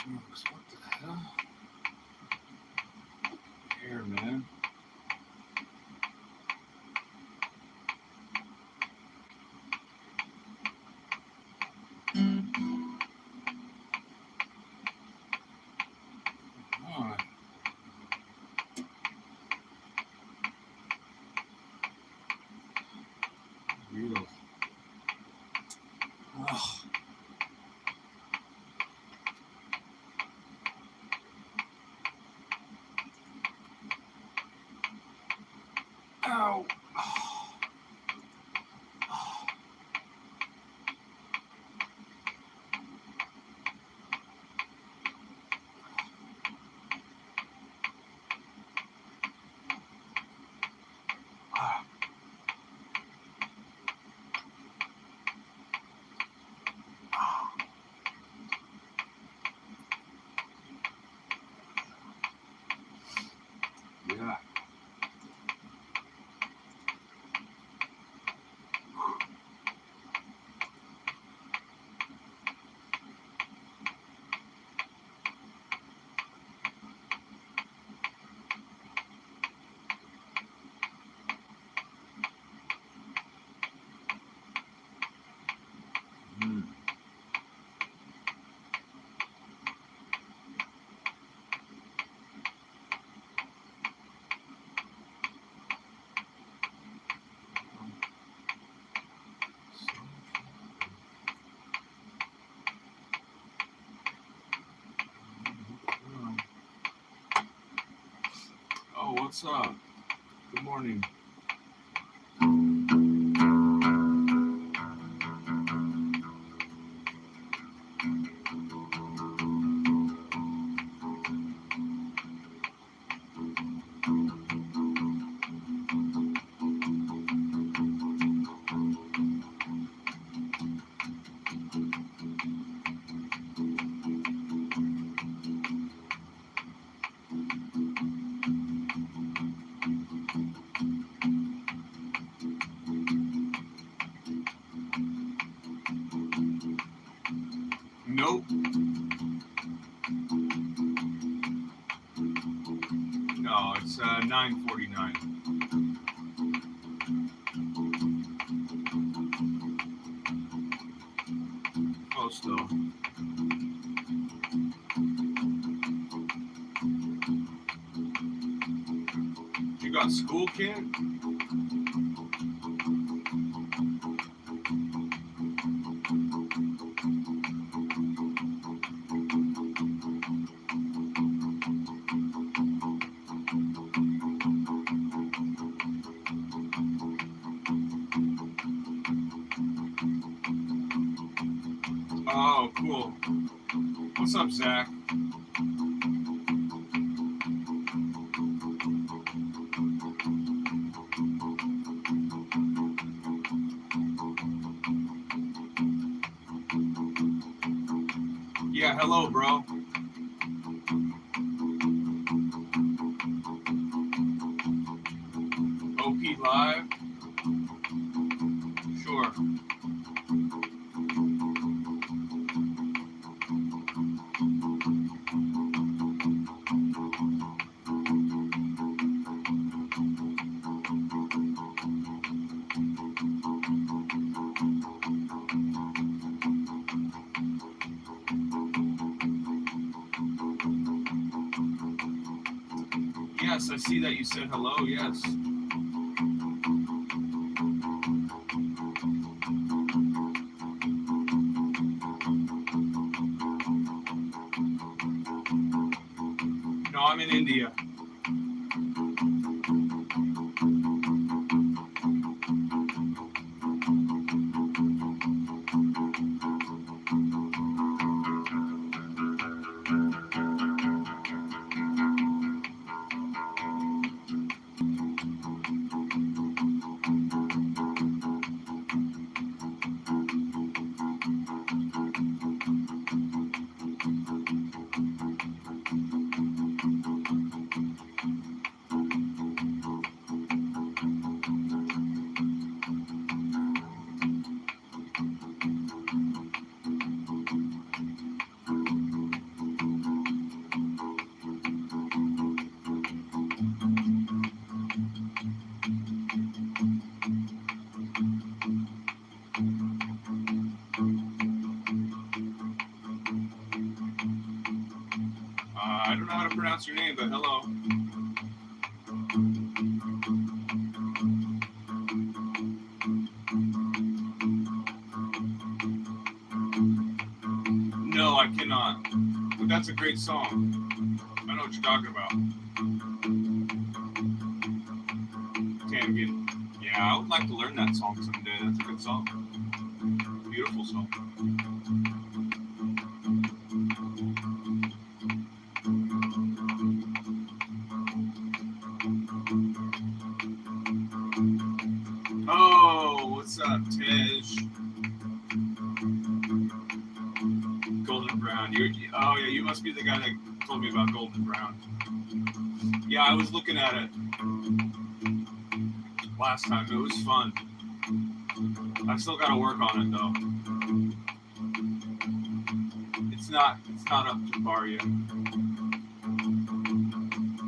smokes, what the hell? Here, man. Come on. Real. Oh. Ow. Oh. Oh. Ah. Ah. Yeah. Mm. Oh, what's up? Good morning. Nope. No, it's 9:49. Close though. You got school, kid? Oh, cool. What's up, Zach? Yeah, hello, bro. OP Live? Sure. Yes, I see that you said hello, yes. No, I'm in India. I don't know how to pronounce your name, but hello. No, I cannot. But that's a great song. I know what you're talking about. Tangen. Yeah, I would like to learn that song someday. That's a good song. Beautiful song. Oh, what's up, Tej? Golden Brown. Oh yeah, you must be the guy that told me about Golden Brown. Yeah, I was looking at it last time. It was fun. I still gotta work on it though. It's not up to par yet.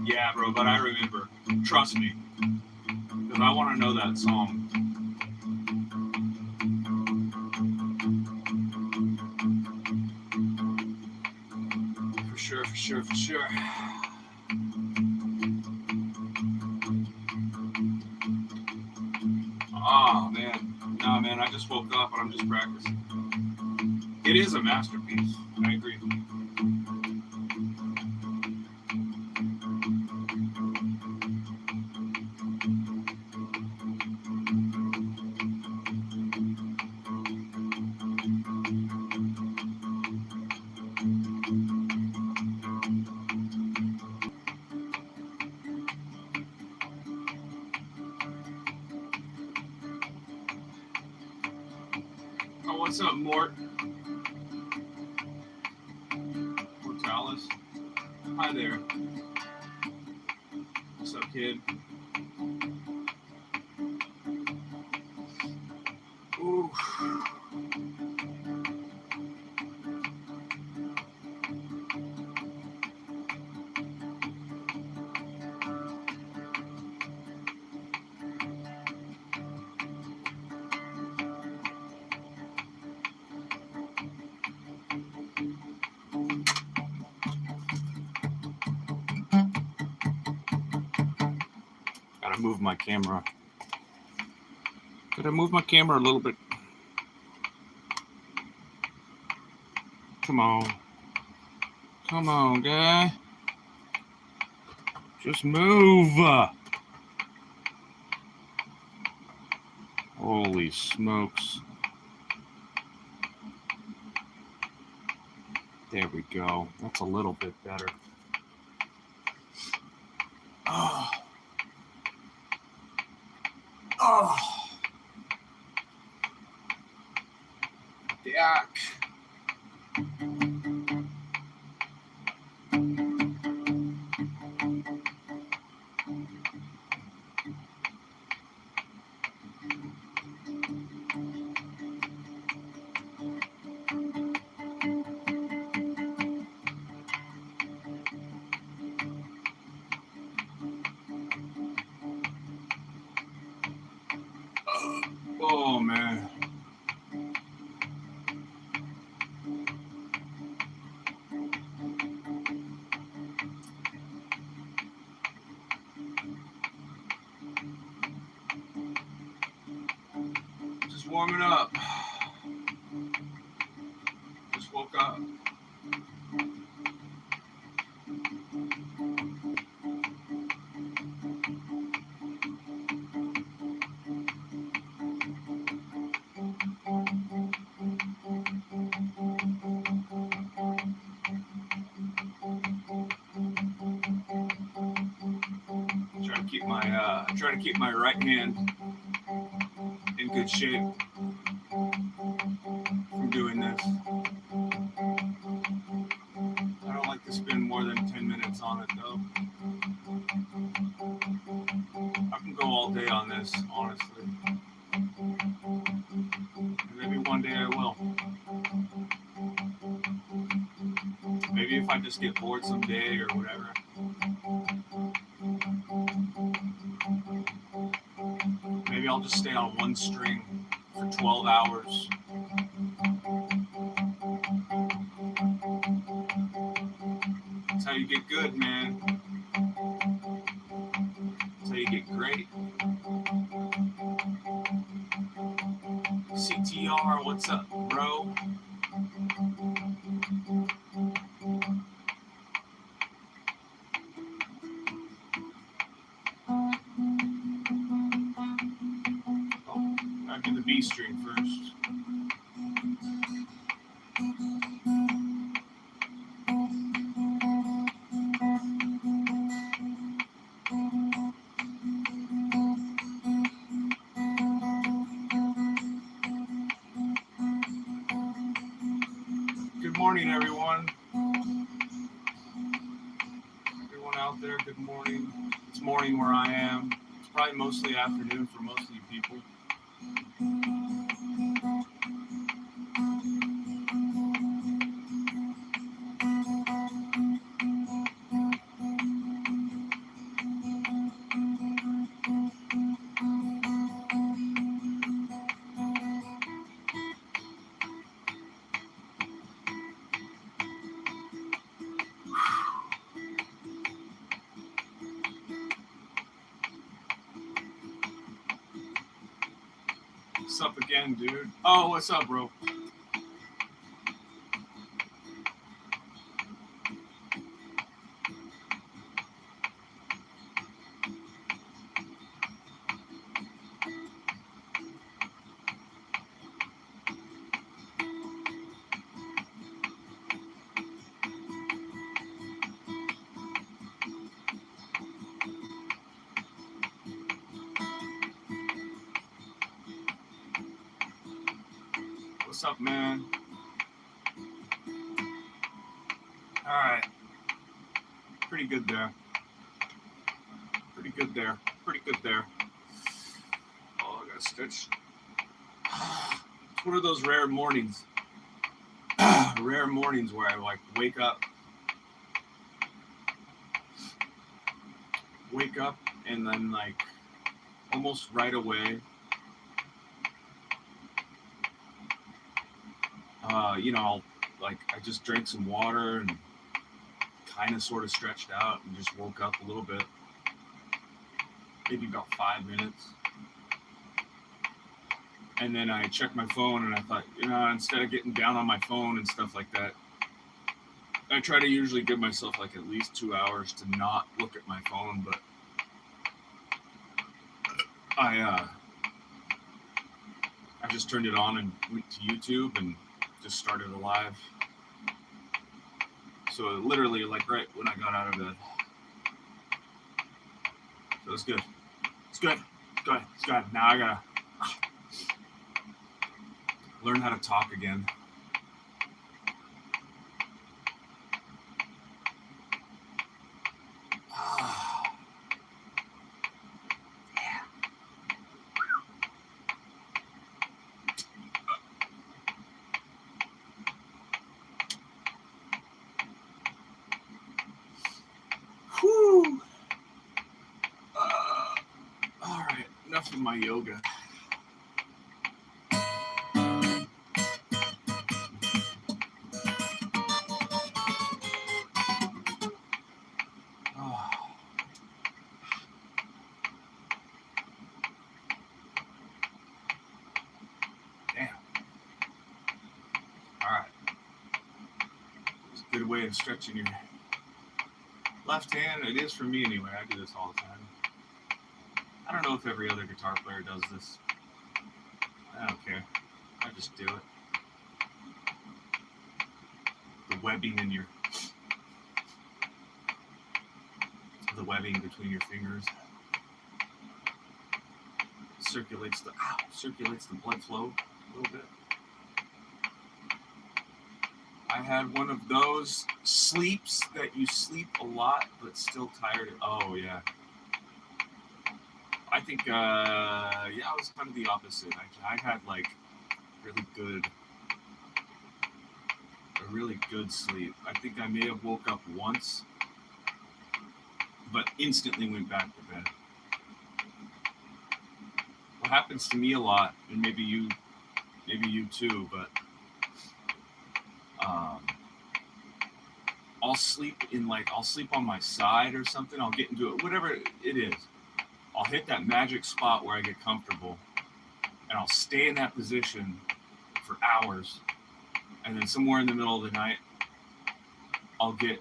Yeah, bro, but I remember. Trust me. Because I want to know that song. For sure. Oh, man. No, man, I just woke up and I'm just practicing. It is a masterpiece. I agree. Oh, what's up, Mort? Mortalis. Hi there. What's up, kid? Ooh. Gotta move my camera. Gotta move my camera a little bit. Come on. Come on, guy. Just move. Holy smokes. There we go. That's a little bit better. Oh. Oh. Yuck. Oh, man. Just warming up. Just woke up. Try to keep my right hand in good shape from doing this. I don't like to spend more than 10 minutes on it though. I can go all day on this, honestly. And maybe one day I will. Maybe if I just get bored someday or whatever. Maybe I'll just stay on one string for 12 hours. how you get good, man. That's how you get great. CTR, what's up, bro? Oh, I'll do the B string first. Good morning, everyone. Everyone out there, good morning. It's morning where I am. It's probably mostly afternoon for most of you people. What's up again, dude? Oh, what's up, bro? What's up, man? All right. Pretty good there. Pretty good there. Pretty good there. Oh, I got stitched. It's one of those rare mornings. Rare mornings where I like wake up and then like almost right away I just drank some water and kind of sort of stretched out and just woke up a little bit, maybe about 5 minutes. And then I checked my phone and I thought, instead of getting down on my phone and stuff like that, I try to usually give myself like at least 2 hours to not look at my phone, but I just turned it on and went to YouTube and just started a live. So literally like right when I got out of bed. So it's good. It's good. It's good. It's good. Now I gotta learn how to talk again. Whew. All right, enough of my yoga. Damn. All right. It's a good way of stretching your left hand. It is for me anyway. I do this all the time. I don't know if every other guitar player does this. I don't care. I just do it. The webbing in the webbing between your fingers circulates the blood flow a little bit. I had one of those sleeps that you sleep a lot but still tired. Oh yeah. I think I was kind of the opposite. I had like a really good sleep. I think I may have woke up once, but instantly went back to bed. What happens to me a lot, and maybe you too, but I'll sleep on my side or something. I'll get into it, whatever it is. I'll hit that magic spot where I get comfortable, and I'll stay in that position for hours. And then somewhere in the middle of the night, I'll get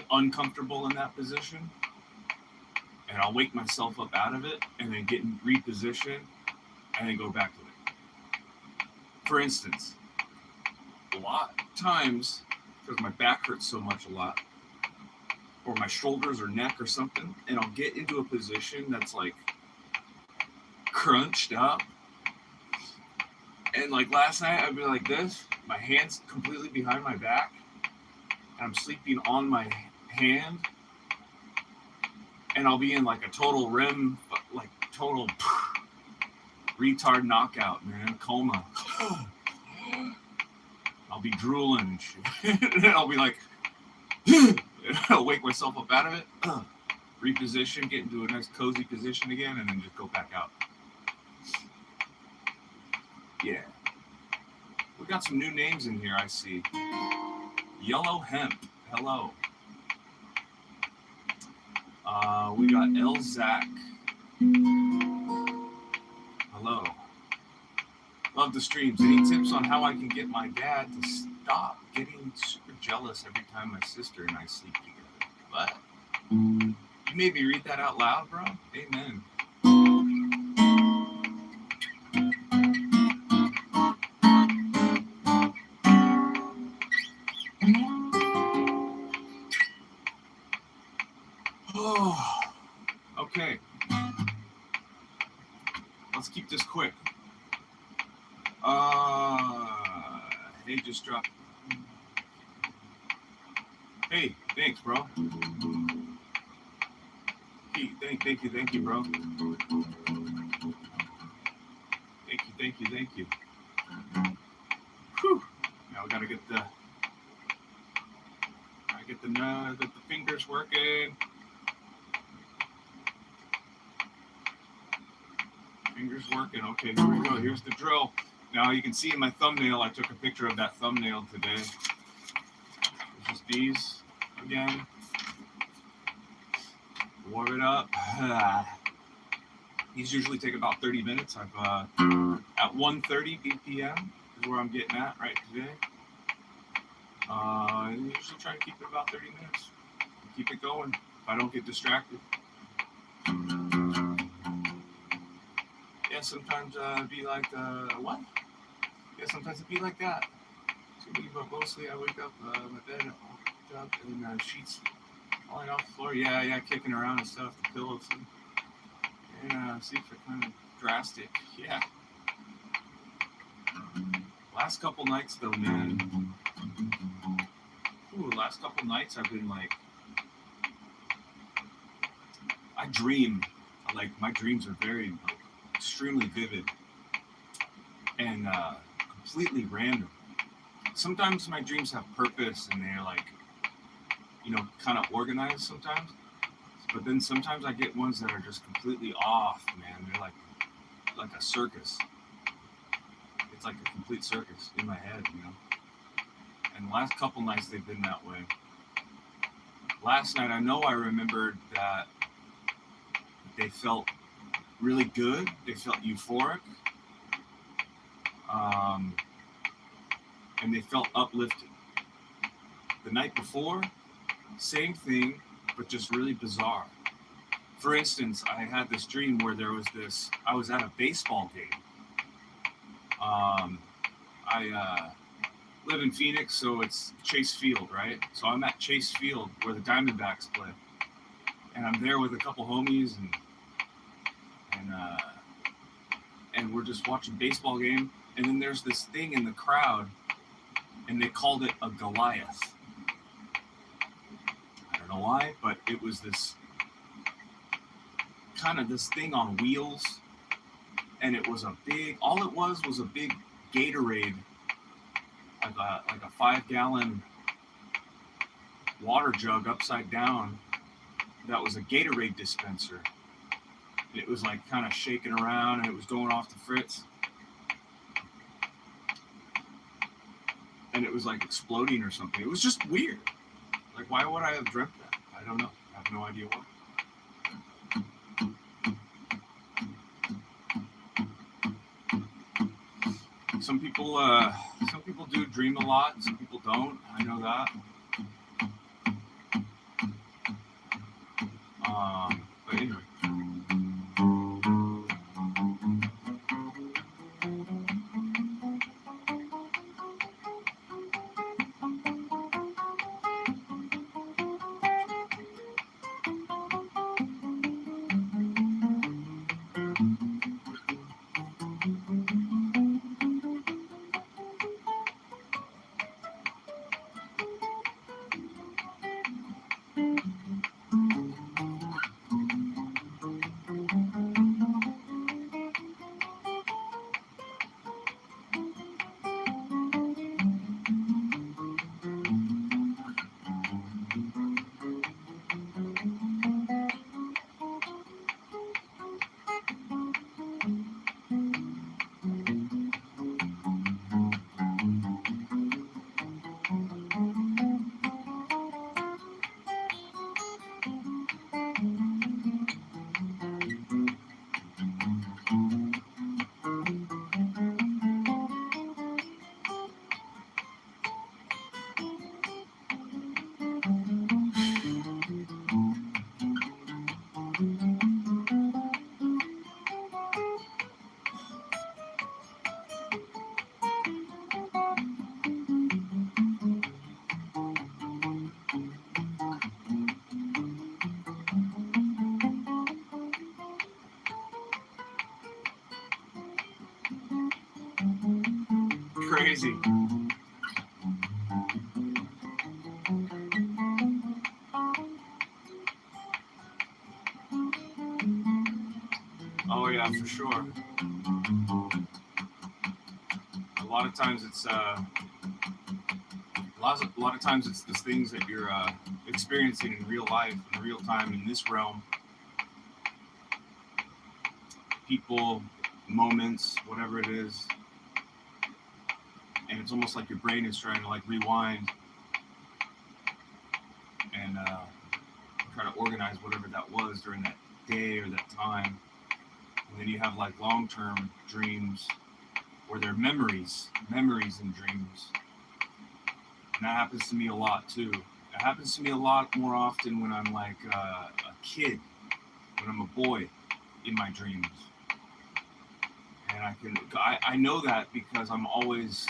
uncomfortable in that position, and I'll wake myself up out of it, and then get in reposition, and then go back to it. For instance, a lot of times, because my back hurts so much a lot, or my shoulders or neck or something, and I'll get into a position that's like crunched up. And like last night, I'd be like this, my hands completely behind my back, and I'm sleeping on my hand, and I'll be in like a total REM, like total retard knockout, man, coma. I'll be drooling and shit. And I'll be like, I'll wake myself up out of it, reposition, get into a nice cozy position again, and then just go back out. Yeah. We got some new names in here, I see. Yellow Hemp. Hello. We got El Zach. Hello. Love the streams. Any tips on how I can get my dad to stop getting super jealous every time my sister and I sleep together? What? You made me read that out loud, bro? Amen. Oh, okay. Let's keep this quick. Hey, just dropped. Hey, thanks, bro. Hey, thank you, bro. Thank you. Whew. Now we gotta get the fingers working. Fingers working. Okay, here we go. Here's the drill. Now you can see in my thumbnail, I took a picture of that thumbnail today. It's just these again. Warm it up. These usually take about 30 minutes. I've at 130 BPM is where I'm getting at right today. I usually try to keep it about 30 minutes. Keep it going if I don't get distracted. Yeah, sometimes it'd be like, what? Yeah, sometimes it'd be like that. But mostly I wake up, my bed up, and sheets falling off the floor. Yeah, kicking around and stuff, the pillows. And sleeps are kind of drastic. Yeah. Last couple nights, though, man. Last couple nights I've been like, I dream. Like, my dreams are very, extremely vivid and completely random. Sometimes my dreams have purpose and they're like, kind of organized sometimes. But then sometimes I get ones that are just completely off, man. They're like a circus. It's like a complete circus in my head, And the last couple nights they've been that way. Last night, I remembered that they felt really good. They felt euphoric. And they felt uplifting. The night before, same thing, but just really bizarre. For instance, I had this dream where I was at a baseball game. I live in Phoenix, so it's Chase Field, right? So I'm at Chase Field where the Diamondbacks play. And I'm there with a couple homies and we're just watching baseball game. And then there's this thing in the crowd, and they called it a Goliath. I don't know why, but it was this thing on wheels, and it was all it was a big Gatorade, like a 5-gallon water jug upside down. That was a Gatorade dispenser. It was like kind of shaking around, and it was going off the fritz. and it was like exploding or something. It was just weird. Like, why would I have dreamt that? I don't know. I have no idea why. Some people do dream a lot. Some people don't. I know that. But anyway. Crazy. Oh yeah, for sure. A lot of times it's a lot of times it's the things that you're experiencing in real life, in real time, in this realm. People, moments, whatever it is. And it's almost like your brain is trying to like rewind and try to organize whatever that was during that day or that time. And then you have like long-term dreams where they're memories and dreams. And that happens to me a lot too. It happens to me a lot more often when I'm like a kid, when I'm a boy in my dreams. And I know that because I'm always,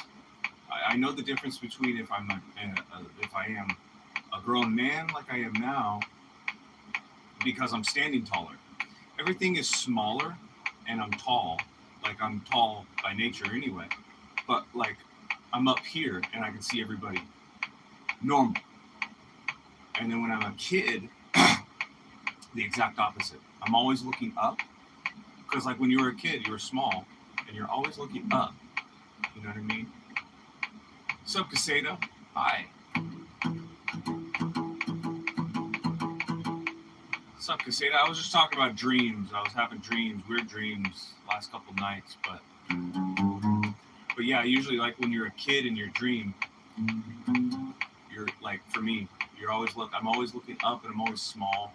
I know the difference between if I am a grown man like I am now, because I'm standing taller. Everything is smaller and I'm tall. Like I'm tall by nature anyway. But like I'm up here and I can see everybody normal. And then when I'm a kid, the exact opposite. I'm always looking up. Because like when you were a kid, you were small and you're always looking up. You know what I mean? What's up, Caseta? Hi. What's up, Caseta? I was just talking about dreams. I was having dreams, weird dreams, last couple nights. But yeah, usually like when you're a kid in your dream, you're like, for me, I'm always looking up and I'm always small.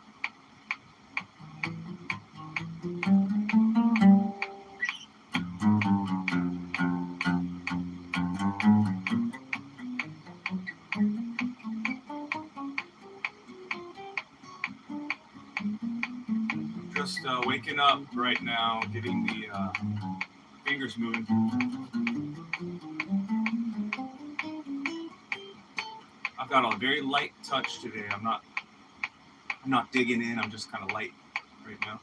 Just waking up right now, getting the fingers moving. I've got a very light touch today. I'm not digging in. I'm just kind of light right now.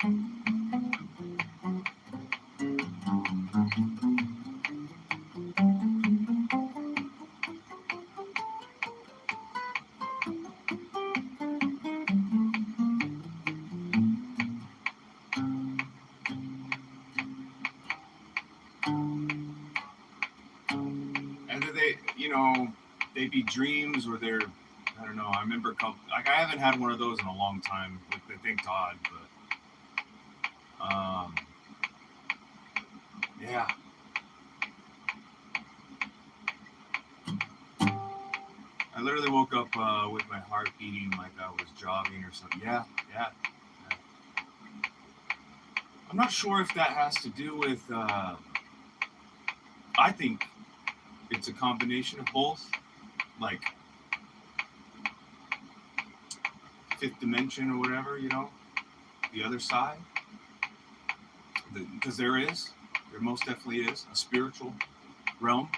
And then they be dreams or they're, I don't know. I remember like I haven't had one of those in a long time. Like, thank God, but yeah. I literally woke up with my heart beating like I was jogging or something. Yeah. I'm not sure if that has to do with. I think it's a combination of both, like fifth dimension or whatever, the other side. Because there most definitely is a spiritual realm.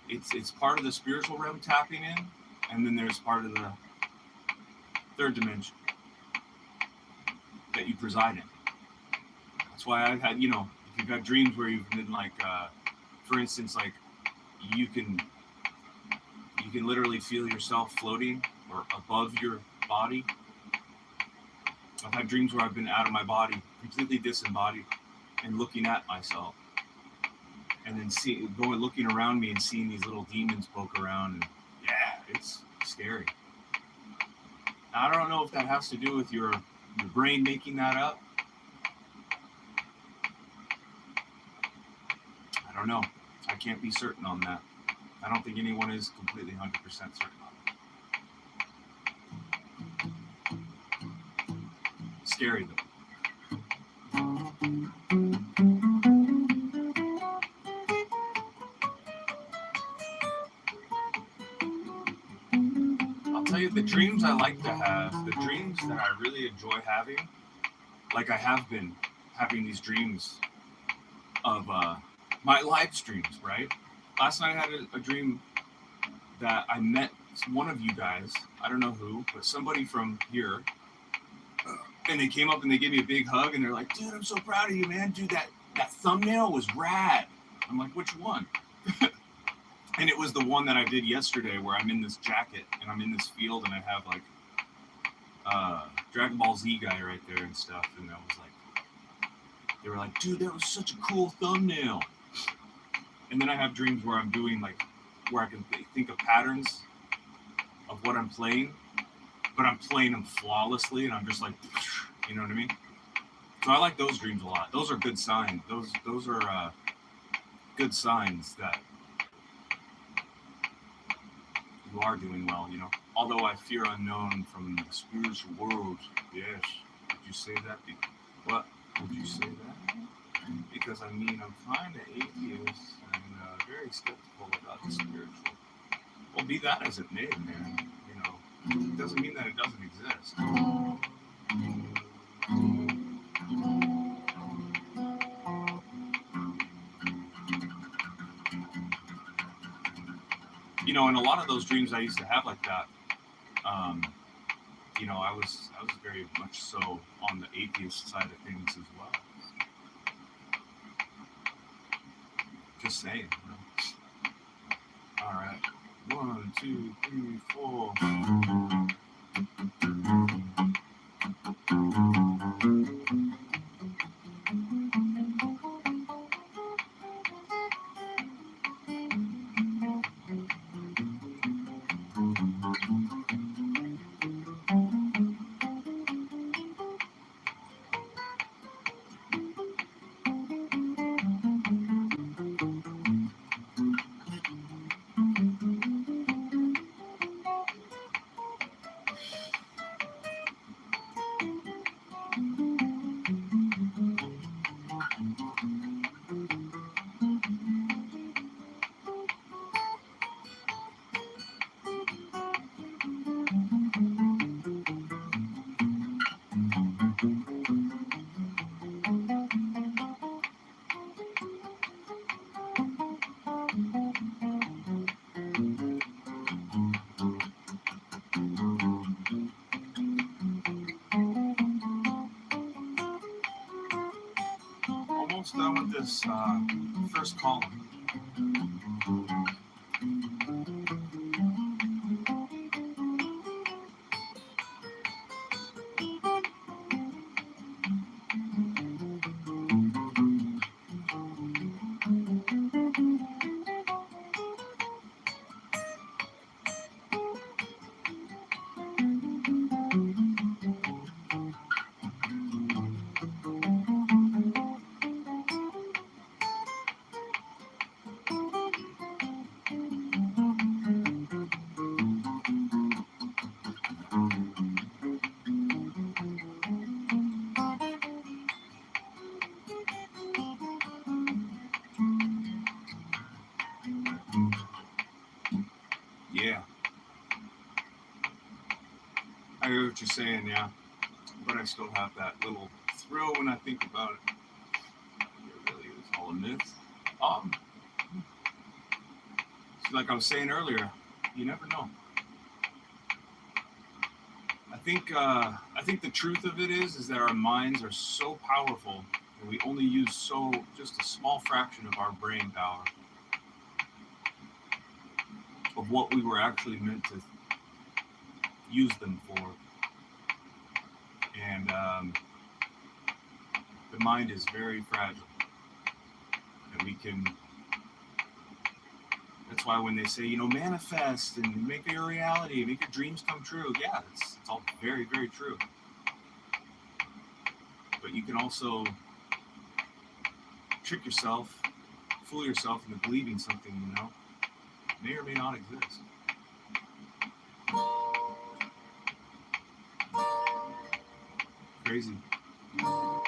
It's part of the spiritual realm tapping in, and then there's part of the third dimension that you preside in. That's why I've had, if you've got dreams where you've been like, for instance, like you can literally feel yourself floating or above your body. I've had dreams where I've been out of my body, completely disembodied, and looking at myself, and then looking around me and seeing these little demons poke around, and yeah, it's scary. I don't know if that has to do with your brain making that up. I don't know. I can't be certain on that. I don't think anyone is completely 100% certain on it. Scary though. I'll tell you, the dreams I like to have, the dreams that I really enjoy having, like I have been having these dreams of my live streams, right? Last night I had a dream that I met one of you guys, I don't know who, but somebody from here, and they came up and they gave me a big hug, and they're like, dude, I'm so proud of you, man. Dude, that thumbnail was rad. I'm like, which one? And it was the one that I did yesterday where I'm in this jacket and I'm in this field and I have like Dragon Ball Z guy right there and stuff. And I was like, they were like, dude, that was such a cool thumbnail. And then I have dreams where I'm doing like, where I can think of patterns of what I'm playing, but I'm playing them flawlessly and I'm just like, you know what I mean? So I like those dreams a lot. Those are good signs. Those are good signs that you are doing well, Although I fear unknown from the spiritual world. Yes. Did you say that? What? Would you say that? Because I'm kind of atheist and very skeptical about the spiritual. Well, be that as it may, man. It doesn't mean that it doesn't exist. And a lot of those dreams I used to have like that, I was very much so on the atheist side of things as well. Just saying. All right. 1, 2, 3, 4. almost done with this first column. Yeah, I hear what you're saying, yeah. But I still have that little thrill when I think about it. It really is all a myth. Um, so like I was saying earlier, you never know. I think the truth of it is that our minds are so powerful, and we only use just a small fraction of our brain power of what we were actually meant to use them for. And the mind is very fragile, and we can. That's why when they say, manifest and make it a reality, make your dreams come true. Yeah, it's all very, very true. But you can also trick yourself, fool yourself into believing something, may or may not exist. Crazy. But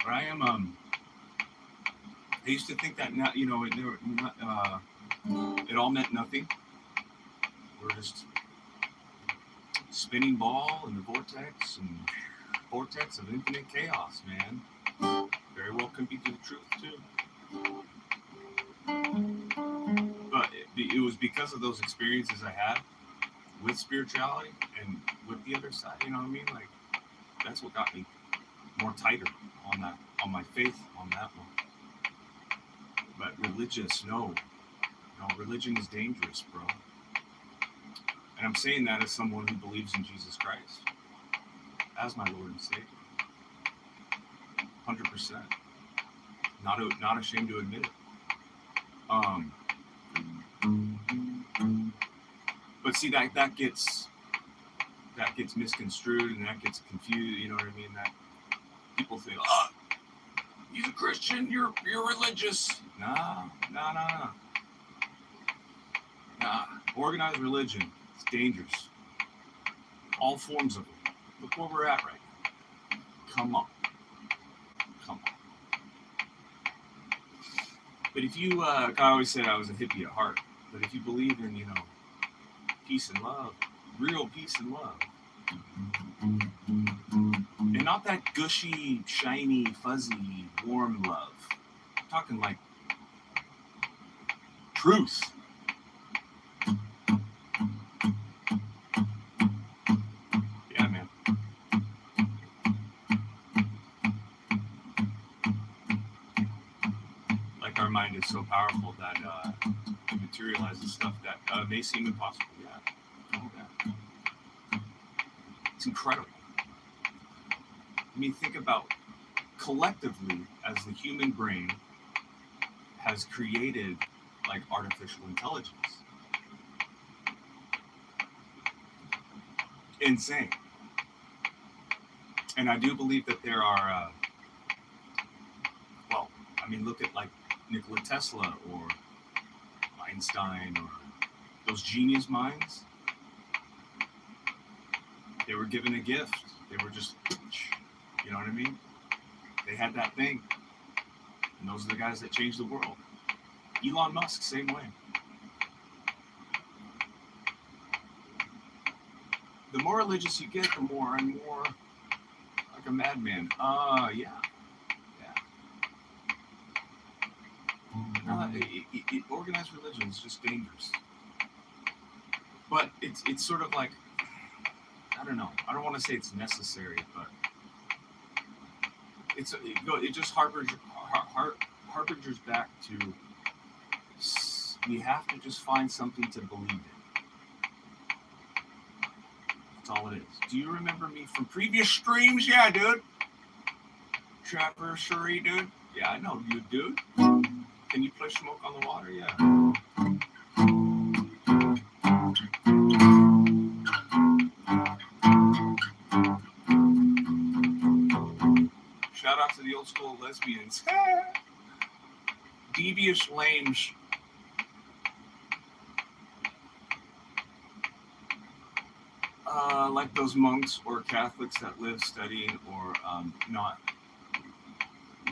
I am, I used to think that, it all meant nothing. We're just spinning ball in the vortex of infinite chaos, man. Very well can be the truth too. But it was because of those experiences I had with spirituality and with the other side, you know what I mean? Like, that's what got me more tighter on my faith on that one. But religious, no, religion is dangerous, bro. And I'm saying that as someone who believes in Jesus Christ as my Lord and Savior. 100%. Not ashamed to admit it. But see, that gets misconstrued and that gets confused. You know what I mean? That people think, oh, he's a Christian, you're religious. Nah. Organized religion, it's dangerous. All forms of it. Look where we're at right now. Come on. But if you, I always said I was a hippie at heart, but if you believe in, peace and love, real peace and love, and not that gushy, shiny, fuzzy, warm love, I'm talking like truth. Yeah, man. Like our mind is so powerful that it materializes stuff that may seem impossible. Yeah. It's incredible. I mean, think about collectively as the human brain has created like artificial intelligence. Insane. And I do believe that there are, look at like Nikola Tesla or Einstein or those genius minds. They were given a gift. They were just, you know what I mean? They had that thing. And those are the guys that changed the world. Elon Musk, same way. The more religious you get, the more and more like a madman. Yeah. Organized religion is just dangerous. But it's sort of like, I don't know. I don't want to say it's necessary, but it just harbingers back to we have to just find something to believe in. That's all it is. Do you remember me from previous streams? Yeah, dude. Traversary, dude. Yeah, I know you, dude. Can you play Smoke on the Water? Yeah. Shout out to the old school lesbians. Devious lames. Like those monks or Catholics that live studying or not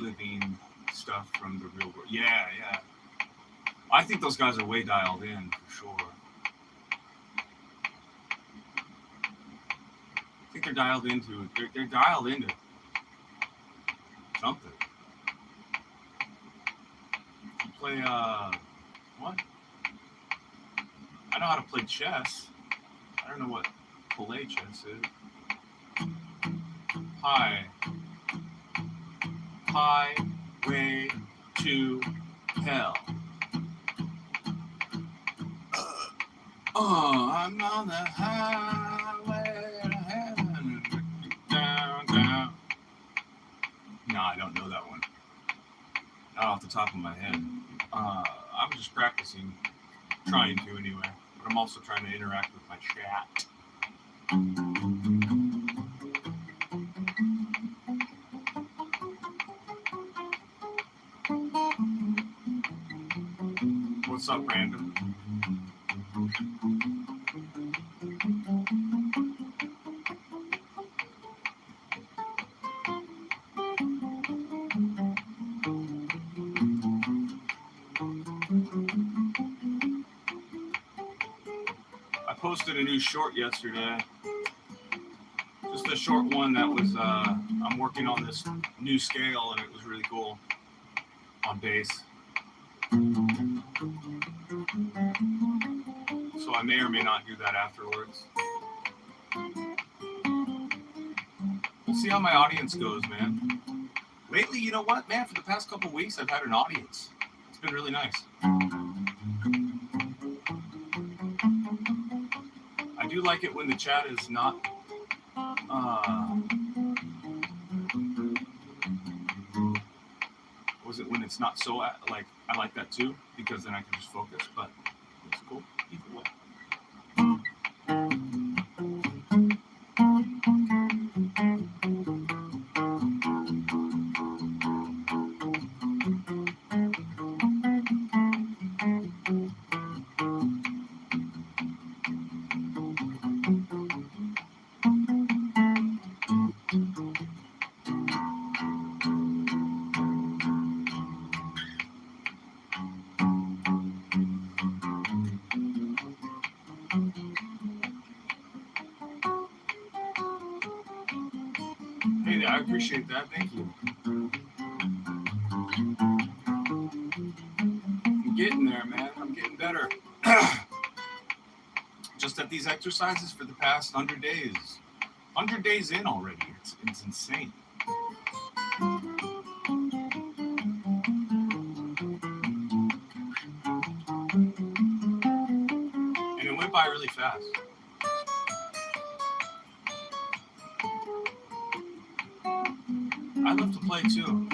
living stuff from the real world. Yeah. I think those guys are way dialed in for sure. I think they're dialed into. They're dialed into something. You play what? I know how to play chess. I don't know what play chess is. Highway to hell. I'm on the highway to heaven. Down. No, I don't know that one. Not off the top of my head. I'm just practicing, trying to anyway. But I'm also trying to interact with my chat. What's up, Random? I posted a new short yesterday. Just a short one that was, I'm working on this new scale and it was really cool on bass. So I may or may not do that afterwards. We'll see how my audience goes, man. Lately, you know what, man? For the past couple weeks, I've had an audience. It's been really nice. I do like it when the chat is not was it when it's not so like I like that too because then I can just focus, but it's cool either way. I appreciate that. Thank you. I'm getting there, man. I'm getting better. Just at these exercises for the past 100 days. 100 days in already. It's insane. And it went by really fast. I love to play too.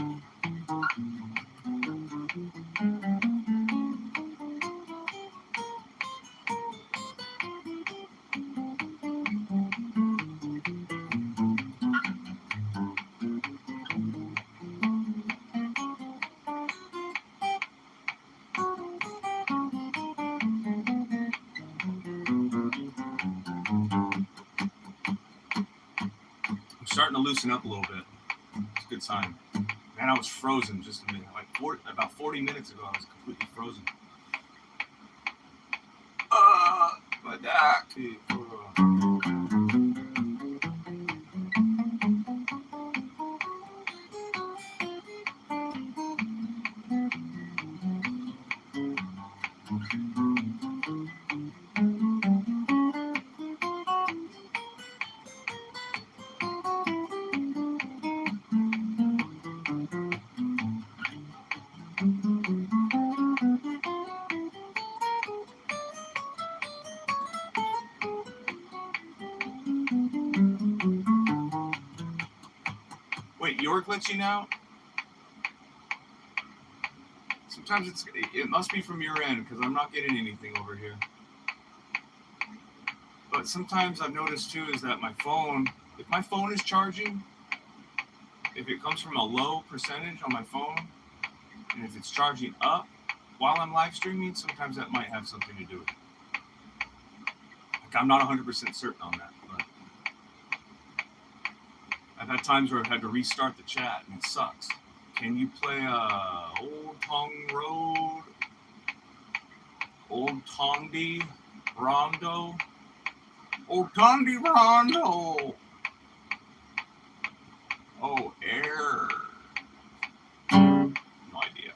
I'm starting to loosen up a little bit. It's a good sign. Man, I was frozen just a minute. About 40 minutes ago, I was completely frozen. My neck. ever glitching out? Sometimes it must be from your end because I'm not getting anything over here. But sometimes I've noticed too is that my phone, if my phone is charging, if it comes from a low percentage on my phone, and if it's charging up while I'm live streaming, sometimes that might have something to do with it. Like I'm not 100% certain on that, but I've had times where I've had to restart the chat and it sucks. Can you play Old Tong Road, Old Tondi Rondo, Old Tondi Rondo? Oh, air. No idea.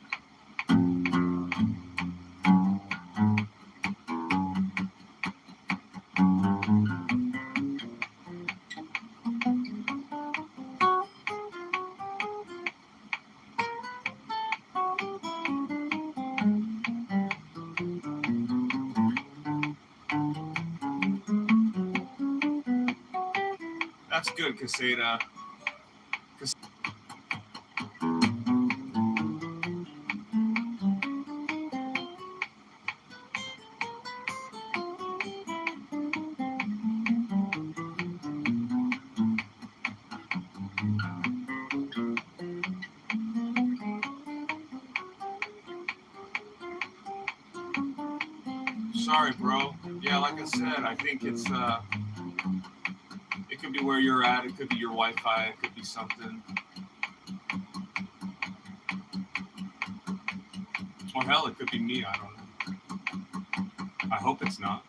That's good, Caseta. Sorry, bro. Yeah, like I said, I think it's it could be where you're at. It could be your Wi-Fi. It could be something. Or hell, it could be me. I don't know. I hope it's not.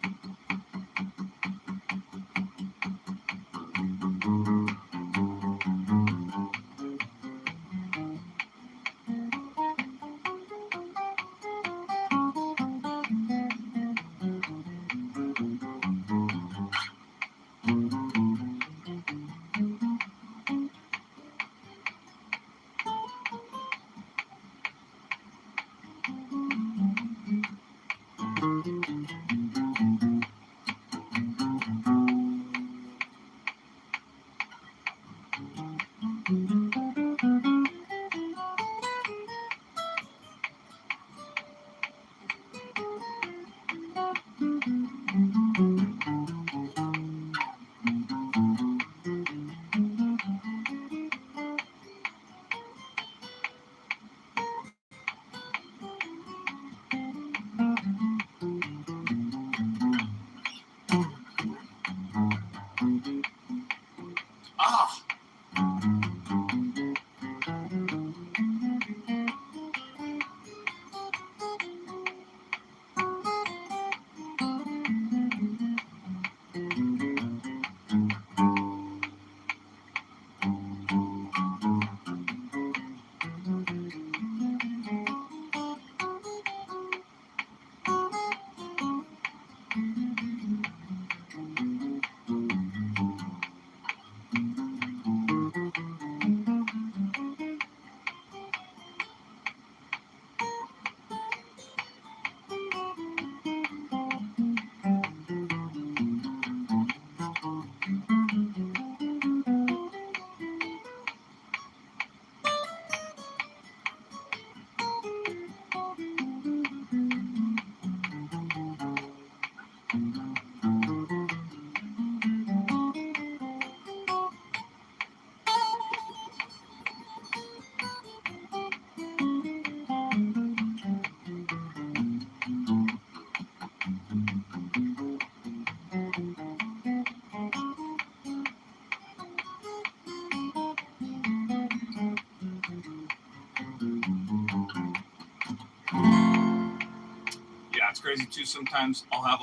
It's crazy too. Sometimes I'll have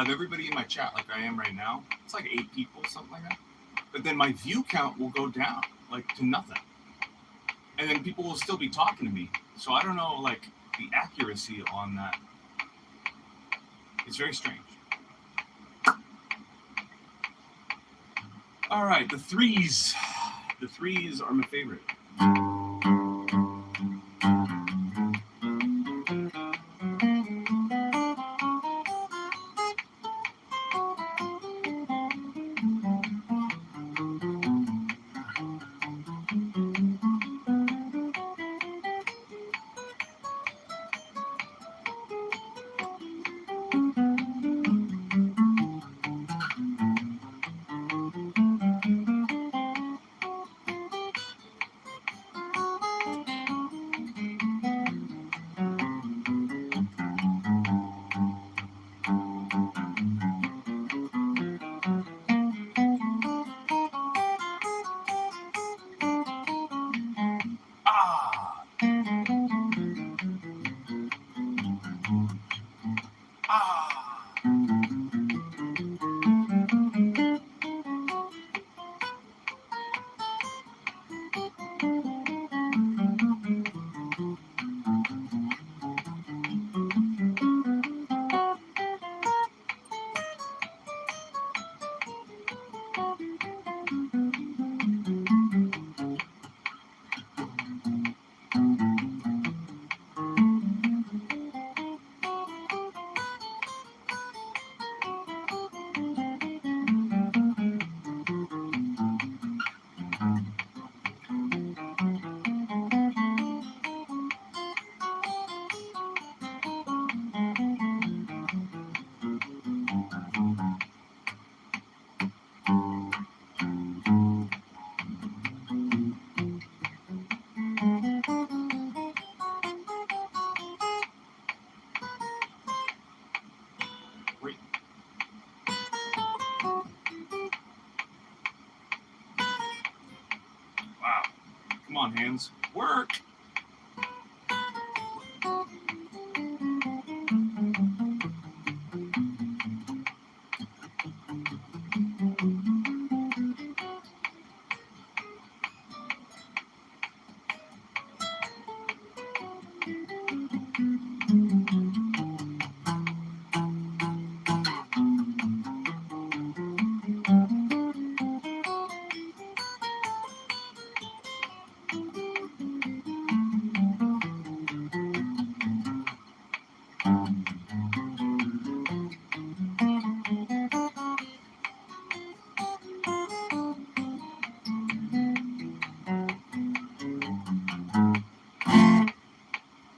everybody in my chat like I am right now. It's like 8 people, something like that. But then my view count will go down like to nothing. And then people will still be talking to me. So I don't know like the accuracy on that. It's very strange. All right, the threes. The threes are my favorite. Come on, hands. Work.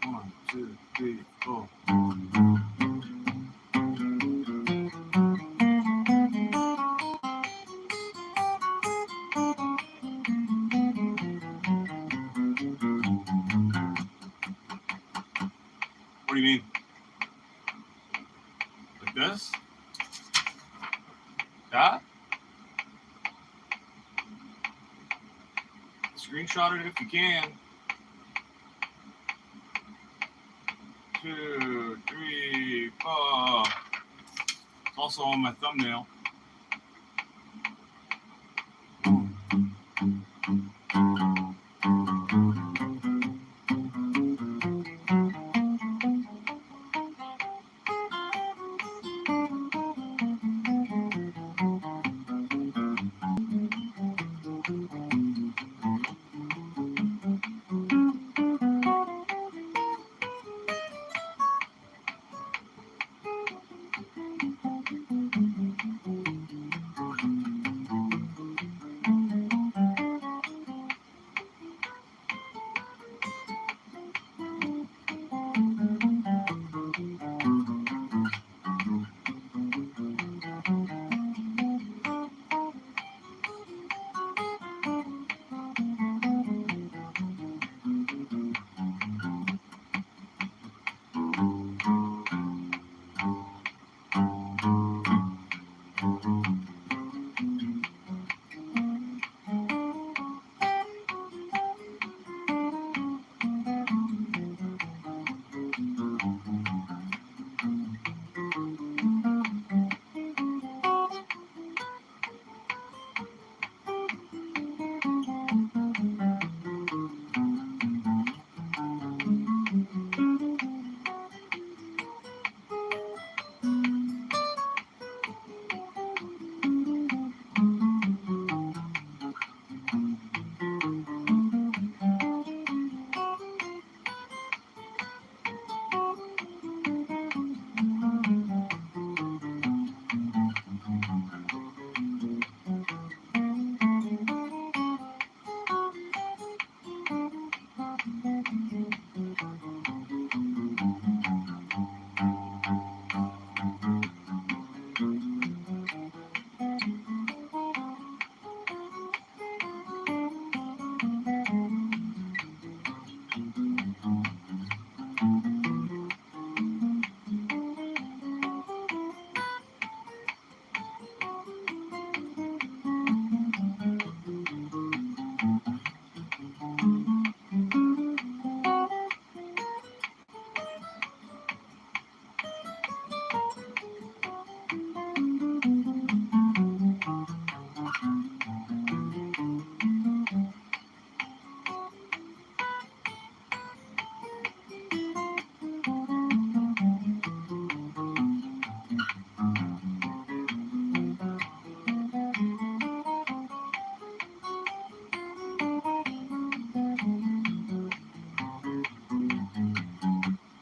One, two, three, four. What do you mean? Like this? That? Screenshot it if you can. 2, 3, 4. It's also on my thumbnail.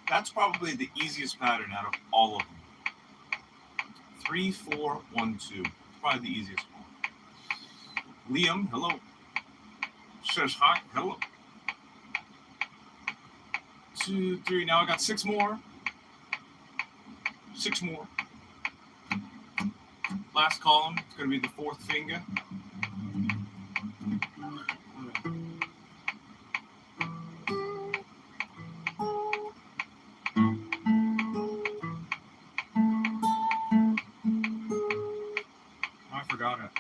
That's probably the easiest pattern out of all of them. 3, 4, 1, 2. Probably the easiest one. Liam, hello. Says hi, hello. 2, 3. Now I got 6 more. 6 more. Last column, it's going to be the 4th finger. I forgot it.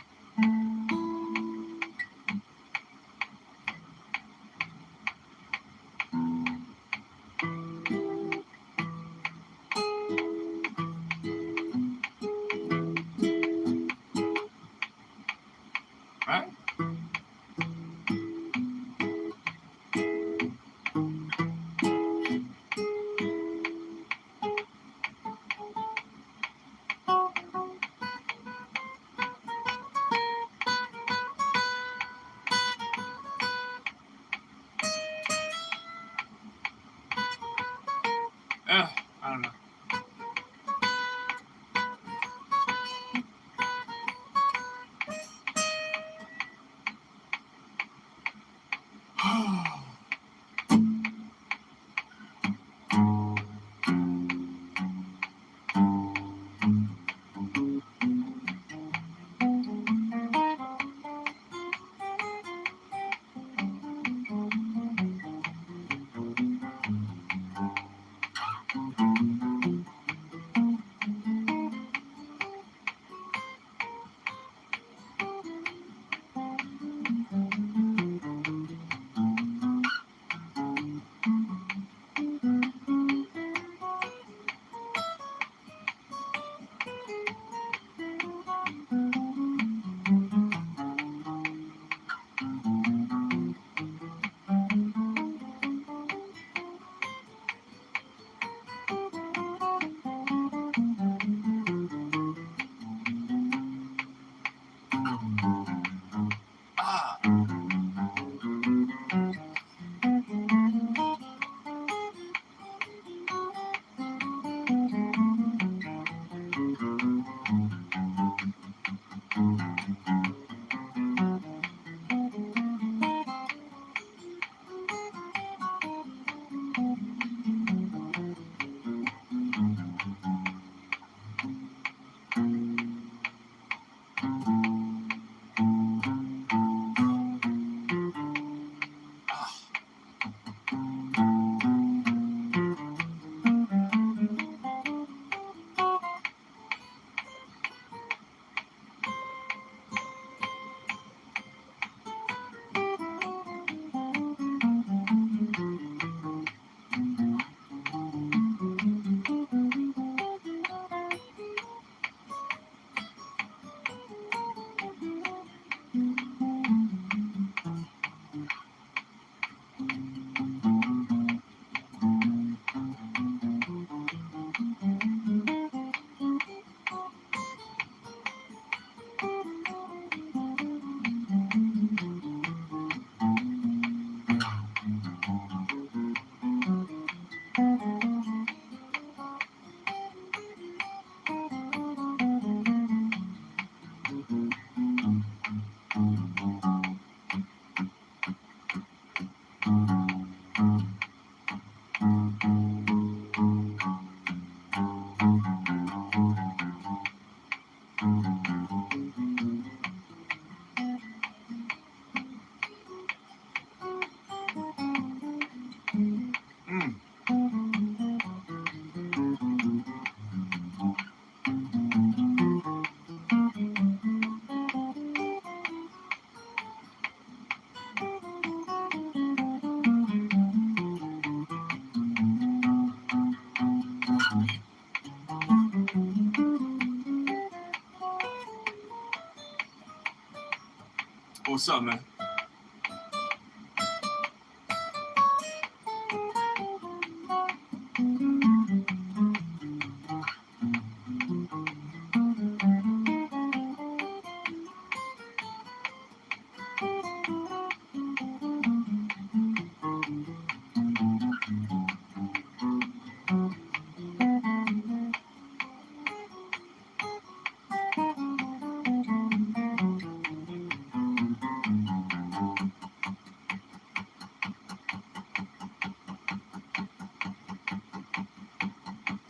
What's up, man?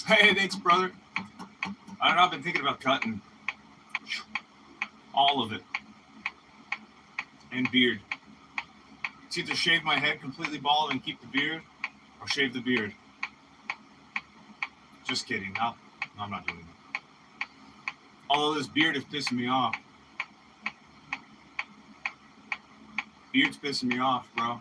Hey, thanks, brother. I don't know, I've been thinking about cutting all of it. And beard. It's either shave my head completely bald and keep the beard, or shave the beard. Just kidding. No, I'm not doing that. Although this beard is pissing me off. Beard's pissing me off, bro.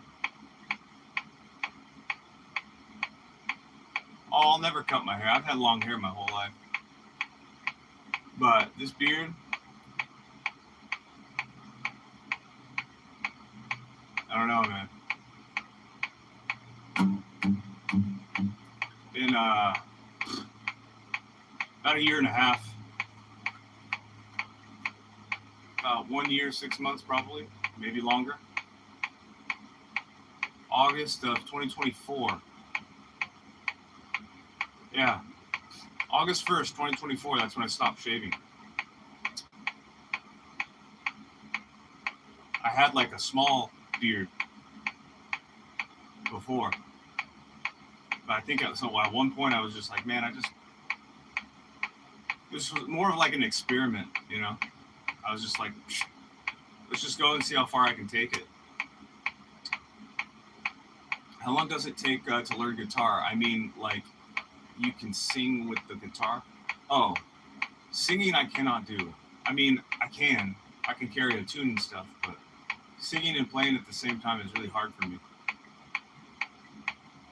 Oh, I'll never cut my hair. I've had long hair my whole life. But this beard, I don't know, man. Been about a year and a half. About 1 year, 6 months probably, maybe longer. August of 2024. Yeah. August 1st, 2024, that's when I stopped shaving. I had like a small beard. before. But I think at one point I was just like, man, this was more of like an experiment, you know? I was just like, let's just go and see how far I can take it. How long does it take to learn guitar? I mean, like, you can sing with the guitar. Oh, singing I cannot do. I mean, I can carry a tune and stuff, but singing and playing at the same time is really hard for me.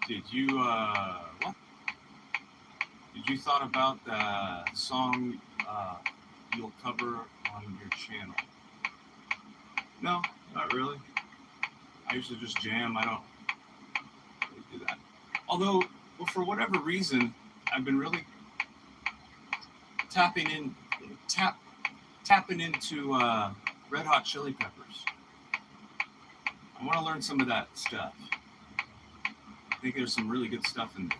Did you thought about the song you'll cover on your channel? No, not really. I usually just jam. I don't really do that. Although, well, for whatever reason, I've been really tapping into Red Hot Chili Peppers. I want to learn some of that stuff. I think there's some really good stuff in there.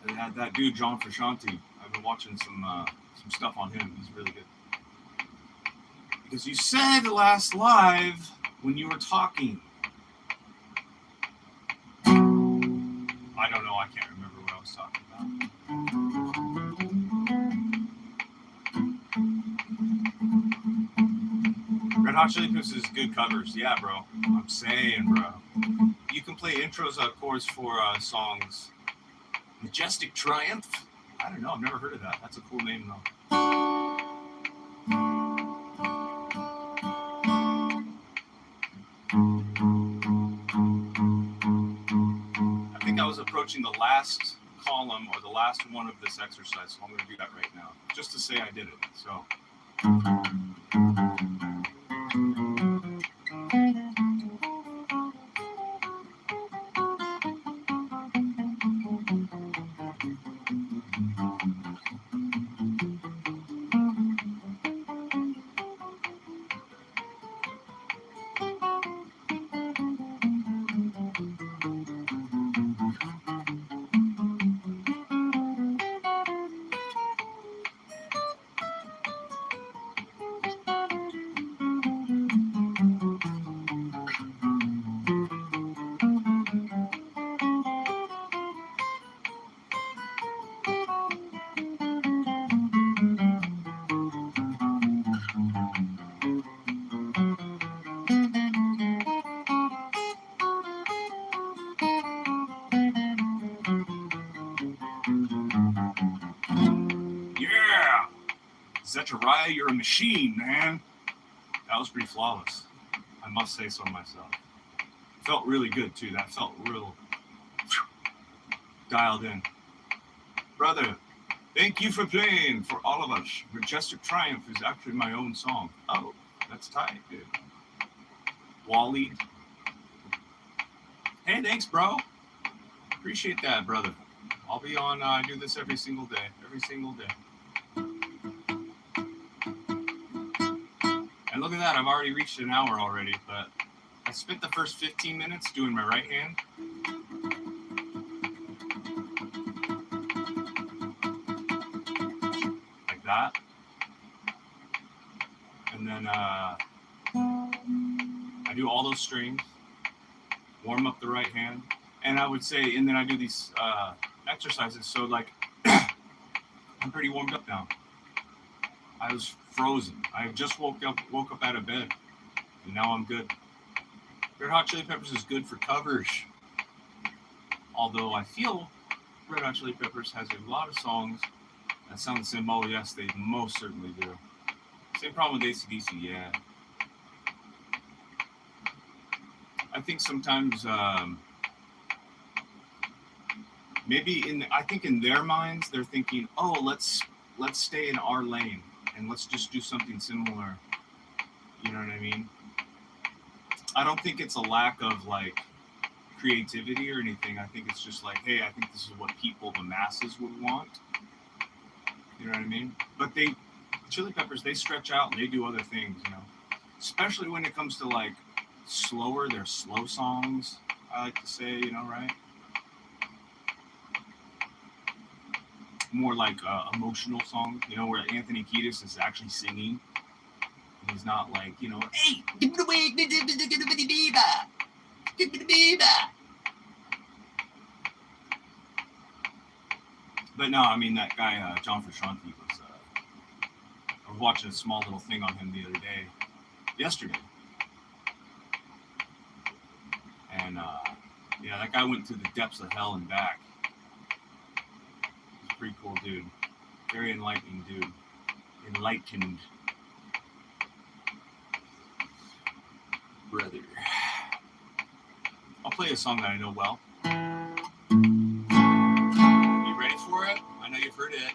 They had that dude John Frusciante. I've been watching some stuff on him. He's really good. Because you said last live when you were talking. I don't know. I can't remember what I was talking about. Red Hot Chili Peppers is good covers. Yeah, bro. I'm saying, bro. You can play intros, of course, for songs. Majestic Triumph? I don't know. I've never heard of that. That's a cool name, though. I think I was approaching the last column or the last one of this exercise, so I'm going to do that right now, just to say I did it. So. Zechariah, you're a machine, man. That was pretty flawless. I must say so myself. Felt really good, too. That felt real dialed in. Brother, thank you for playing for all of us. Majestic Triumph is actually my own song. Oh, that's tight, dude. Wally. Hey, thanks, bro. Appreciate that, brother. I'll be on, I do this every single day. Every single day. And look at that, I've already reached an hour already, but I spent the first 15 minutes doing my right hand. Like that. And then I do all those strings, warm up the right hand. And I would say, and then I do these exercises, so like, I'm pretty warmed up now. I was frozen. I just woke up out of bed, and now I'm good. Red Hot Chili Peppers is good for covers. Although I feel Red Hot Chili Peppers has a lot of songs that sound the same. Oh, yes, they most certainly do. Same problem with AC/DC, yeah. I think sometimes, maybe I think in their minds, they're thinking, oh, let's stay in our lane. And let's just do something similar. You know what I mean? I don't think it's a lack of like creativity or anything. I think it's just like, hey, I think this is what people, the masses, would want. You know what I mean? But Chili Peppers, they stretch out and they do other things, you know. Especially when it comes to like they're slow songs, I like to say, you know, right? More like emotional songs, you know, where Anthony Kiedis is actually singing. He's not like, you know, hey, give me the But no, I mean that guy John Frusciante was. I was watching a small little thing on him the other day, yesterday, and yeah, that guy went through the depths of hell and back. He's a pretty cool dude, very enlightening dude, enlightened brother. I'll play a song that I know well. You ready for it? I know you've heard it.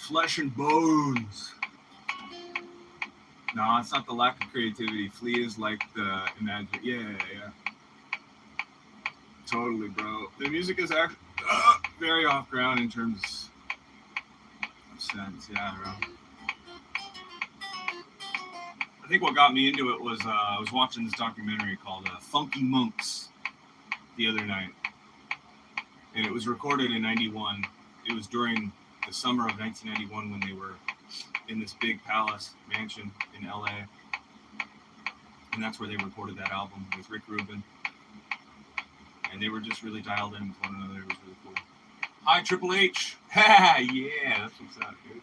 Flesh and bones. No, it's not the lack of creativity. Flea is like the imagine. Yeah. Totally, bro. The music is actually very off ground in terms of sense. Yeah, bro. I think what got me into it was I was watching this documentary called Funky Monks the other night. And it was recorded in 91. It was during the summer of 1991 when they were in this big palace mansion in LA, and that's where they recorded that album with Rick Rubin, and they were just really dialed in with one another. It was really cool. Hi, Triple H. Ha, yeah, that's what's up, dude.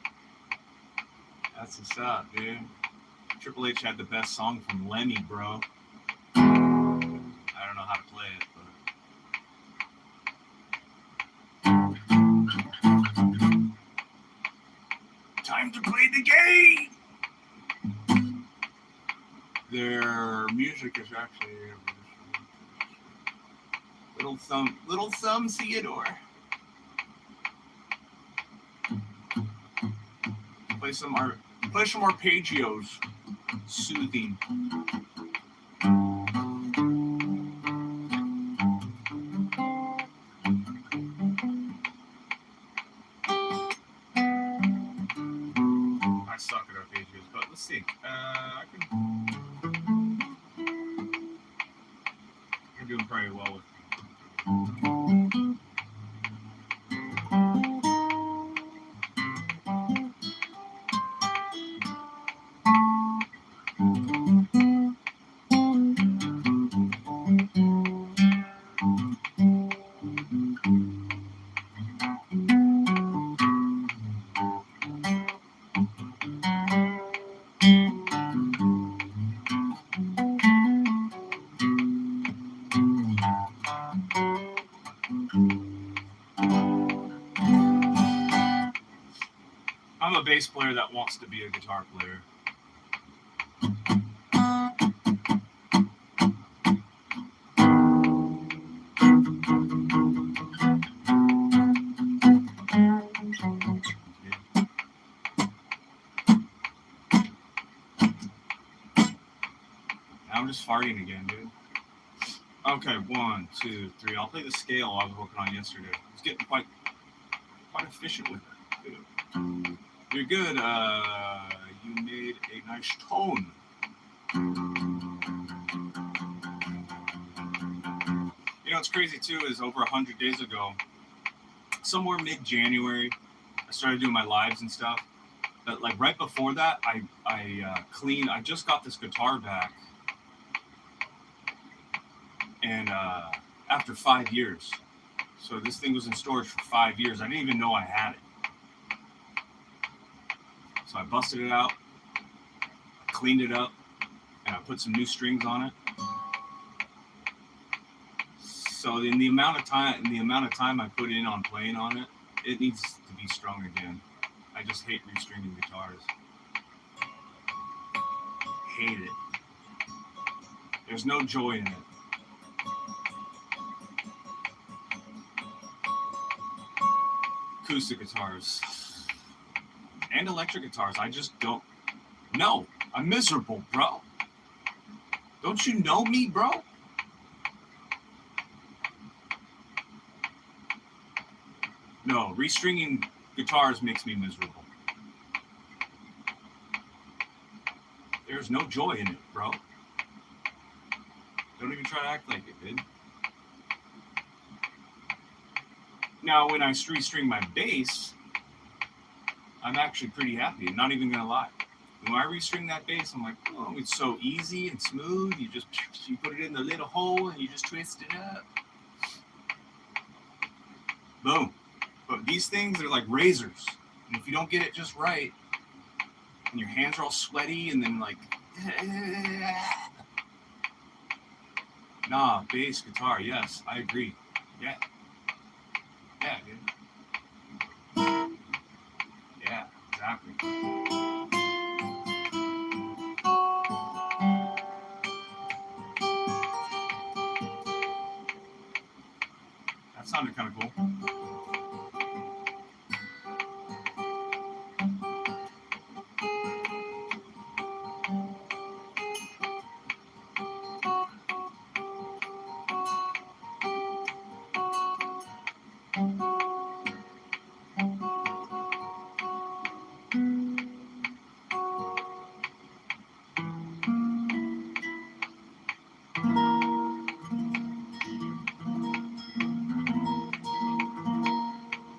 That's what's up, dude. Triple H had the best song from Lemmy, bro. I don't know how to play it, but time to play the game. Their music is actually little thumb Theodore. Play some arpeggios, soothing. I suck at arpeggios, but let's see. I'm doing pretty well with. I'm a bass player that wants to be a guitar player. I'm just farting again, dude. Okay, 1, 2, 3. I'll play the scale I was working on yesterday. I was getting quite efficient with it. Dude. You're good. You made a nice tone. You know what's crazy too is over 100 days ago, somewhere mid-January, I started doing my lives and stuff. But like right before that, I just got this guitar back. And after 5 years. So this thing was in storage for 5 years. I didn't even know I had it. So I busted it out, cleaned it up, and I put some new strings on it. So in the amount of time I put in on playing on it, it needs to be strung again. I just hate restringing guitars. Hate it. There's no joy in it. Acoustic guitars and electric guitars, I just don't. No, I'm miserable, bro. Don't you know me, bro? No, restringing guitars makes me miserable. There's no joy in it, bro. Don't even try to act like it, dude. Now, when I restring my bass, I'm actually pretty happy. I'm not even gonna lie. When I restring that bass, I'm like, oh, it's so easy and smooth. You put it in the little hole and you just twist it up. Boom. But these things are like razors. And if you don't get it just right, and your hands are all sweaty and then like, nah, bass, guitar, yes, I agree. Yeah. Yeah, dude. Yeah, exactly. That sounded kind of cool.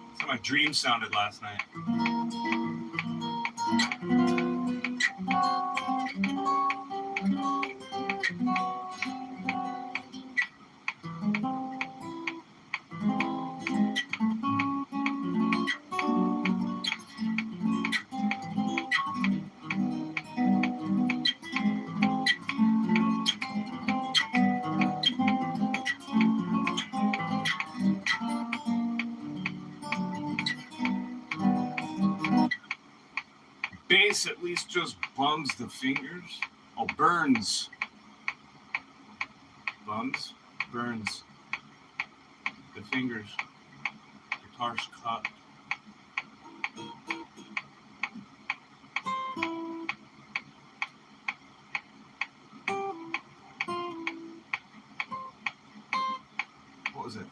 That's how my dream sounded last night. Bass at least just bums the fingers. Oh, burns. Bums? Burns. The fingers. Guitar's cut. What was it?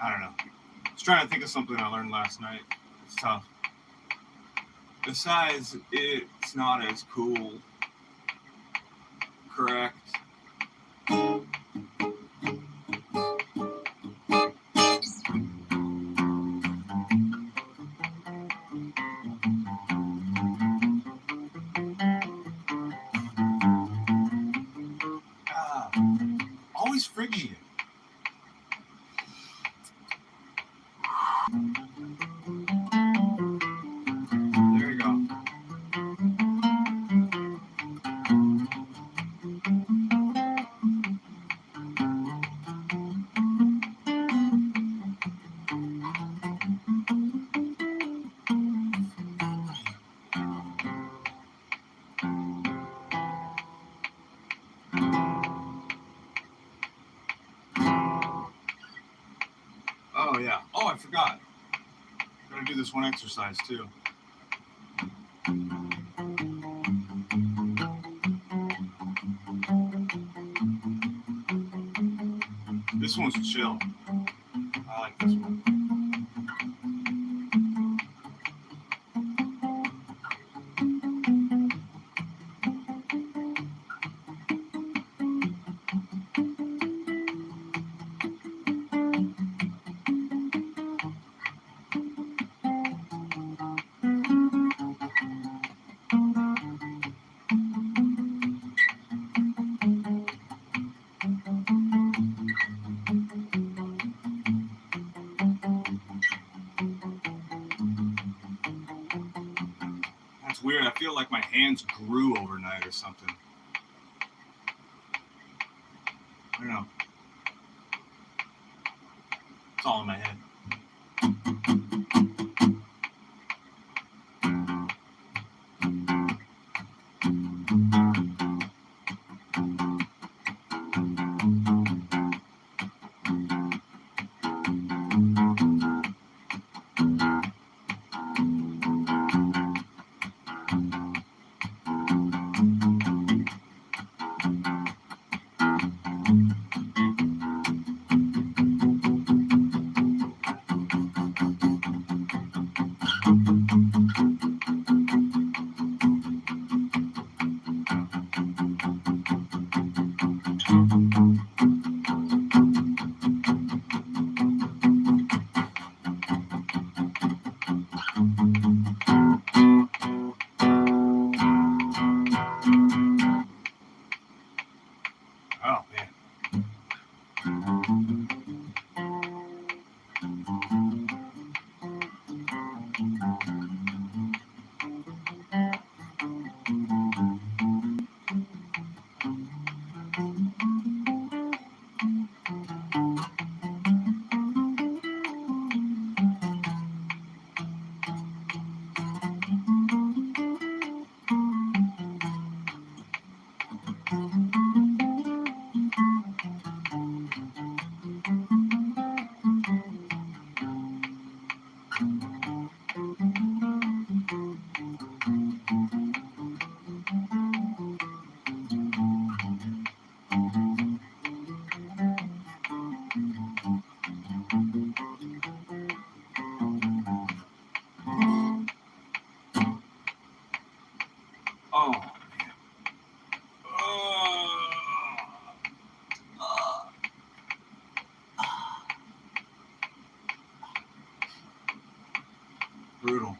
I don't know. I was trying to think of something I learned last night. It's tough. Besides, it's not as cool. Correct. Always Phrygian. There you go. Oh, yeah. Oh, I forgot. Gotta do this one exercise, too. This one's chill. I like this one. It's weird. I feel like my hands grew overnight or something. I don't know. It's all in my head. Oh, man. Oh, man. Brutal.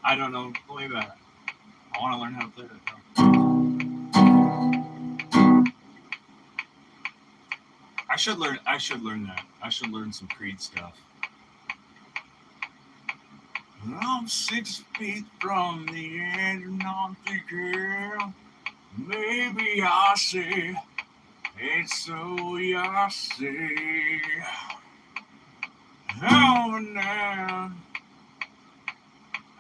I don't know. Play that. I want to learn how to play that though. I should learn that. I should learn some Creed stuff. I'm 6 feet from the edge and I'm thinking maybe I say it's so I say. Oh, now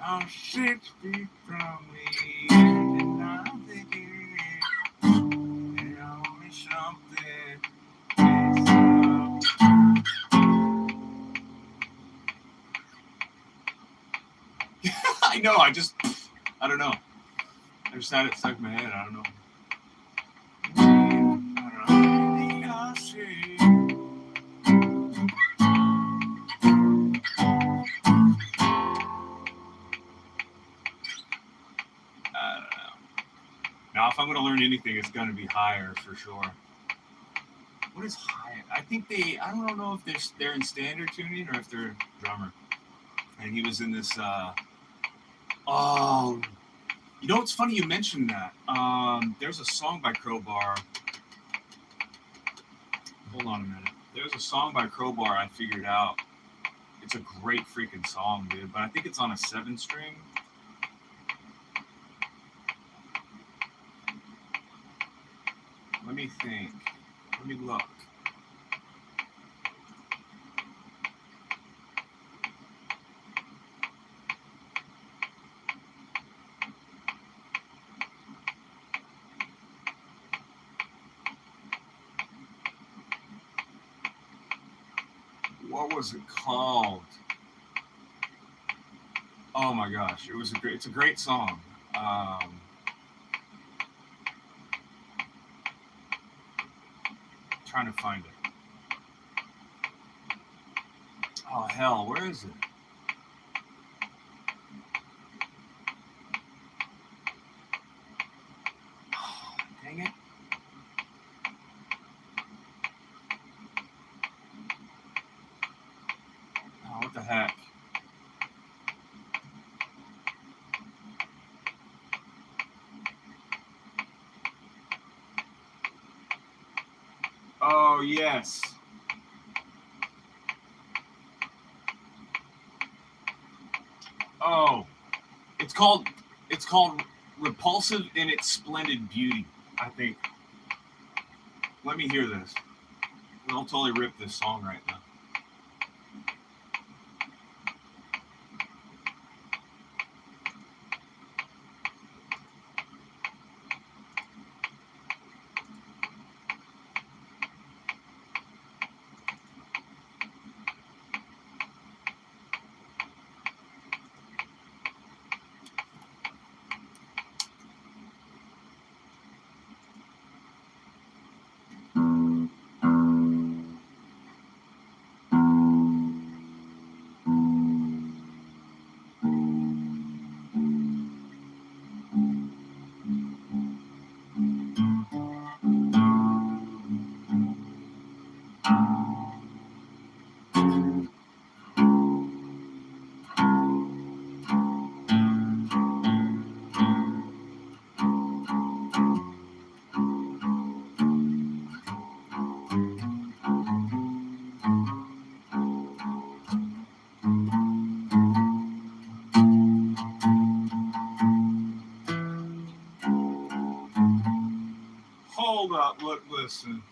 I'm 6 feet from the edge and I'm thinking tell me something. I know, I don't know. I just had it stuck in my head. I don't know. Now, if I'm going to learn anything, it's going to be higher for sure. What is higher? I think I don't know if they're in standard tuning or if they're drummer. And he was in this, oh, you know, it's funny you mentioned that. There's a song by Crowbar. Hold on a minute. There's a song by Crowbar I figured out. It's a great freaking song, dude. But I think it's on a 7-string. Let me think. Let me look. What was it called? Oh my gosh, it's a great song. Trying to find it. Oh hell, where is it? Oh, dang it. Oh, what the heck? Oh yes. Oh, it's called Repulsive in Its Splendid Beauty, I think. Let me hear this. I'll totally rip this song right now. Hold up, look, listen.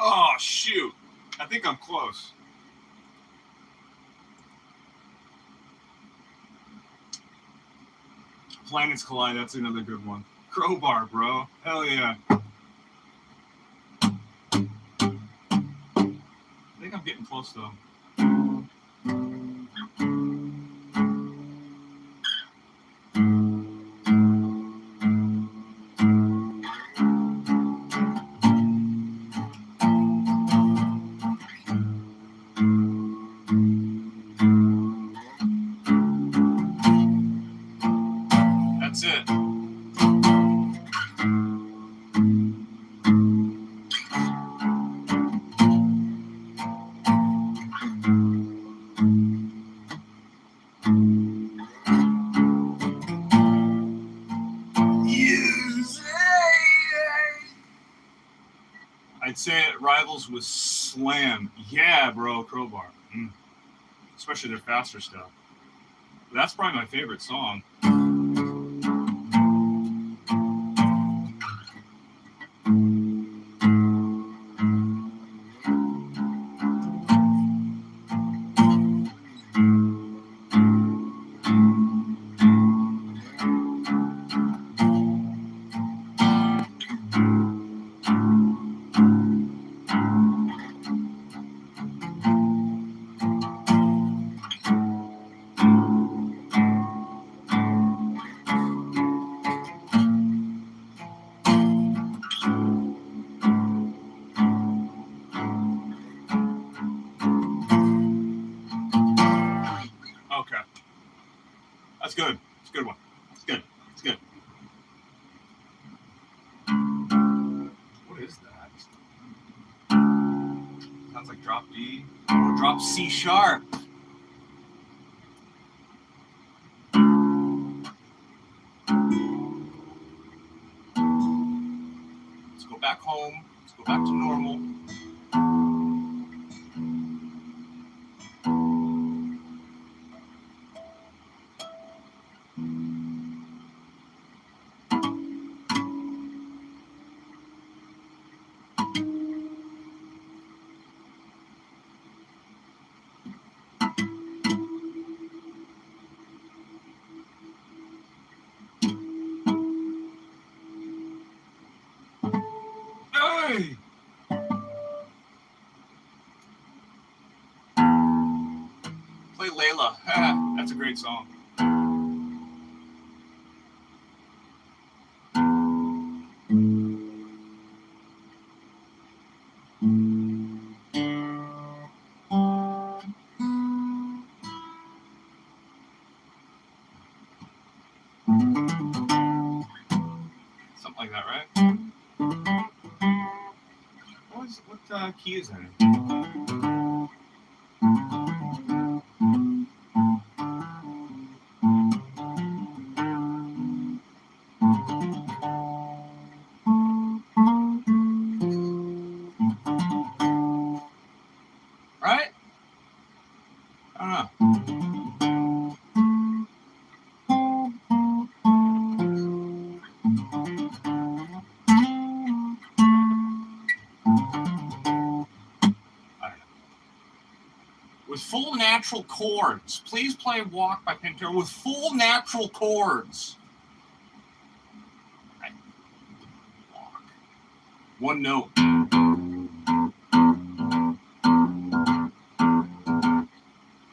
Oh, shoot. I think I'm close. Planets Collide, that's another good one. Crowbar, bro. Hell yeah. I think I'm getting close, though. I'd say it rivals with Slam. Yeah, bro, Crowbar. Especially their faster stuff. That's probably my favorite song. Okay. That's good. It's a good one. It's good. It's good. What is that? Sounds like drop D. Oh, drop C sharp. Let's go back home. Let's go back to normal. Hey! Play Layla. That's a great song. Something like that, right? What key is that in? Right? I don't know. With full natural chords. Please play Walk by Pantera with full natural chords. Right. Walk. One note.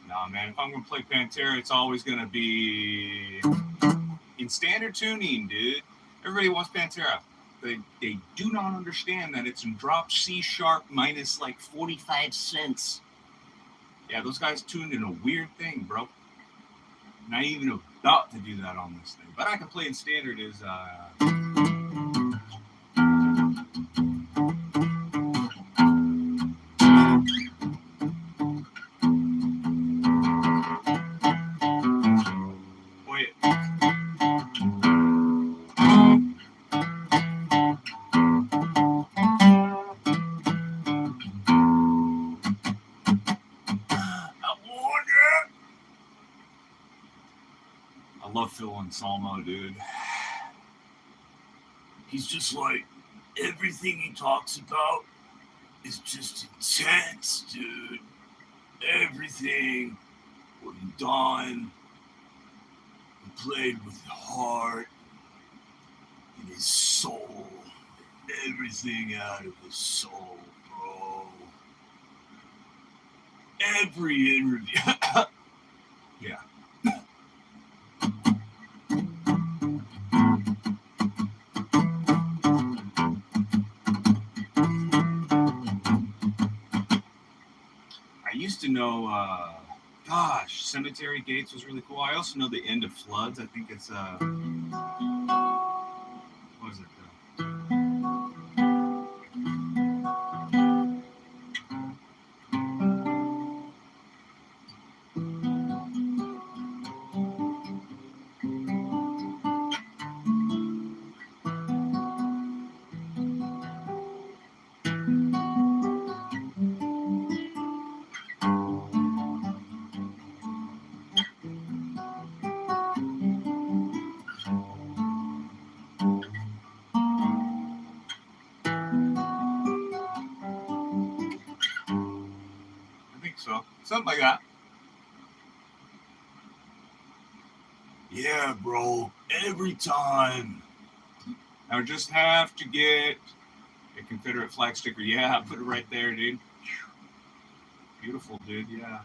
Nah, man, if I'm going to play Pantera, it's always going to be in standard tuning, dude. Everybody wants Pantera. They do not understand that it's in drop C sharp minus like 45 cents. Yeah, those guys tuned in a weird thing, bro. Not even about to do that on this thing. But I can play in standard as wait. I love Phil Anselmo, dude. He's just like, everything he talks about is just intense, dude. Everything. What he done. He played with his heart and his soul. Everything out of his soul, bro. Every interview. Yeah. I used to know, Cemetery Gates was really cool. I also know the End of Floods. I think it's, what is it? Something like that. Yeah, bro. Every time. I just have to get a Confederate flag sticker. Yeah, put it right there, dude. Beautiful, dude. Yeah.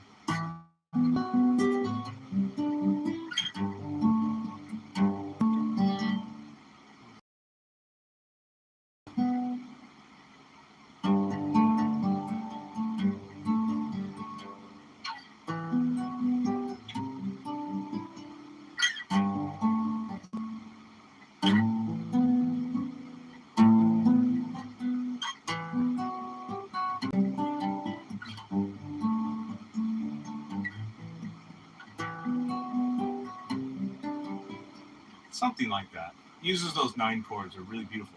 Something like that. Uses those 9 chords. They're really beautiful.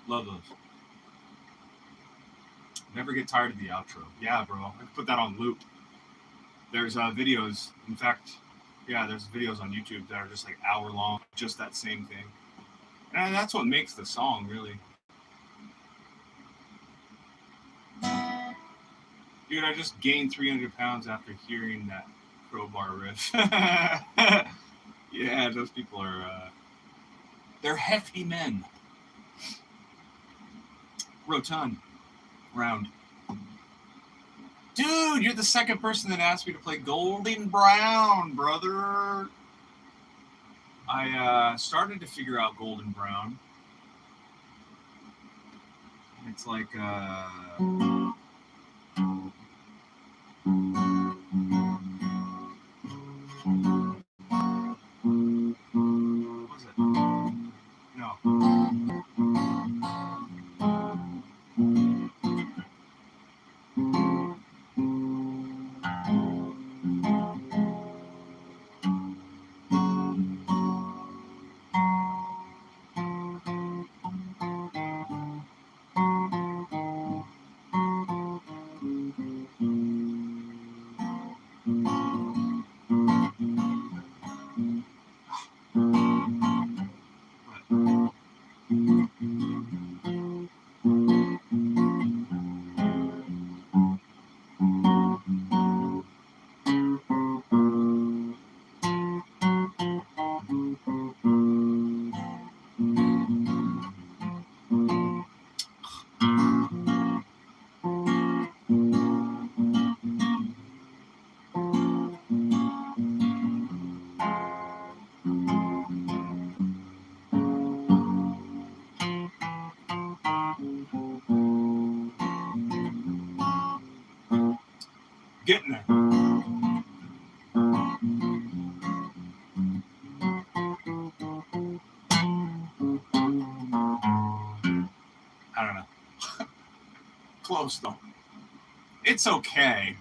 Love those. Never get tired of the outro. Yeah, bro. I can put that on loop. There's videos. In fact, yeah, there's videos on YouTube that are just like hour long, just that same thing. And that's what makes the song, really. Dude, I just gained 300 pounds after hearing that crowbar riff. Yeah, those people are, they're hefty men. Rotund. Round. Dude, you're the second person that asked me to play Golden Brown, brother. I started to figure out Golden Brown. It's like, what was it? No. Getting there. I don't know. Close though. It's okay.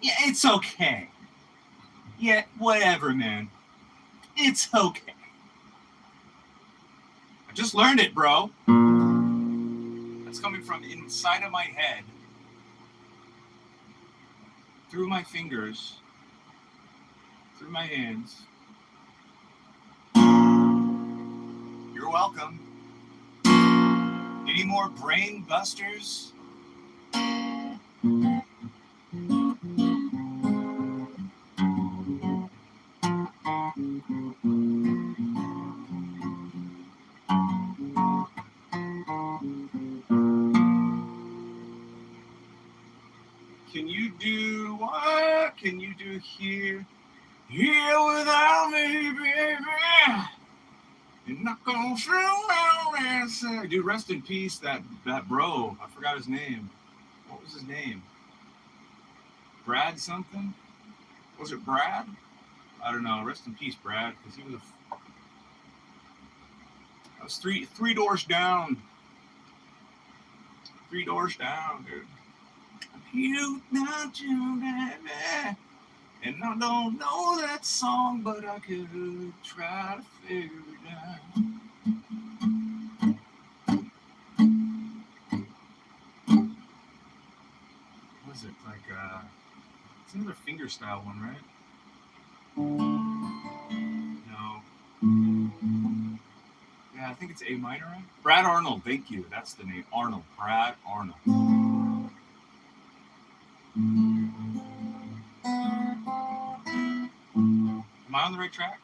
Yeah, it's okay. Yeah, whatever, man. It's okay. I just learned it, bro. That's coming from inside of my head, through my fingers, through my hands. You're welcome. Any more brain busters? Can you do what? Can you do here? Here without me, baby. You're not gonna throw my answer. Dude, rest in peace, that bro. I forgot his name. What was his name? Brad something? Was it Brad? I don't know. Rest in peace, Brad, because he was I was three doors down. 3 doors down, dude. You not you, baby. And I don't know that song, but I could try to figure it out. What is it? Like, it's another fingerstyle one, right? No. Yeah, I think it's A minor, right? Brad Arnold, thank you. That's the name. Arnold. Brad Arnold. on the right track?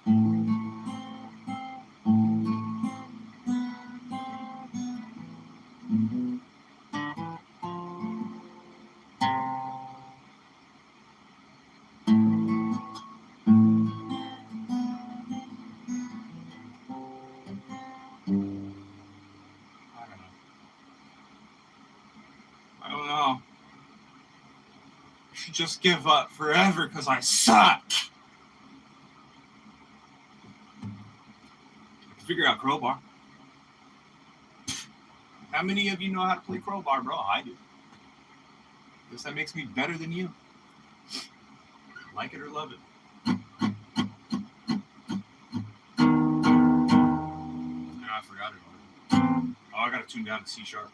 I don't know. I should just give up forever because I suck. Figure out crowbar. How many of you know how to play crowbar, bro? I do. Guess that makes me better than you. Like it or love it. I forgot it already. Oh, I gotta tune down to C sharp.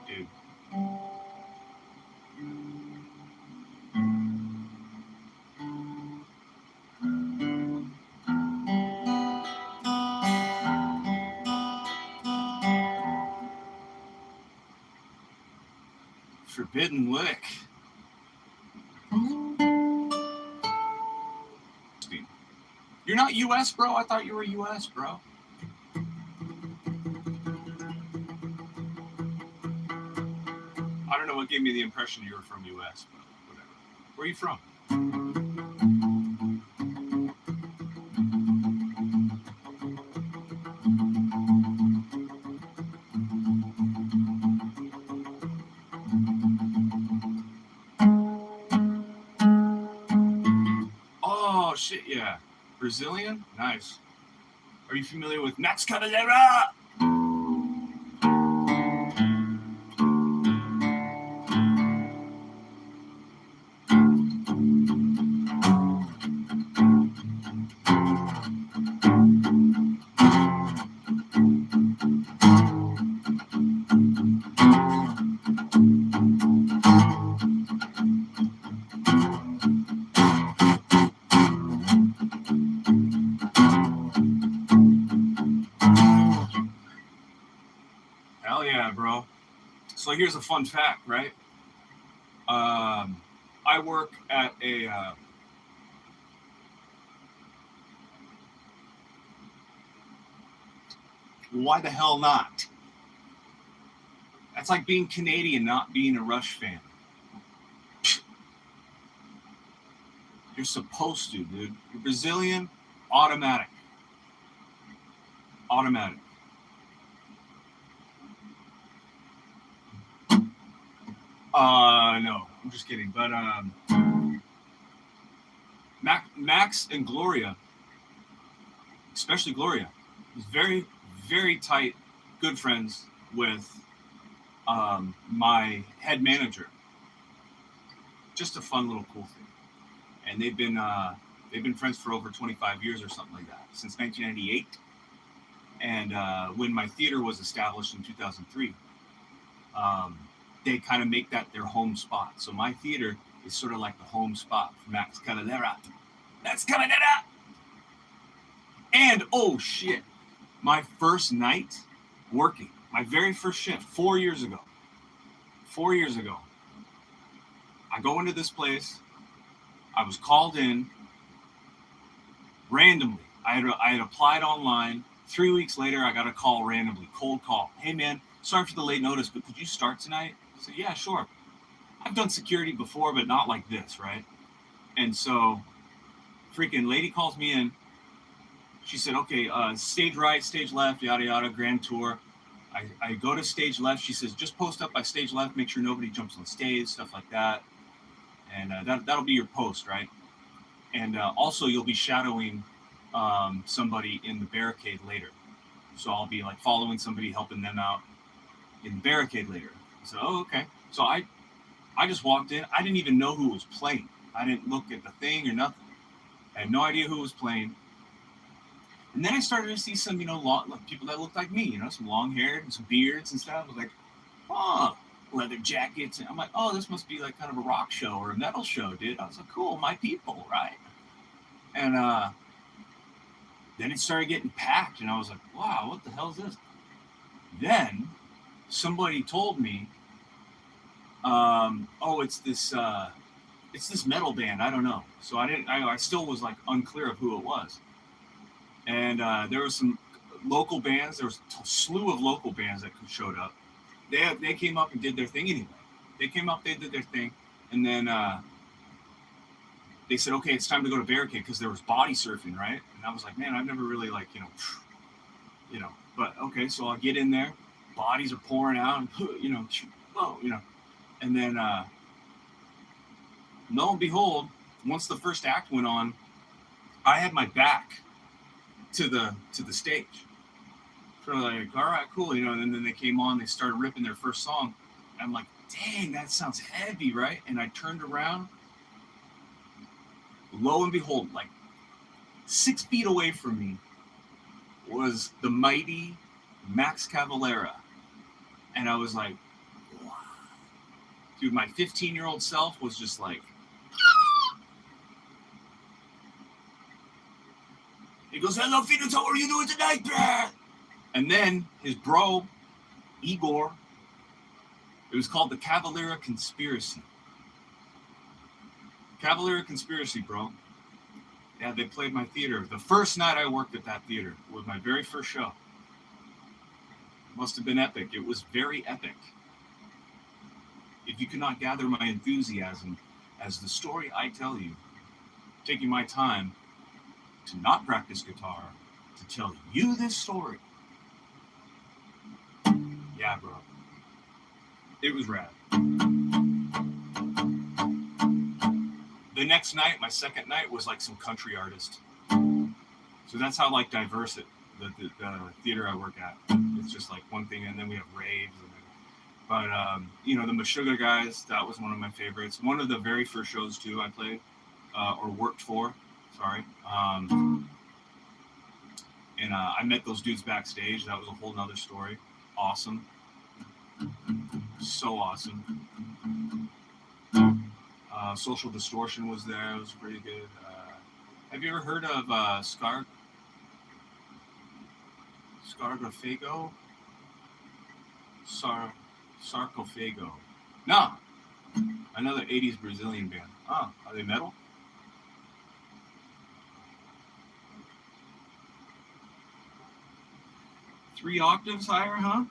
Dude. Forbidden Lick. You're not US, bro? I thought you were US, bro. I don't know what gave me the impression you were from US, but whatever. Where are you from? Oh, shit, yeah. Brazilian? Nice. Are you familiar with Max Cavalera? Hell yeah, bro. So here's a fun fact, right? I work at a why the hell not? That's like being Canadian, not being a Rush fan. You're supposed to, dude. You're Brazilian, automatic. Automatic. No, I'm just kidding. But Max and Gloria, especially Gloria, is very, very tight, good friends with my head manager. Just a fun little cool thing. And they've been friends for over 25 years or something like that, since 1998. And when my theater was established in 2003, they kind of make that their home spot. So my theater is sort of like the home spot for Max Cavalera. Max Cavalera! And, oh shit, my first night working, my very first shift, 4 years ago, I go into this place. I was called in randomly. I had applied online. 3 weeks later, I got a call randomly, cold call. Hey, man, sorry for the late notice, but could you start tonight? I said, yeah, sure. I've done security before, but not like this, right? And so freaking lady calls me in. She said, okay, stage right, stage left, yada, yada, grand tour. I go to stage left. She says, just post up by stage left, make sure nobody jumps on stage, stuff like that. And that'll be your post, right? And also, you'll be shadowing somebody in the barricade later. So I'll be like following somebody, helping them out in the barricade later. So, oh, okay. So I just walked in. I didn't even know who was playing. I didn't look at the thing or nothing. I had no idea who was playing. And then I started to see some, people that looked like me, some long hair and some beards and stuff. I was like, oh, leather jackets. And I'm like, oh, this must be like kind of a rock show or a metal show, dude. I was like, cool, my people, right? And then it started getting packed, and I was like, wow, what the hell is this? Then somebody told me, oh, it's this metal band. I don't know. So I still was like unclear of who it was. And there was some local bands. There was a slew of local bands that showed up. They came up and did their thing anyway. They came up, they did their thing, and then they said, okay, it's time to go to barricade because there was body surfing, right? And I was like, man, I've never really but okay, so I'll get in there. Bodies are pouring out, and and then lo and behold, once the first act went on, I had my back to the stage. So like, all right, cool, and then they came on, they started ripping their first song. And I'm like, dang, that sounds heavy, right? And I turned around. Lo and behold, like 6 feet away from me was the mighty Max Cavalera. And I was like, wow. Dude, my 15-year-old self was just like, he goes, hello, Phoenix, how are you doing tonight, bruh? And then his bro, Igor, it was called the Cavalera Conspiracy. Cavalera Conspiracy, bro. Yeah, they played my theater. The first night I worked at that theater was my very first show. Must have been epic. It was very epic. If you could not gather my enthusiasm as the story I tell you, taking my time to not practice guitar, to tell you this story. Yeah, bro. It was rad. The next night, my second night, was like some country artist. So that's how like diverse the theater I work at. It's just like one thing, and then we have raves. But the Meshuggah guys, that was one of my favorites. One of the very first shows too I played or worked for. Sorry. And I met those dudes backstage. That was a whole nother story. Awesome. So awesome. Social Distortion was there. It was pretty good. Have you ever heard of Sarcophago? Sarcophago. No. Another 80s Brazilian band. Oh, are they metal? Three octaves higher, huh?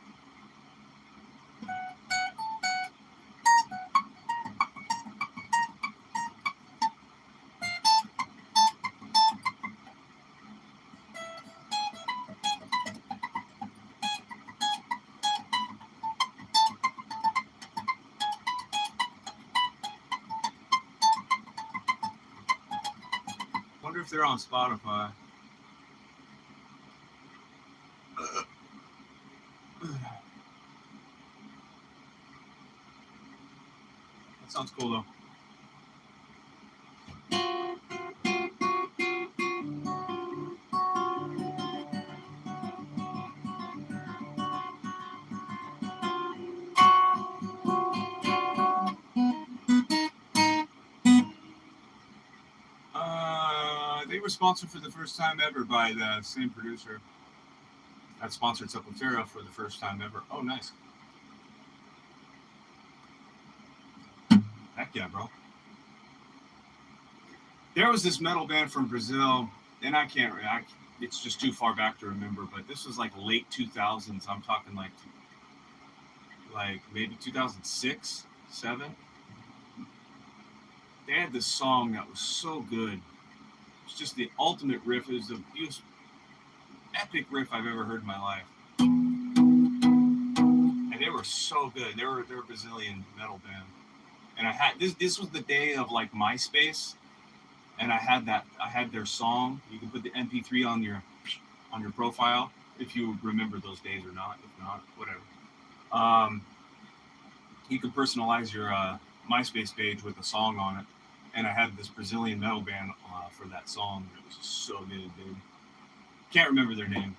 If they're on Spotify. That sounds cool though. They were sponsored for the first time ever by the same producer that sponsored Sepultura for the first time ever. Oh, nice. Heck yeah, bro. There was this metal band from Brazil, and it's just too far back to remember, but this was like late 2000s. I'm talking like maybe 2006, 7. They had this song that was so good. It's just the ultimate riff. It was the most epic riff I've ever heard in my life. And they were so good. They were a Brazilian metal band. And I had this was the day of like MySpace. and I had their song. You can put the MP3 on your profile if you remember those days or not. If not, whatever. Um, you could personalize your MySpace page with a song on it, and I had this Brazilian metal band for that song. It was so good, dude. Can't remember their name.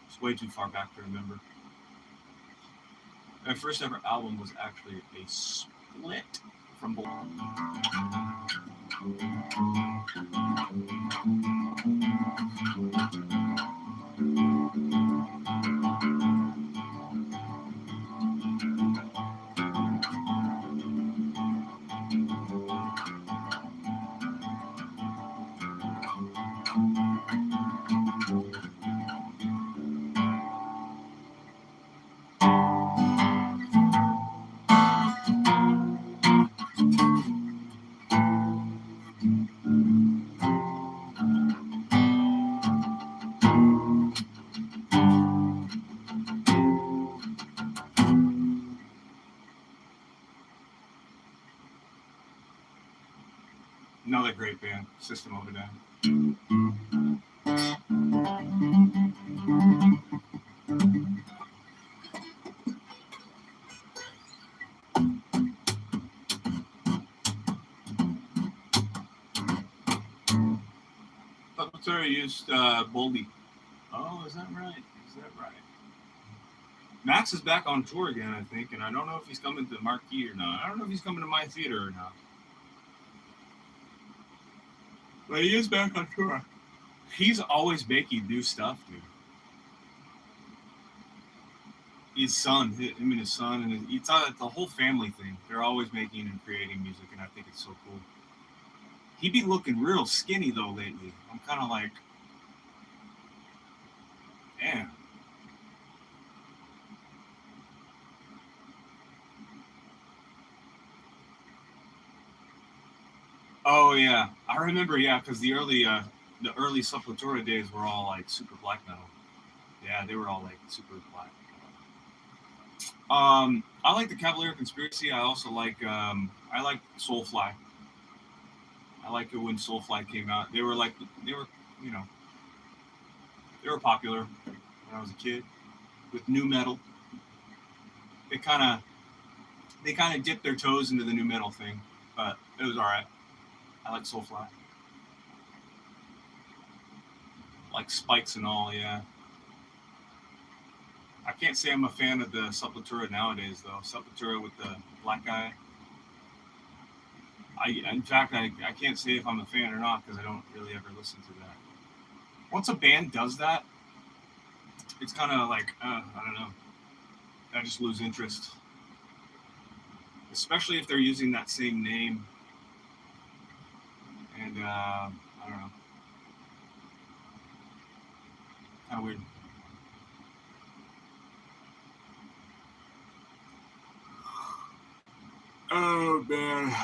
It's way too far back to remember. My first ever album was actually a split from. Another great band, System of a Down. Puppeteer used Boldy. Oh, is that right? Is that right? Max is back on tour again, I think, and I don't know if he's coming to Marquee or not. I don't know if he's coming to my theater or not. But he is back on tour. He's always making new stuff, dude. His son, him and his son, and it's the whole family thing. They're always making and creating music, and I think it's so cool. He be looking real skinny though lately. I'm kind of like, damn. Oh yeah, I remember. Yeah, because the early Sepultura days were all like super black metal. Yeah, they were all like super black. I like the Cavalier Conspiracy. I also I like Soulfly. I like it when Soulfly came out. They were you know they were popular when I was a kid with new metal. They kind of dipped their toes into the new metal thing, but it was all right. I like Soulfly, like Spikes and all. Yeah, I can't say I'm a fan of the Sepultura nowadays though. Sepultura with the black guy. In fact, I can't say if I'm a fan or not because I don't really ever listen to that. Once a band does that, it's kind of like I don't know. I just lose interest, especially if they're using that same name. And I don't know, kind of weird. Oh man.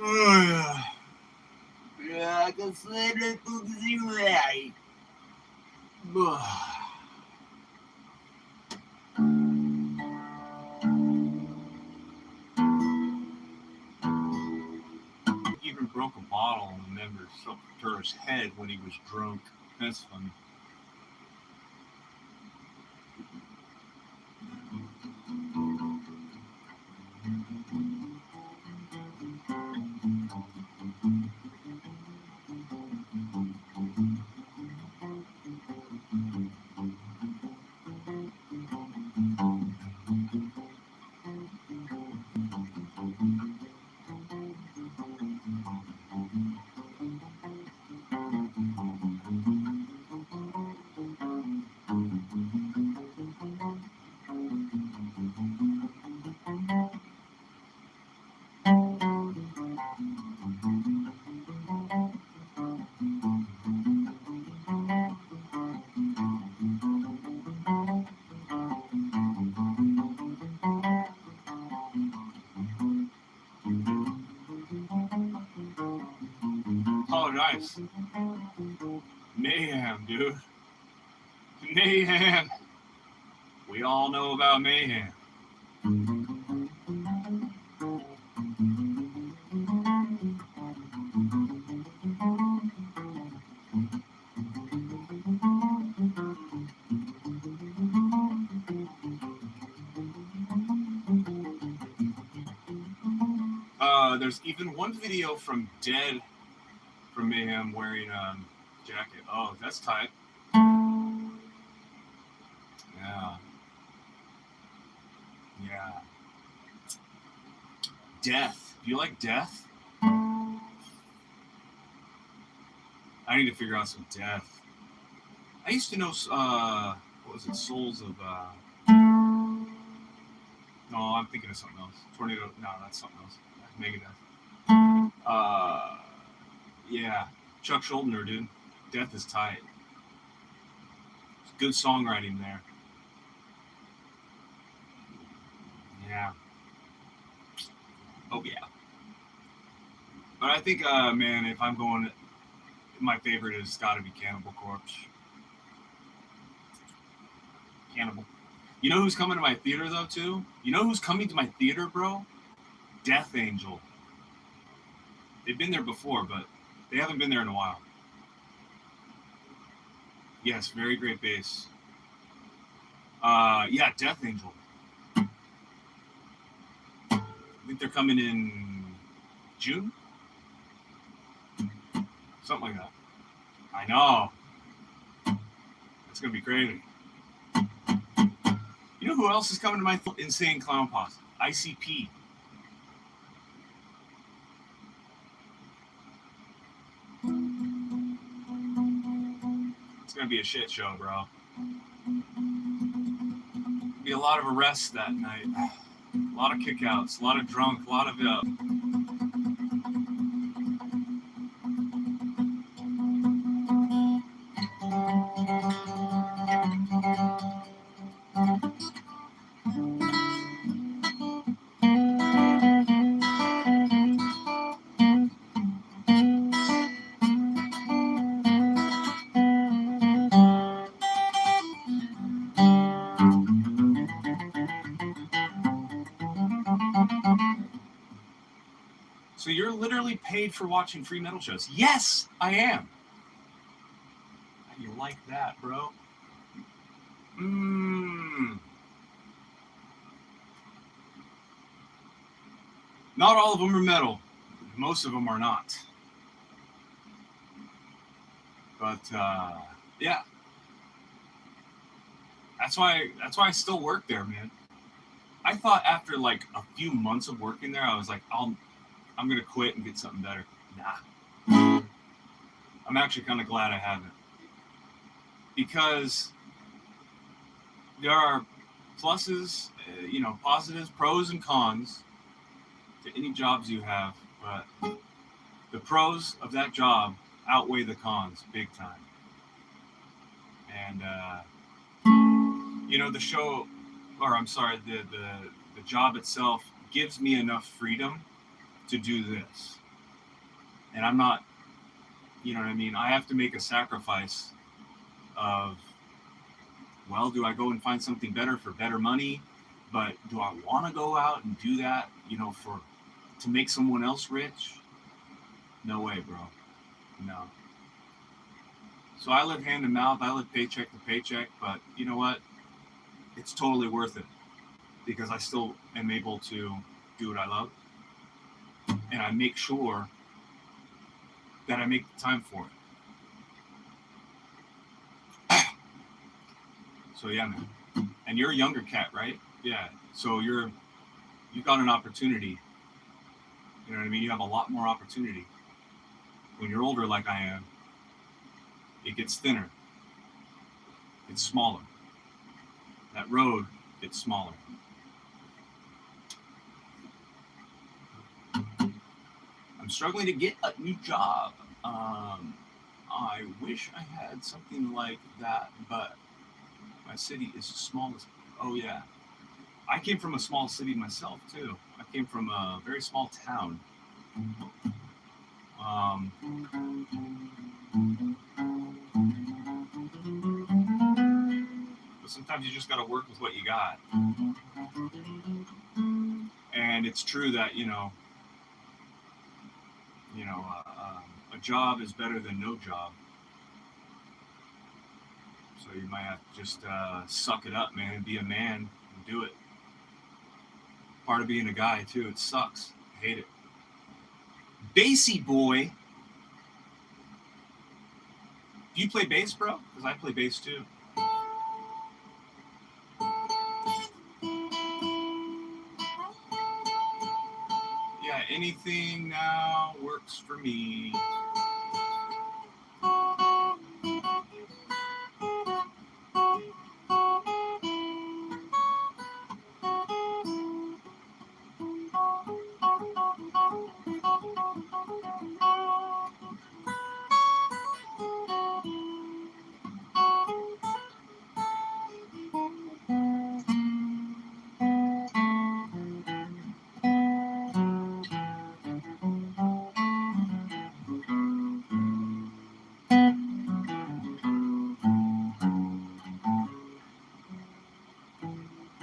Oh yeah. Yeah, I can say that to right. Even broke a bottle on the member's Sepultura's head when he was drunk. That's funny. Oh, nice. Mayhem, dude. Mayhem. We all know about Mayhem. There's even one video from Dead from Mayhem wearing jacket. Oh, that's tight. Yeah. Yeah. Death. Do you like Death? I need to figure out some Death. I used to know, what was it, Souls of, no, I'm thinking of something else. Tornado, no, that's something else. Megadeth. Yeah. Chuck Schuldiner, dude. Death is tight. Good songwriting there. Yeah. Oh, yeah. But I think, man, if I'm going, my favorite has got to be Cannibal Corpse. Cannibal. You know who's coming to my theater, though, too? You know who's coming to my theater, bro? Death Angel. They've been there before, but they haven't been there in a while. Yes, very great bass. Yeah, Death Angel. I think they're coming in June? Something like that. I know. It's going to be crazy. You know who else is coming to my Insane Clown Posse? ICP. It's going to be a shit show, bro. Be a lot of arrests that night. A lot of kickouts, a lot of drunk, a lot of So you're literally paid for watching free metal shows? Yes, I am. How do you like that, bro? Not all of them are metal. Most of them are not. But yeah, that's why I still work there, man. I thought after like a few months of working there, I was like, I'm gonna quit and get something better. Nah. I'm actually kind of glad I haven't, because there are pluses, positives, pros and cons to any jobs you have, but the pros of that job outweigh the cons big time. And the show, or I'm sorry, the job itself gives me enough freedom to do this. And I'm not, you know what I mean? I have to make a sacrifice of, well, do I go and find something better for better money? But do I want to go out and do that, to make someone else rich? No way, bro. No. So I live hand to mouth. I live paycheck to paycheck. But you know what? It's totally worth it, because I still am able to do what I love. And I make sure that I make the time for it. So yeah, man. And you're a younger cat, right? Yeah. So you've got an opportunity. You know what I mean? You have a lot more opportunity. When you're older like I am, it gets thinner. It's smaller. That road gets smaller. I'm struggling to get a new job. I wish I had something like that, but my city is the smallest. Oh, yeah. I came from a small city myself, too. I came from a very small town. But sometimes you just got to work with what you got. And it's true that a job is better than no job. So you might have to just suck it up, man, and be a man and do it. Part of being a guy too. It sucks. I hate it. Bassy boy. Do you play bass, bro? Because I play bass too. Yeah, anything now works for me.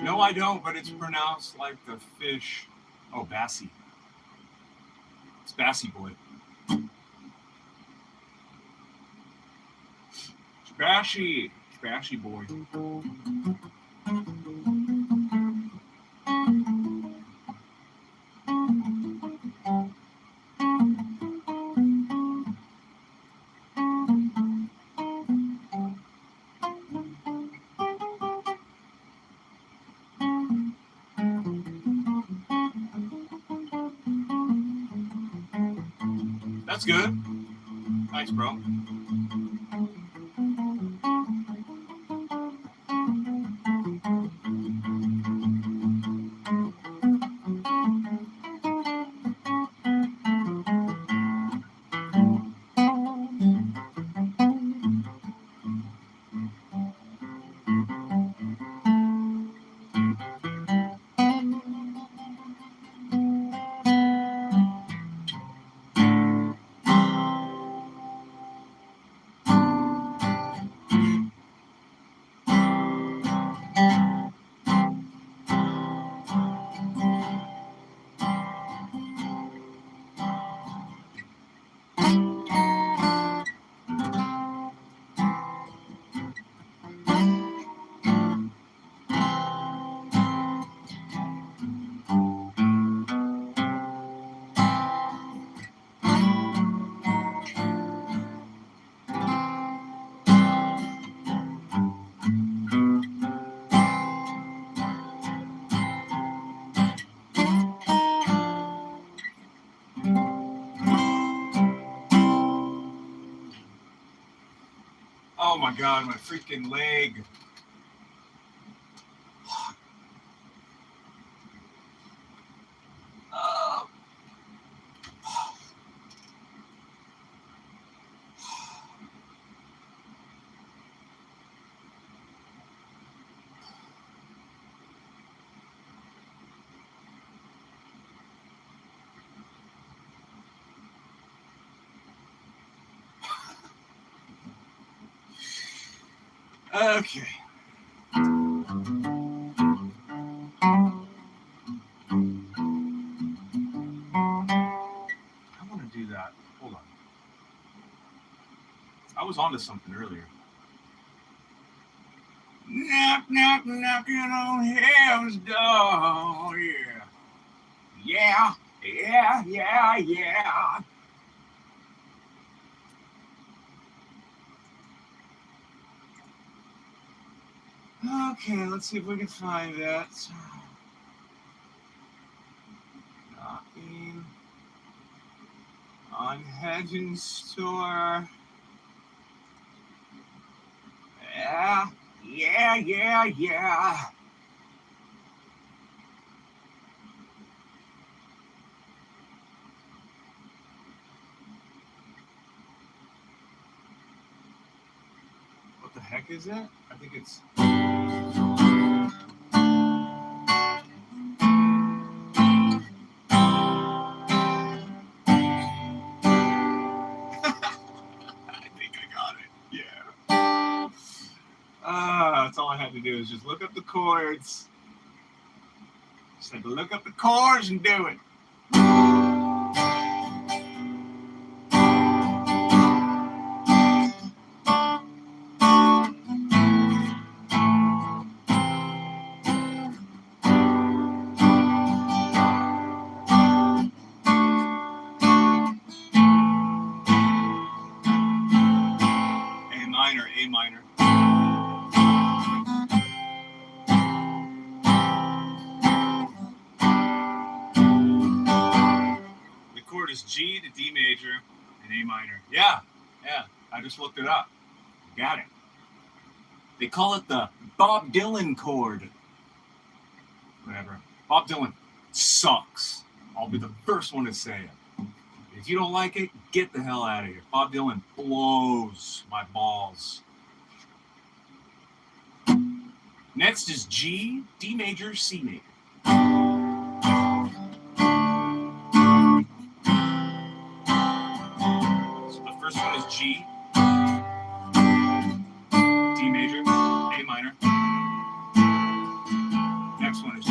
No, I don't, but it's pronounced like the fish. Oh, Bassy. It's Bassy boy. It's Bashy. It's Bashy boy. That's good. Thanks, bro. Oh my god, my freaking leg. Okay. I want to do that. Hold on. I was onto something earlier. Knock, knock, knocking on heaven's door. Yeah. Yeah, yeah, yeah, yeah. Okay, let's see if we can find that. Knocking on heaven's door. Yeah, yeah, yeah, yeah. What the heck is that? I think it's... that's all I had to do is just look up the chords. Just had to look up the chords and do it. A minor. The chord is G to D major and A minor. Yeah. I just looked it up. Got it. They call it the Bob Dylan chord. Whatever. Bob Dylan sucks. I'll be the first one to say it. If you don't like it, get the hell out of here. Bob Dylan blows my balls. Next is G, D major, C major. So the first one is G, D major, A minor. Next one is G,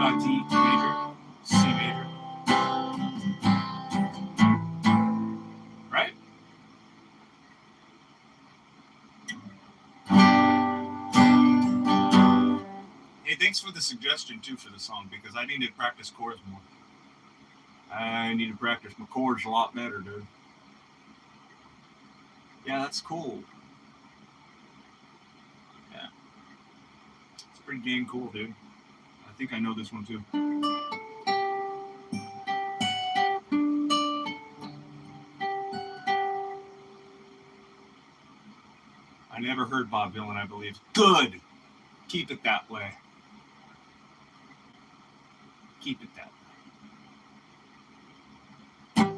D major, C major. Right? Hey, thanks for the suggestion too for the song, because I need to practice chords more. I need to practice my chords a lot better, dude. Yeah, that's cool. Yeah. It's pretty dang cool, dude. I think I know this one too. I never heard Bob Dylan, I believe. Good. Keep it that way. Keep it that way.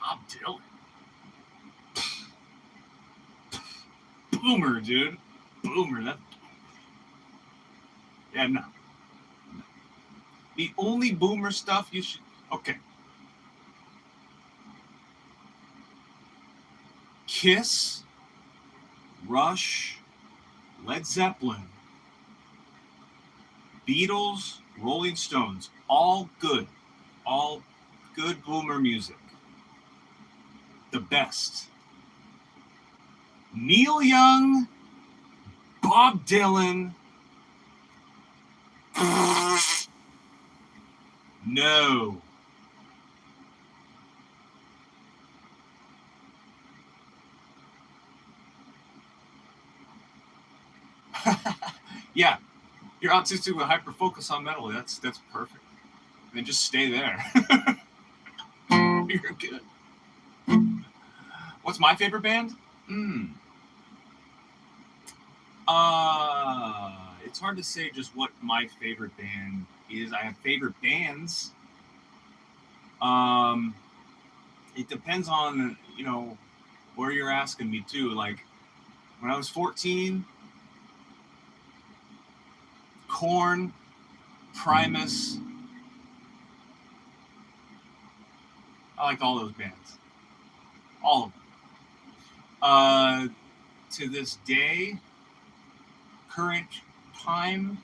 Bob Dylan. Boomer, dude. Boomer. That. Yeah, no. The only boomer stuff you should. Okay. Kiss, Rush, Led Zeppelin, Beatles, Rolling Stones, all good boomer music. The best. Neil Young, Bob Dylan, no. Yeah, you're autistic with hyper focus on metal. That's perfect. Then just stay there. You're good. What's my favorite band? It's hard to say just what my favorite band is. I have favorite bands. It depends on, where you're asking me too. Like when I was 14, Korn, Primus. I liked all those bands. All of them. To this day, current time,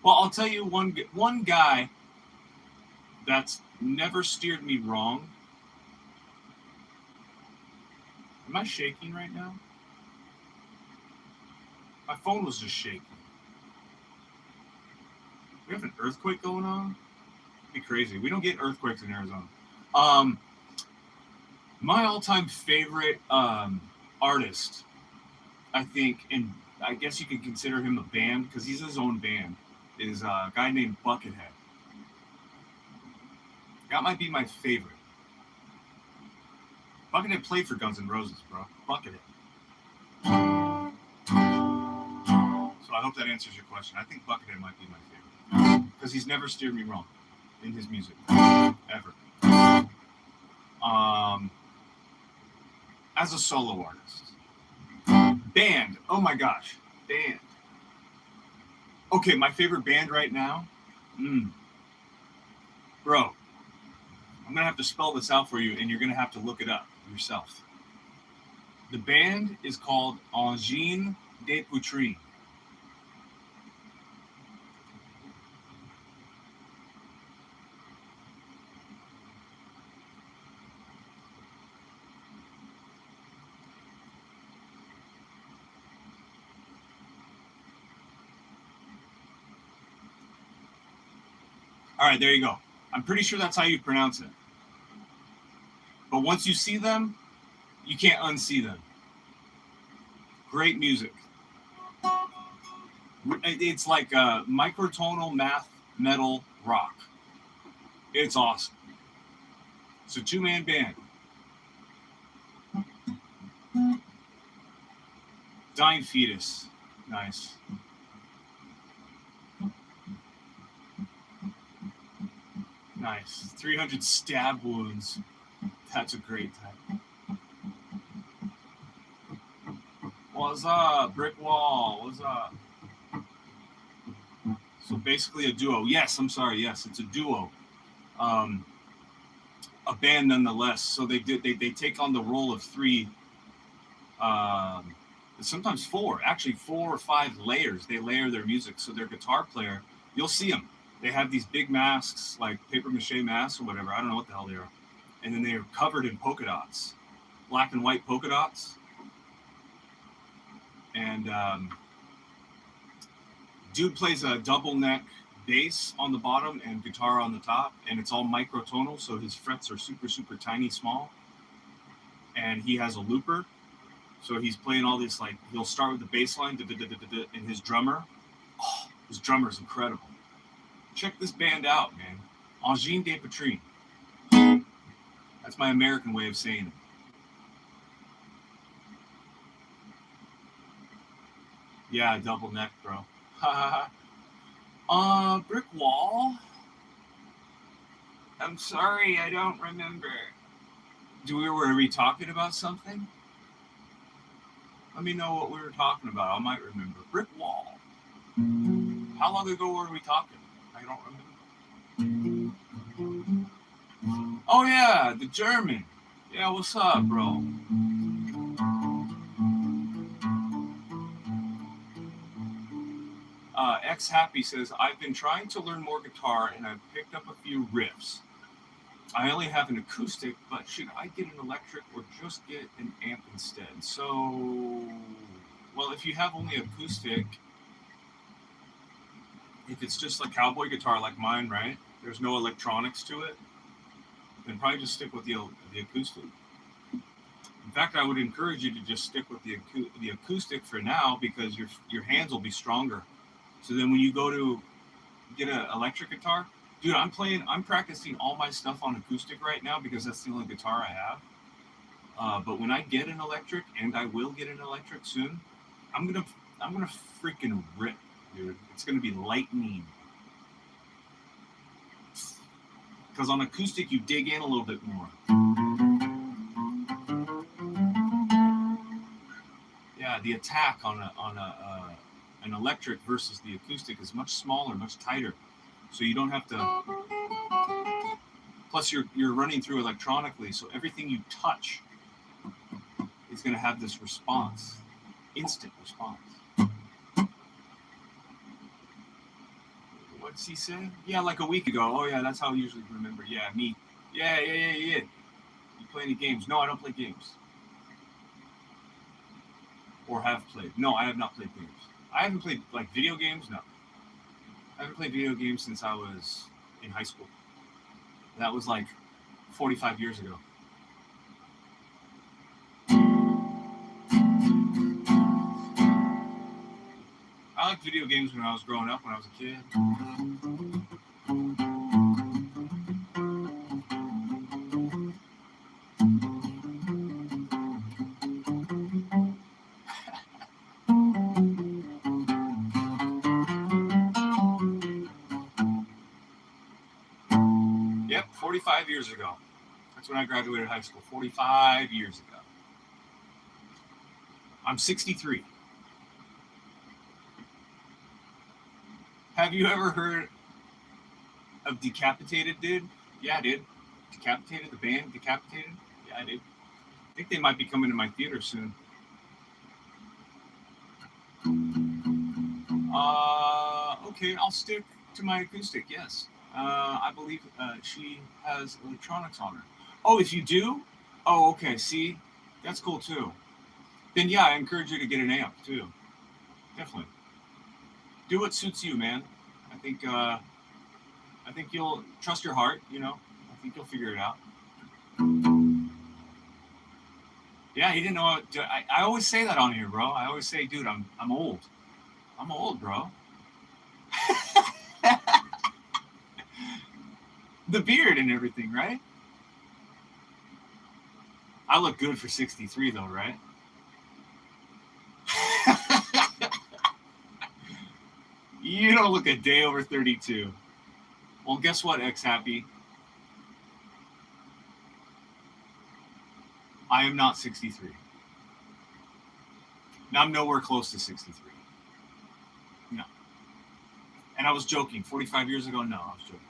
well, I'll tell you one guy that's never steered me wrong. Am I shaking right now? My phone was just shaking. We have an earthquake going on? It'd be crazy. We don't get earthquakes in Arizona. My all-time favorite artist, I think, and I guess you could consider him a band because he's his own band, is a guy named Buckethead. That might be my favorite. Buckethead played for Guns N' Roses, bro. Buckethead. So I hope that answers your question. I think Buckethead might be my favorite because he's never steered me wrong in his music, ever. As a solo artist. Band. Oh my gosh. Band. Okay, my favorite band right now? Bro, I'm gonna have to spell this out for you, and you're gonna have to look it up yourself. The band is called Angine de Poitrine. All right, there you go. I'm pretty sure that's how you pronounce it. But once you see them, you can't unsee them. Great music. It's like microtonal math metal rock. It's awesome. It's a two-man band. Dying Fetus. Nice. Nice. 300 stab wounds. That's a great time. What's up? Brick Wall. What's up? So basically a duo. Yes, I'm sorry. Yes, it's a duo. A band nonetheless. So they take on the role of three, sometimes four, actually 4 or 5 layers. They layer their music. So their guitar player, you'll see them. They have these big masks, like paper mache masks or whatever. I don't know what the hell they are. And then they are covered in polka dots, black and white polka dots. And dude plays a double neck bass on the bottom and guitar on the top, and it's all microtonal, so his frets are super, super tiny, small. And he has a looper, so he's playing all this, like, he'll start with the bass line, and his drummer is incredible. Check this band out, man. Angine de Poitrine. That's my American way of saying it. Yeah, double neck, bro. Brick Wall? I'm sorry, I don't remember. Were we talking about something? Let me know what we were talking about. I might remember. Brick Wall. How long ago were we talking? I don't remember. Oh yeah, the German. Yeah, what's up, bro? X Happy says, I've been trying to learn more guitar and I've picked up a few riffs. I only have an acoustic, but should I get an electric or just get an amp instead? So, well, if you have only acoustic, if it's just a cowboy guitar like mine, right? There's no electronics to it, then probably just stick with the acoustic. In fact, I would encourage you to just stick with the acoustic for now because your hands will be stronger. So then when you go to get an electric guitar, dude, I'm practicing all my stuff on acoustic right now because that's the only guitar I have. But when I get an electric, and I will get an electric soon, I'm gonna freaking rip, dude. It's gonna be lightning. Because on acoustic, you dig in a little bit more. Yeah, the attack on an electric versus the acoustic is much smaller, much tighter. So you don't have to. Plus, you're running through electronically, so everything you touch is going to have this response, instant response. What's he say? Yeah, like a week ago. Oh yeah, that's how I usually remember. Yeah, me. Yeah. You play any games? No, I don't play games. Or have played. No, I have not played games. I haven't played like video games. No, I haven't played video games since I was in high school. That was like 45 years ago. I liked video games when I was growing up, when I was a kid. Yep, 45 years ago. That's when I graduated high school, 45 years ago. I'm 63. Have you ever heard Of Decapitated, dude? Yeah, dude. Decapitated, the band Decapitated? Yeah, dude. I think they might be coming to my theater soon. Okay, I'll stick to my acoustic, yes. I believe she has electronics on her. Oh, if you do? Oh, okay, see? That's cool too. Then yeah, I encourage you to get an amp too. Definitely. Do what suits you, man. I think uh, I think you'll trust your heart, you know. I think you'll figure it out. Yeah, he didn't know. I always say that on here, bro. I always say, dude, I'm old. I'm old, bro. The beard and everything, right? I look good for 63 though, right? You don't look a day over 32. Well, guess what, X Happy? I am not 63. Now I'm nowhere close to 63. No. And I was joking. 45 years ago? No, I was joking.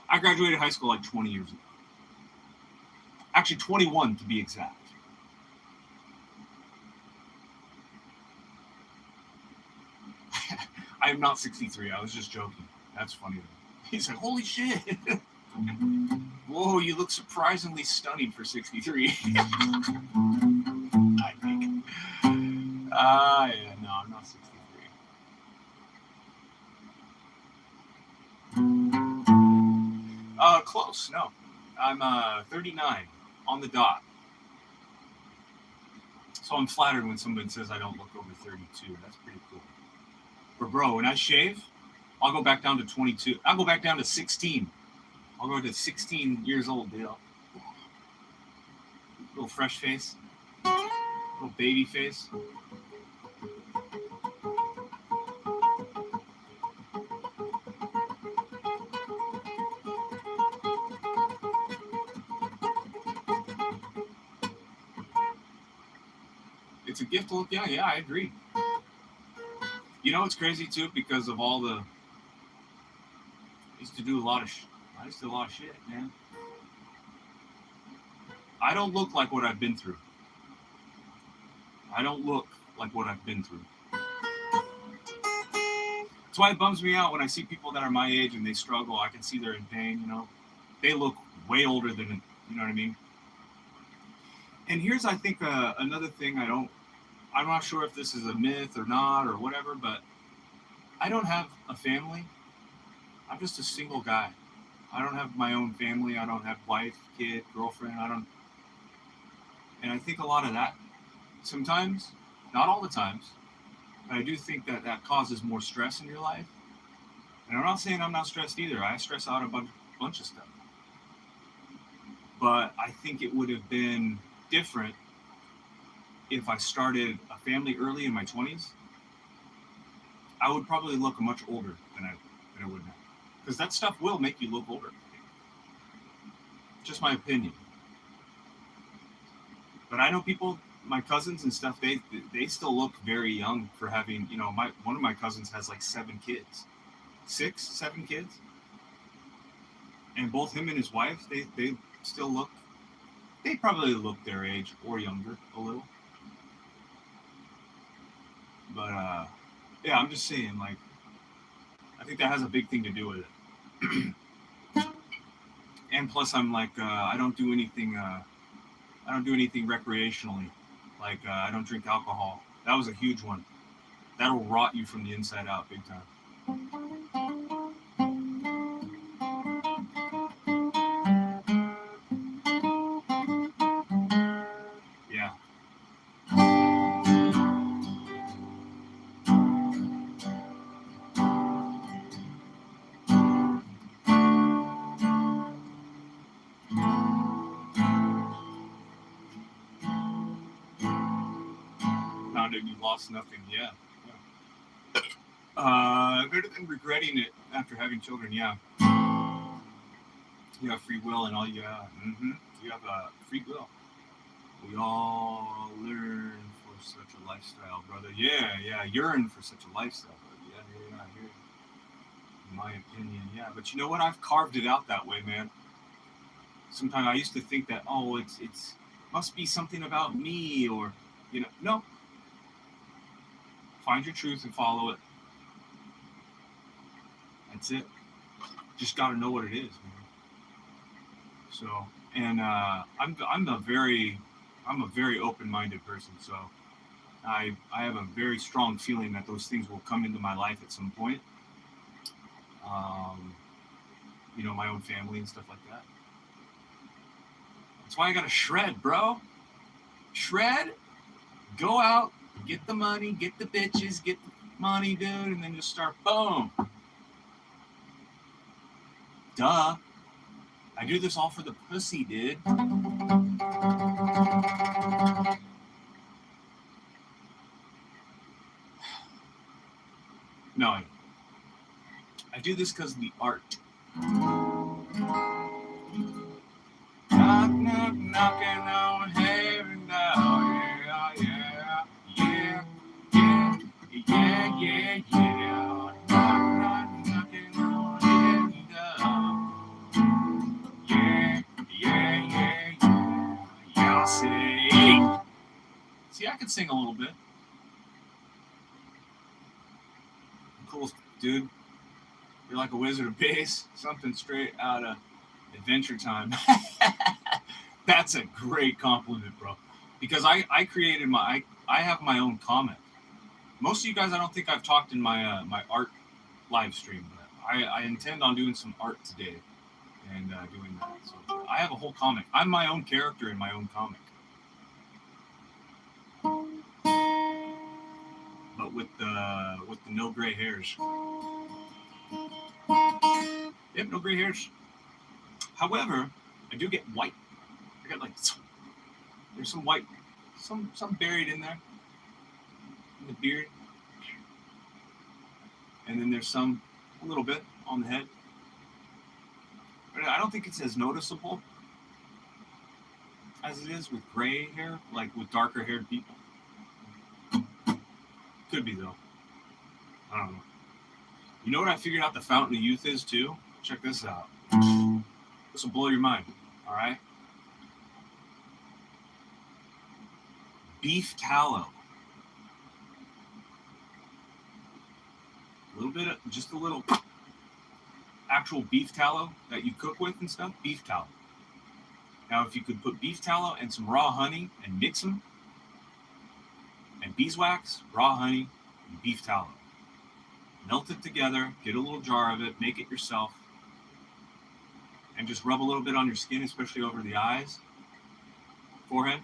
I graduated high school like 20 years ago. Actually, 21 to be exact. I am not 63. I was just joking. That's funny. He's like, holy shit. Whoa, you look surprisingly stunning for 63. I think. Yeah, no, I'm not 63. Close, no. I'm 39 on the dot. So I'm flattered when someone says I don't look over 32. That's pretty cool. But bro, when I shave, I'll go back down to 22. I'll go back down to 16. I'll go to 16 years old, dude. Little fresh face, little baby face. It's a gift to look young. Yeah, I agree. You know, it's crazy too because of all the. I used to do a lot of. I used to do a lot of shit, man. I don't look like what I've been through. I don't look like what I've been through. That's why it bums me out when I see people that are my age and they struggle. I can see they're in pain. You know, they look way older than. You know what I mean? And here's, I think, another thing I'm not sure if this is a myth or not or whatever, but I don't have a family. I'm just a single guy. I don't have my own family. I don't have wife, kid, girlfriend. I don't. And I think a lot of that, sometimes, not all the times, but I do think that that causes more stress in your life. And I'm not saying I'm not stressed either. I stress out a bunch of stuff. But I think it would have been different if I started a family early in my 20s. I would probably look much older than I would now. Because that stuff will make you look older. Just my opinion. But I know people, my cousins and stuff, they still look very young for having, you know, one of my cousins has like 7 kids. 6, 7 kids. And both him and his wife, they still look, they probably look their age or younger a little. But yeah, I'm just saying, like, I think that has a big thing to do with it. And plus, I'm like, I don't do anything. I don't do anything recreationally. Like, I don't drink alcohol. That was a huge one. That'll rot you from the inside out, big time. Yeah. Found out you lost nothing. Yeah. Better than regretting it after having children. Yeah. You have free will and all. Yeah. You have free will. We all learn for such a lifestyle, brother. Yeah, yeah. Yearn for such a lifestyle, brother. Yeah, yeah, yeah. my opinion. Yeah, but you know what? I've carved it out that way, man. Sometimes I used to think that, oh, it's must be something about me, or no. Find your truth and follow it. That's it. Just got to know what it is, man. So, and I'm a very open-minded person. So I have a very strong feeling that those things will come into my life at some point. My own family and stuff like that. That's why I got to shred, bro. Shred. Go out, get the money, get the bitches, get the money, dude, and then just start. Boom. Duh. I do this all for the pussy, dude. No, I do this because of the art. Knock, knock, knocking on heaven now. Yeah, yeah, yeah, yeah, yeah, yeah, yeah. Knock, knock, knocking on heaven now. Yeah, yeah, yeah, yeah. Y'all say. See, I can sing a little bit. Cool, dude. You're like a Wizard of Bass. Something straight out of Adventure Time. That's a great compliment, bro. Because I created I have my own comic. Most of you guys, I don't think I've talked in my my art live stream, but I intend on doing some art today and doing that. So I have a whole comic. I'm my own character in my own comic. But with the no gray hairs. Yep, no gray hairs. However, I do get white. I got there's some white, some buried in there, in the beard, and then there's some a little bit on the head. But I don't think it's as noticeable as it is with gray hair, like with darker haired people. Could be though. I don't know. You know what I figured out the fountain of youth is too? Check this out. This will blow your mind. All right. Beef tallow. A little bit of, just a little actual beef tallow that you cook with and stuff. Beef tallow. Now, if you could put beef tallow and some raw honey and mix them, and beeswax, raw honey, and beef tallow. Melt it together, get a little jar of it, make it yourself, and just rub a little bit on your skin, especially over the eyes, forehead.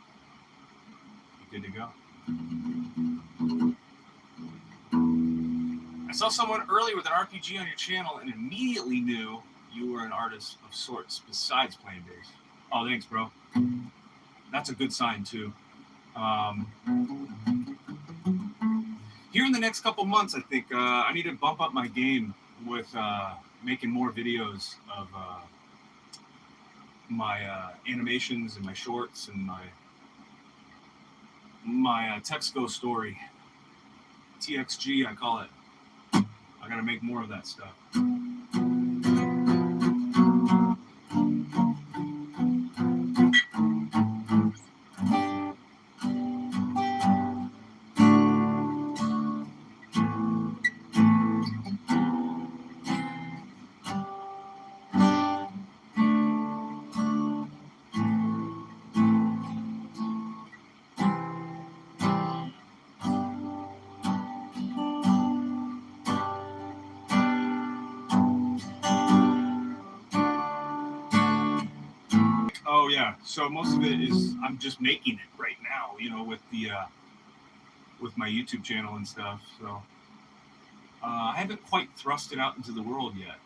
You're good to go. I saw someone earlier with an RPG on your channel and immediately knew you were an artist of sorts besides playing bass. Oh, thanks, bro. That's a good sign, too. Here in the next couple months, I think I need to bump up my game with making more videos of my animations and my shorts and my Texco story. TXG, I call it. I gotta make more of that stuff. Oh yeah, so most of it is I'm just making it right now, with the with my YouTube channel and stuff. So I haven't quite thrust it out into the world yet,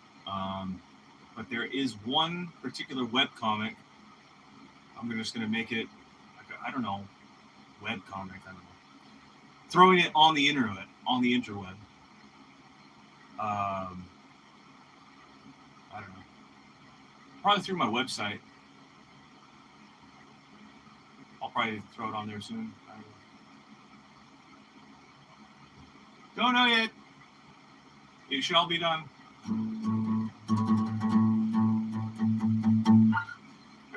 but there is one particular webcomic. I'm just gonna make it, I don't know, webcomic. I don't know, throwing it on the internet, on the interweb. I don't know, probably through my website. I'll probably throw it on there soon. I don't know yet. It shall be done. I'll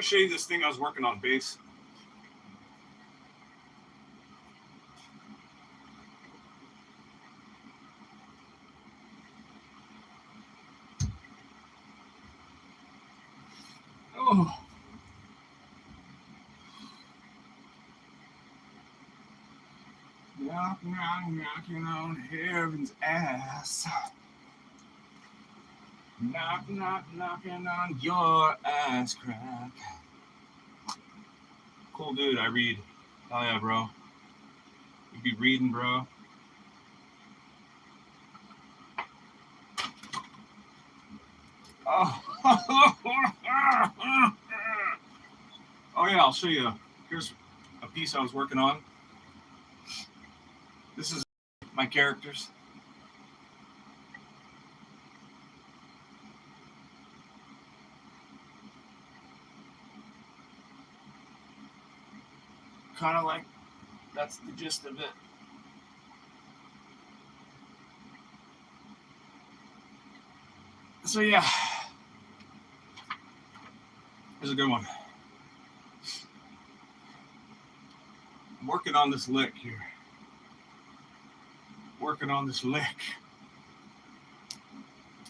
show you this thing I was working on bass. Oh. Knocking on heaven's ass. Knocking on your ass crack. Cool dude, I read. Oh yeah, bro. You be reading, bro. Oh. Oh yeah, I'll show you. Here's a piece I was working on. This is my characters. Kind of like, that's the gist of it. So yeah, here's a good one. I'm working on this lick here. Working on this lick.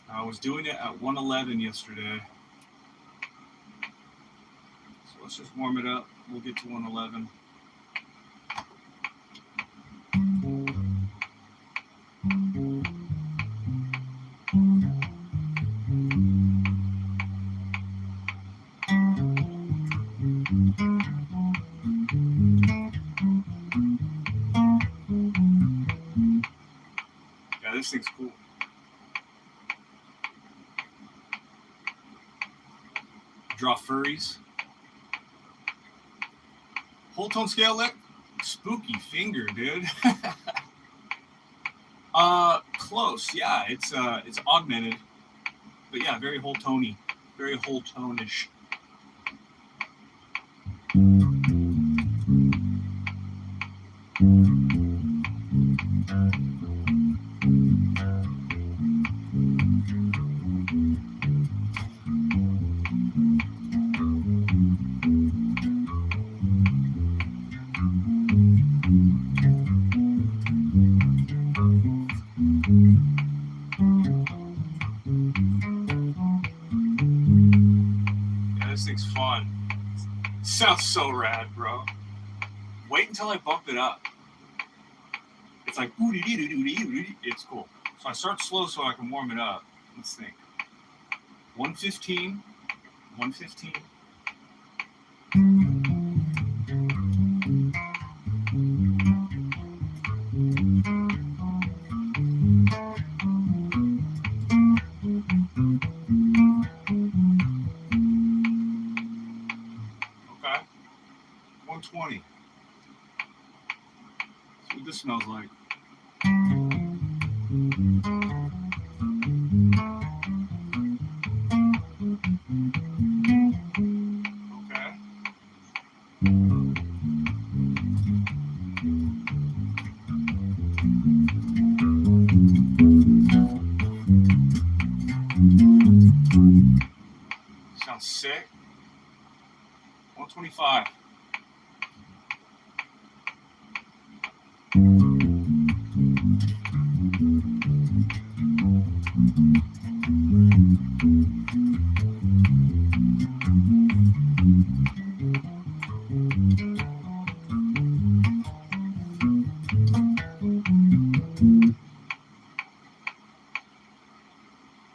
I was doing it at 111 yesterday. So let's just warm it up. We'll get to 111. Yeah, this thing's cool. Draw furries. Whole tone scale lick. Spooky finger, dude. Close. Yeah, it's augmented, but yeah, very whole tony, very whole tone-ish. Fun. Sounds so rad, bro. Wait until I bump it up. It's like it's cool. So I start slow so I can warm it up. Let's think. 115. 115. Okay. 120. That's what this smells like. Sounds sick. 125.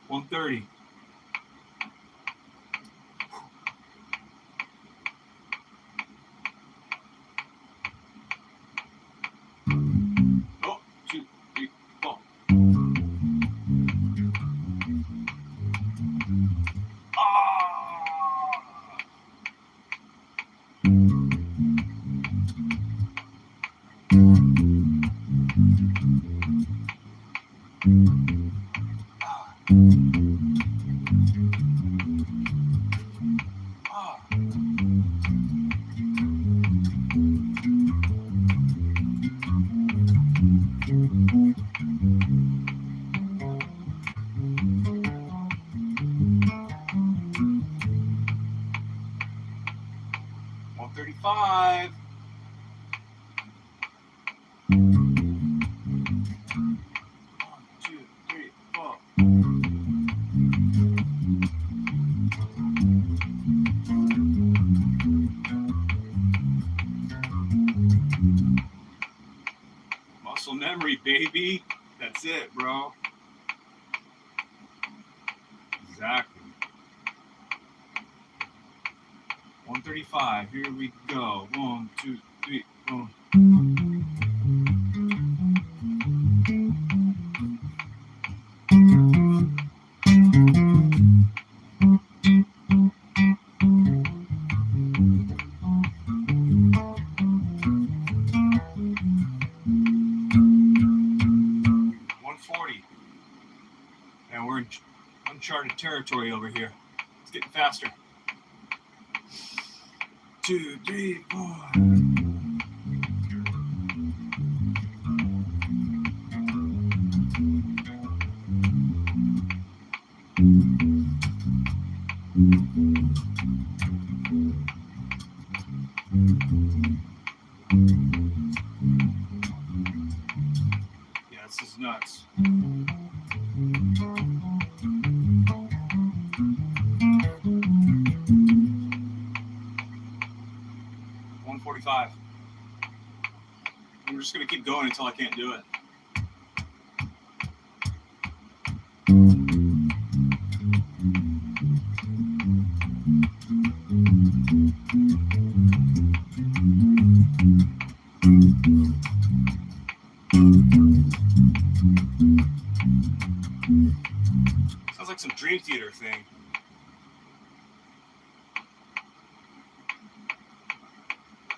$130. Oh, 2, 3, 4. 135. Muscle memory, baby. That's it, bro. Exactly. 135. Here we go. 1, 2, 3, 4. And we're in uncharted territory over here. It's getting faster. 2, 3, 4. Yeah, this is nuts. 145. I'm just going to keep going until I can't do it. Sounds like some Dream Theater thing.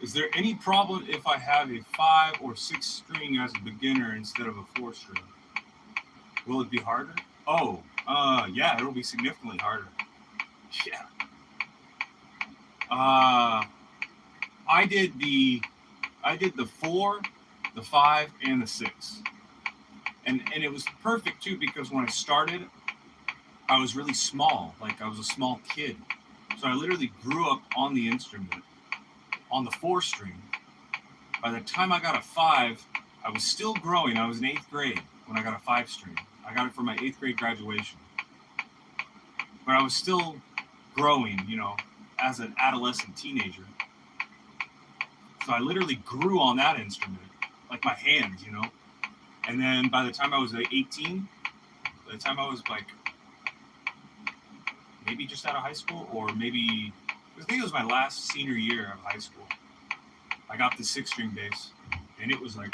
Is there any problem if I have a 5 or 6 string as a beginner instead of a 4 string? Will it be harder? Oh, yeah, it'll be significantly harder. Yeah. I did the 4, the 5, and the 6. And it was perfect too, because when I started, I was really small. Like, I was a small kid. So I literally grew up on the instrument, on the 4 string. By the time I got a 5, I was still growing. I was in 8th grade when I got a 5 string. I got it for my 8th grade graduation. But I was still growing, you know, as an adolescent teenager. So I literally grew on that instrument, like my hands, you know. And then by the time I was 18, by the time I was like maybe just out of high school, or maybe, I think it was my last senior year of high school, I got the 6-string bass, and it was like,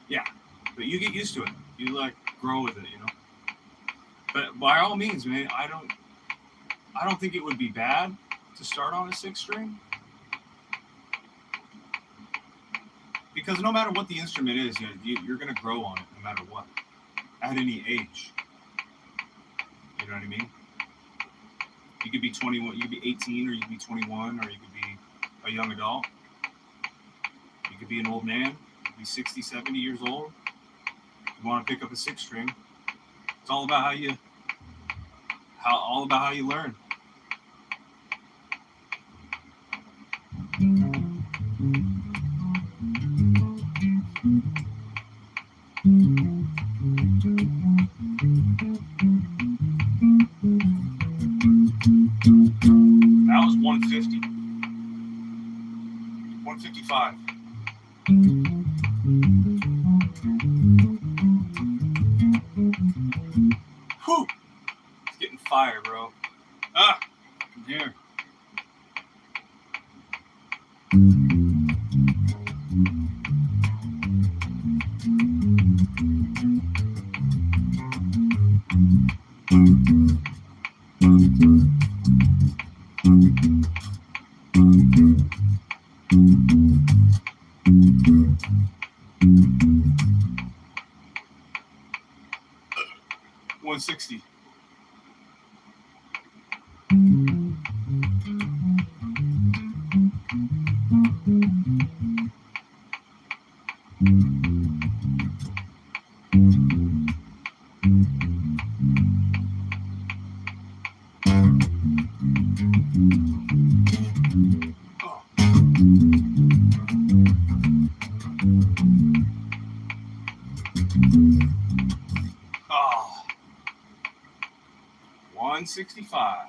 yeah, but you get used to it. You like grow with it, you know. But by all means, man, I don't think it would be bad to start on a 6-string, because no matter what the instrument is, you're going to grow on it no matter what, at any age. You know what I mean? You could be 21, you could be 18, or you could be 21, or you could be a young adult. You could be an old man, you could be 60, 70 years old. You want to pick up a 6-string. It's all about how you learn. That was 150. 155. Whew! It's getting fire, bro. Ah! From here. $160. Oh. 165.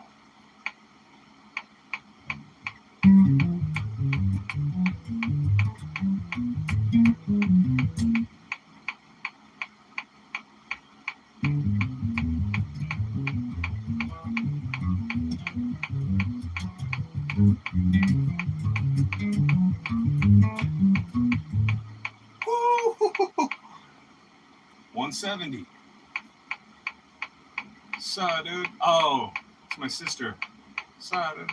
Woo! 170. Saw, dude. Oh, it's my sister. Saw, dude.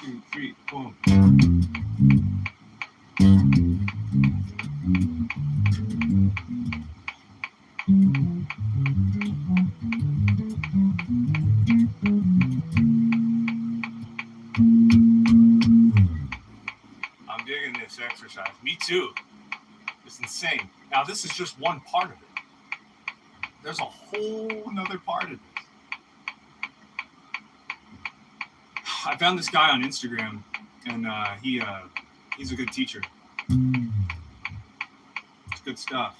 2, 3, 4. I'm digging this exercise. Me too. It's insane. Now, this is just one part of it. There's a whole nother part of this. I found this guy on Instagram, and he's a good teacher. It's good stuff.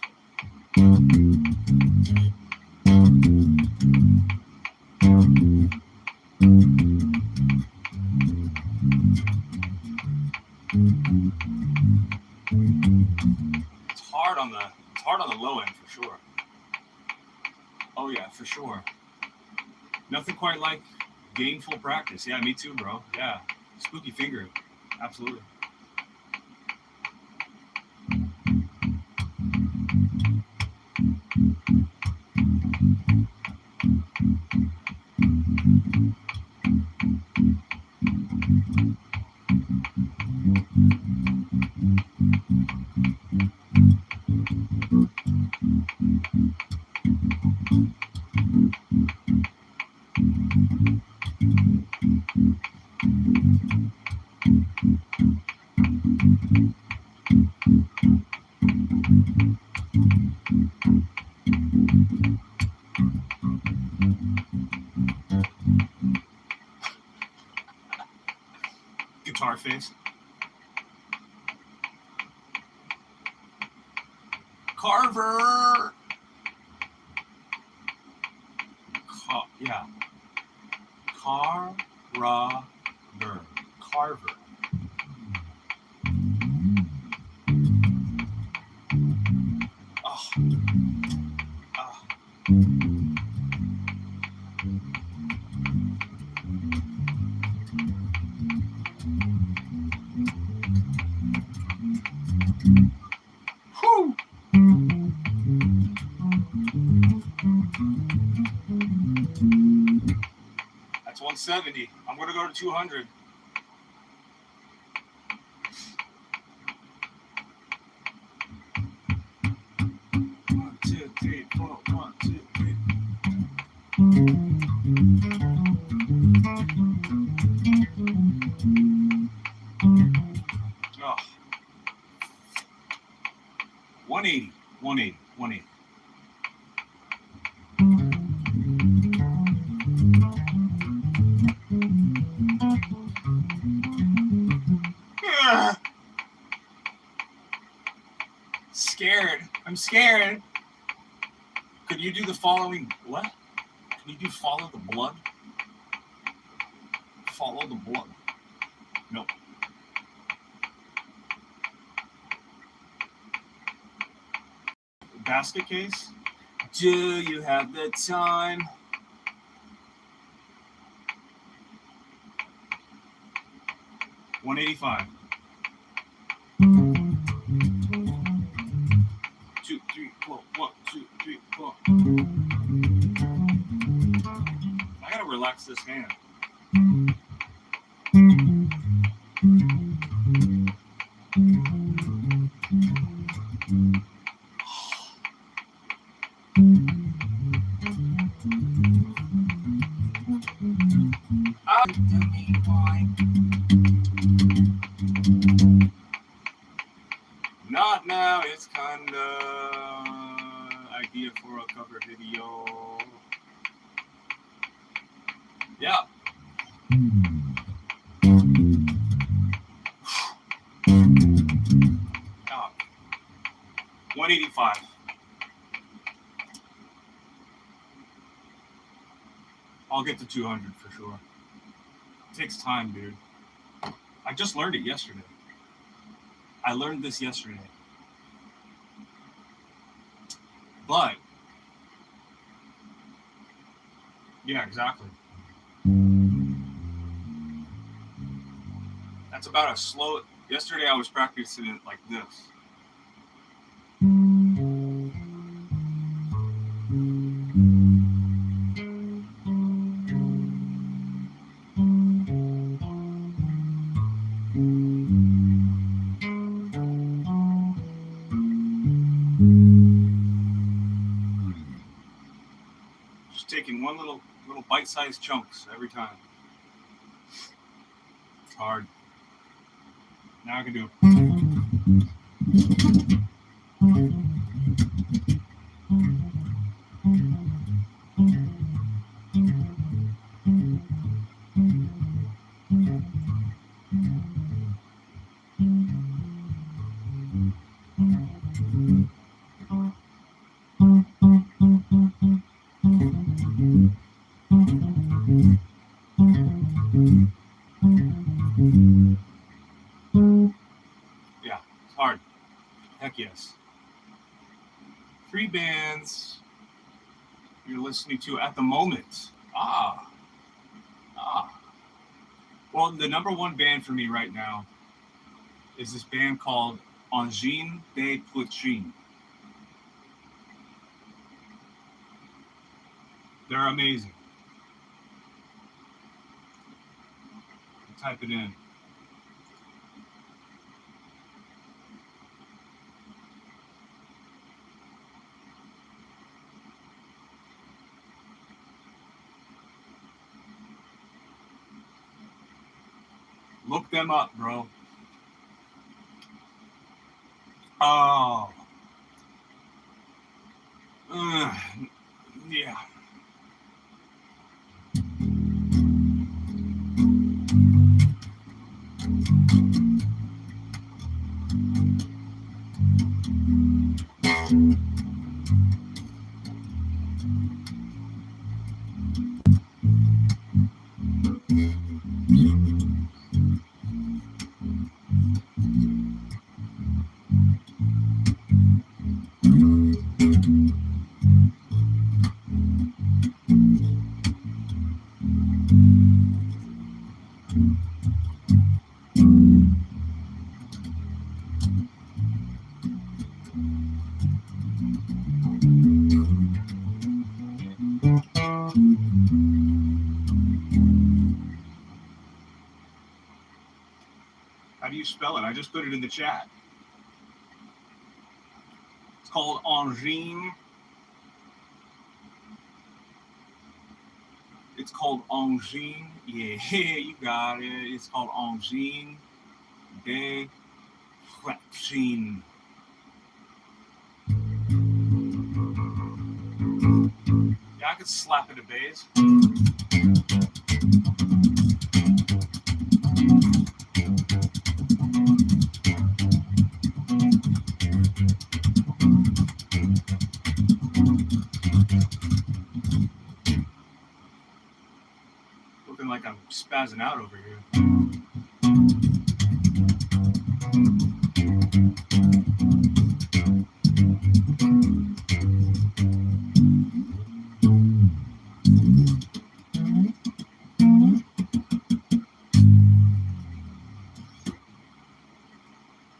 It's hard on the low end for sure. Oh yeah, for sure. Nothing quite like gainful practice. Yeah, me too, bro. Yeah, spooky finger. Absolutely. Guitar face. Carver. Yeah. Carver. Carver. Oh. Oh. Whew. That's 170. I'm going to go to 200. One, two, three, four. 1, 2, 3. Oh. 180. 180. 180. Scared. I'm scared. Could you do the following? What? Can you do follow the blood? Follow the blood. Nope. Basket case. Do you have the time? $185. 2, 3, 4. 1, 2, 3, 4. I gotta relax this hand. Not now, it's kinda idea for a cover video. Yeah. Oh. 185. I'll get to 200 for sure. It takes time, dude. I just learned it yesterday. I learned this yesterday. But, yeah, exactly. That's about a slow... Yesterday I was practicing it like this. Just taking one little bite-sized chunks every time. It's hard. Now I can do Yeah, it's hard. Heck yes. 3 bands you're listening to at the moment. Well, the number one band for me right now is this band called Angine de Poitrine. They're amazing. Type it in. Look them up, bro. Oh. Yeah. How do you spell it? I just put it in the chat. It's called Angine. It's called Angine. Yeah, you got it. It's called Angine de Poitrine. Yeah, I could slap it a bass. Looking like I'm spazzing out over here.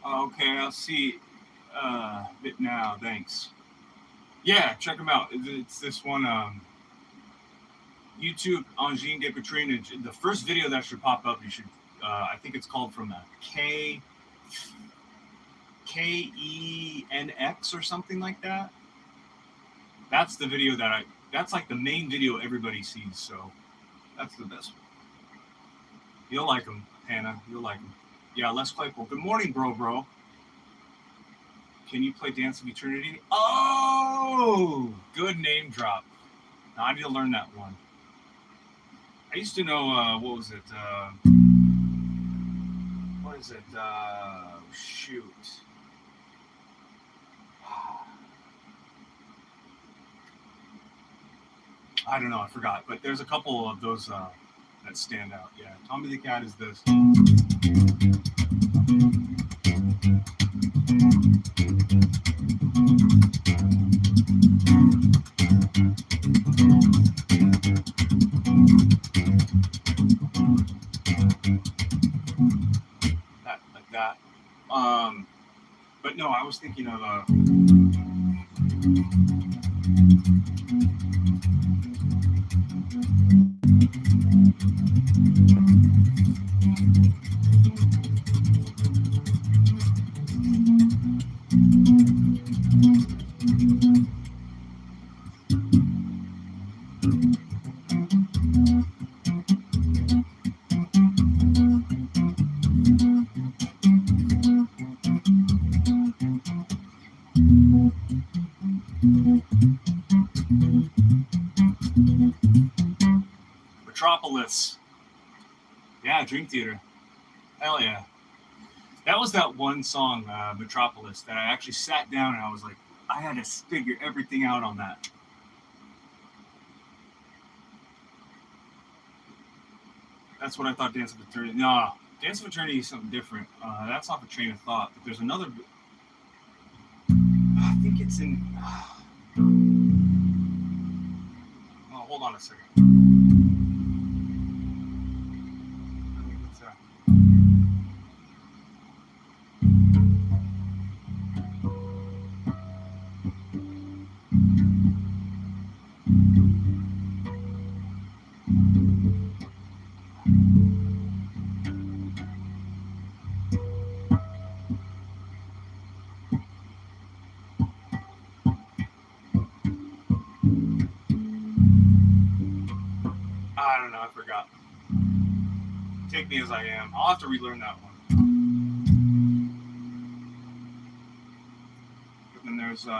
Okay, I'll see it now. Thanks. Yeah, check them out. It's this one. YouTube Angine de Poitrine. The first video that should pop up. You should. I think it's called from a KENX or something like that. That's the video that that's like the main video everybody sees. So that's the best one. You'll like them, Hannah. You'll like them. Yeah, Les Claypool. Good morning, bro. Can you play Dance of Eternity? Oh, good name drop. Now I need to learn that one. I used to know, what was it? What is it? Shoot. I don't know, I forgot, but there's a couple of those that stand out. Yeah, Tommy the Cat is this. That like that. But no, I was thinking of Metropolis. Yeah, Dream Theater. Hell yeah. That was that one song, Metropolis, that I actually sat down and I was like, I had to figure everything out on that. That's what I thought Dance of Eternity. No, Dance of Eternity is something different. That's off a Train of Thought. But there's another. I think it's in. Oh, hold on a second. I think it's, I don't know. I forgot. Take Me As I Am. I'll have to relearn that one. But then there's. I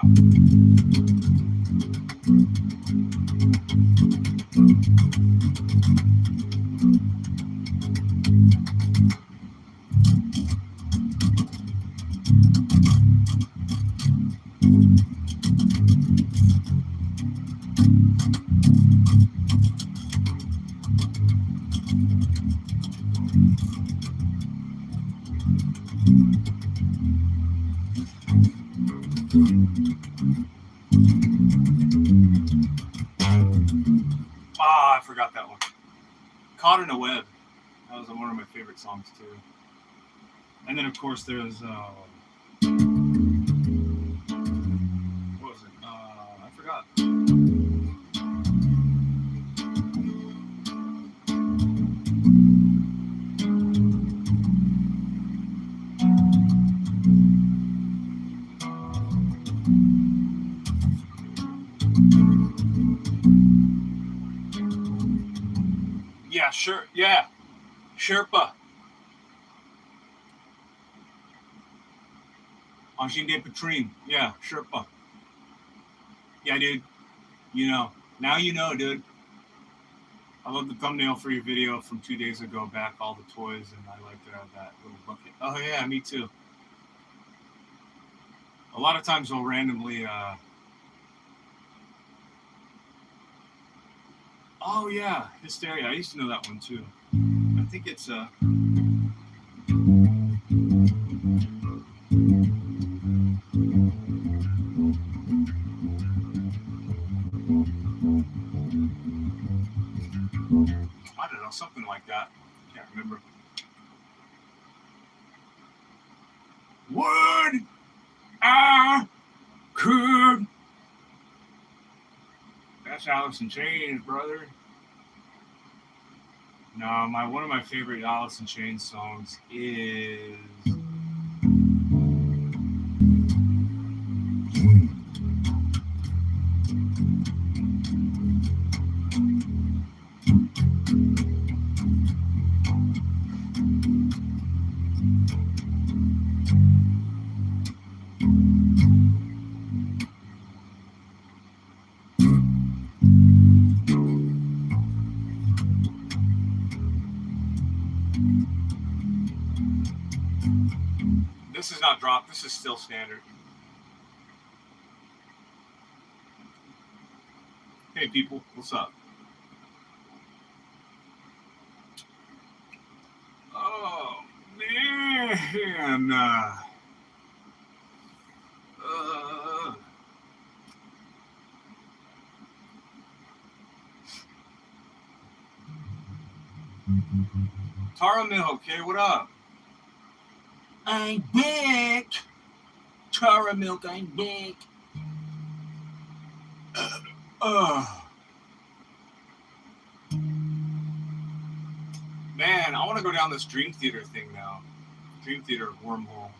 forgot that one. Caught in a Web. That was one of my favorite songs too. And then of course there's what was it? I forgot. Yeah, sure. Yeah, Sherpa. Angine de Petrine. Yeah, Sherpa. Yeah, dude. You know. Now you know, dude. I love the thumbnail for your video from 2 days ago back, all the toys, and I like to have that little bucket. Oh, yeah, me too. A lot of times I'll randomly. Oh, yeah, Hysteria. I used to know that one too. I think it's. I don't know, something like that. Can't remember. Would I could. That's Alice in Chains, brother. No, one of my favorite Alice in Chains songs is. This is not dropped. This is still standard. Hey, Hey, people, what's up? Oh, man. Tara Mill, okay, what up? I'm back. Tara Milk, I'm back. Man, I want to go down this Dream Theater thing now. Dream Theater wormhole.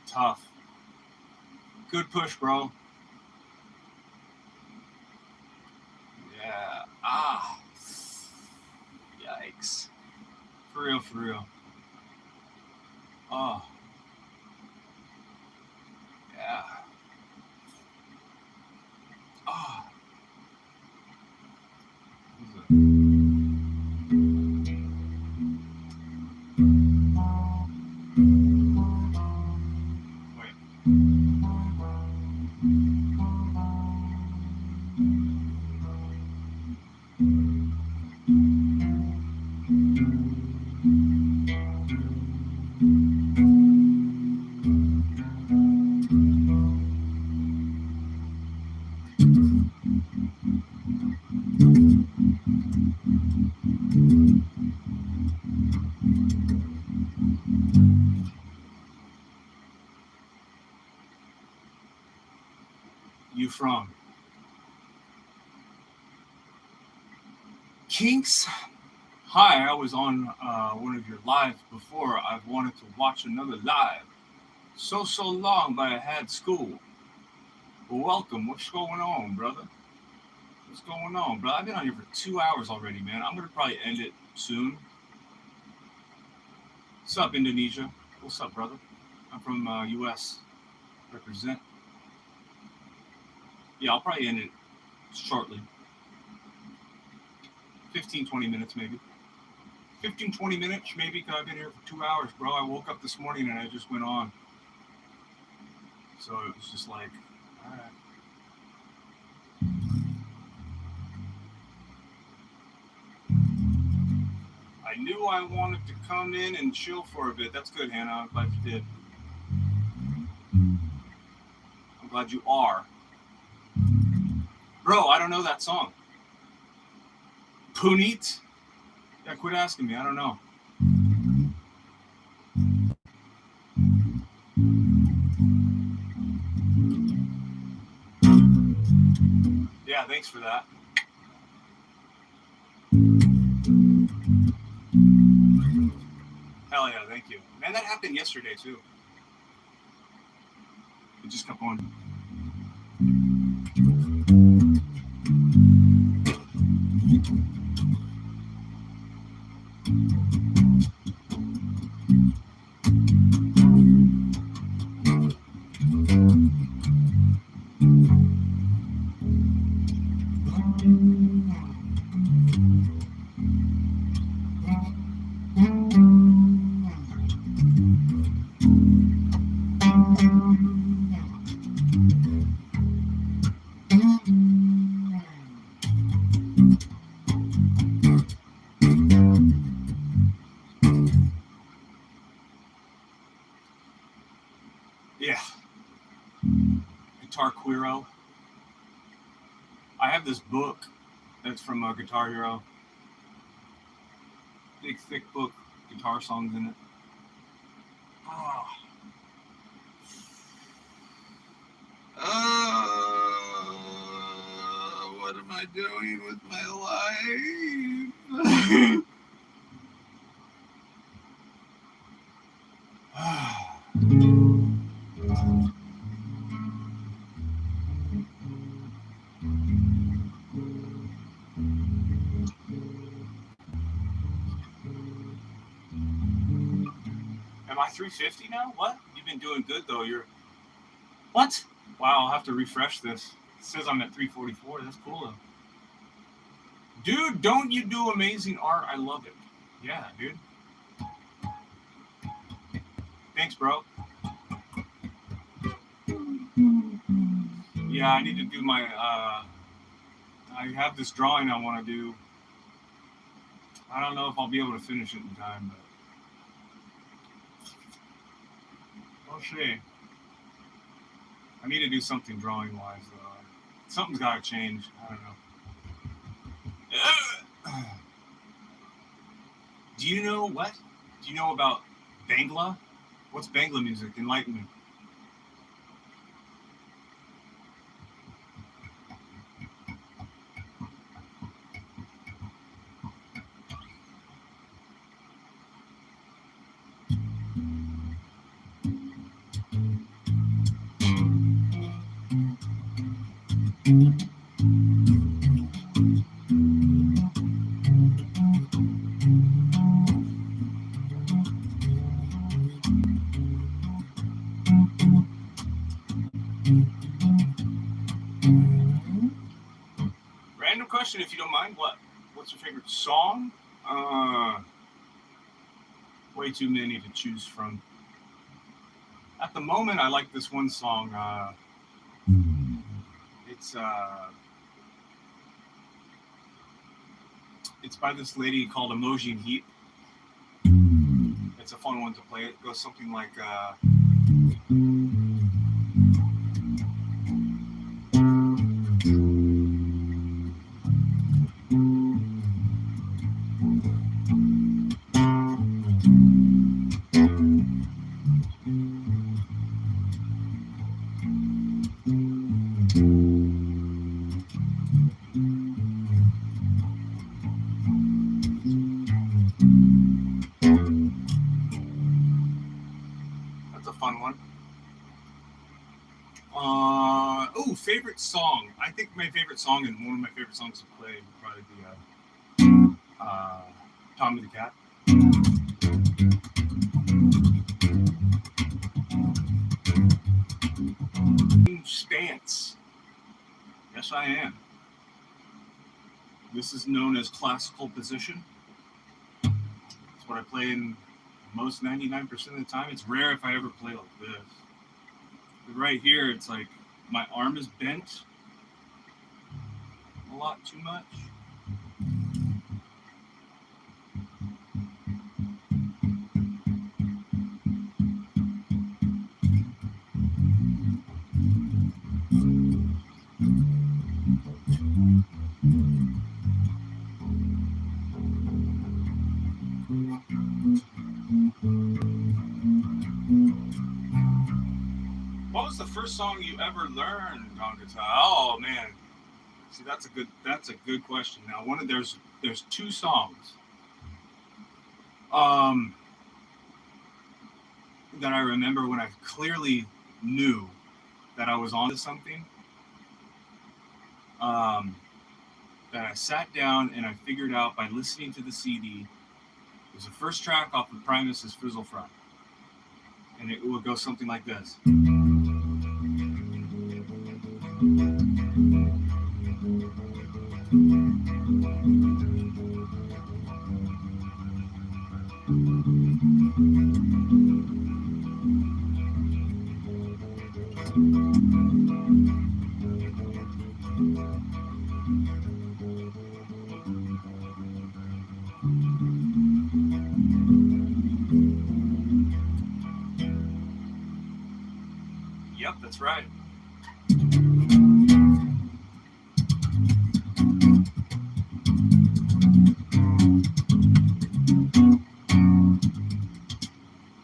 Tough. Good push, bro. Yeah. Yikes. For real, for real. Oh. Yeah. Oh. You from? Kinks? Hi, I was on one of your lives before. I've wanted to watch another live. So long, but I had school. Well, welcome. What's going on, brother? What's going on, bro? I've been on here for 2 hours already, man. I'm gonna probably end it soon. What's up, Indonesia? What's up, brother? I'm from U.S. Represent. Yeah, I'll probably end it shortly. 15, 20 minutes, maybe. 15, 20 minutes, maybe, because I've been here for 2 hours, bro. I woke up this morning and I just went on. So it was just like, all right. I knew I wanted to come in and chill for a bit. That's good, Hannah. I'm glad you did. I'm glad you are. Bro, I don't know that song. Puneet? Yeah, quit asking me. I don't know. Yeah, thanks for that. Hell yeah, thank you. Man, that happened yesterday, too. It just kept on. Yeah. Guitar Queero. I have this book that's from Guitar Hero. Big, thick book, guitar songs in it. What am I doing with my life? Am I 350 now? What? You've been doing good though. You're what? Wow, I'll have to refresh this. It says I'm at 344. That's cool though. Dude, don't you do amazing art? I love it. Yeah, dude. Thanks, bro. Yeah, I need to do my I have this drawing I want to do. I don't know if I'll be able to finish it in time, but we'll see. I need to do something drawing wise though. Something's got to change. I don't know. Do you know what? Do you know about Bangla? What's Bangla music? Enlighten me. Random question, if you don't mind. What's your favorite song? Way too many to choose from. At the moment, I like this one song. It's by this lady called Emoji Heat. It's a fun one to play. It goes something like. That's a fun one. Favorite song. I think my favorite song and one of my favorite songs to play would probably be Tommy the Cat. Stance. Yes, I am. This is known as classical position. It's what I play in most 99% of the time. It's rare if I ever play like this. But right here, it's like my arm is bent a lot too much. What was the first song you ever learned on guitar? Oh man, see that's a good question. Now there's two songs that I remember when I clearly knew that I was onto something. That I sat down and I figured out by listening to the CD. It was the first track off of Primus's Fizzle Fry, and it would go something like this. Yep, that's right.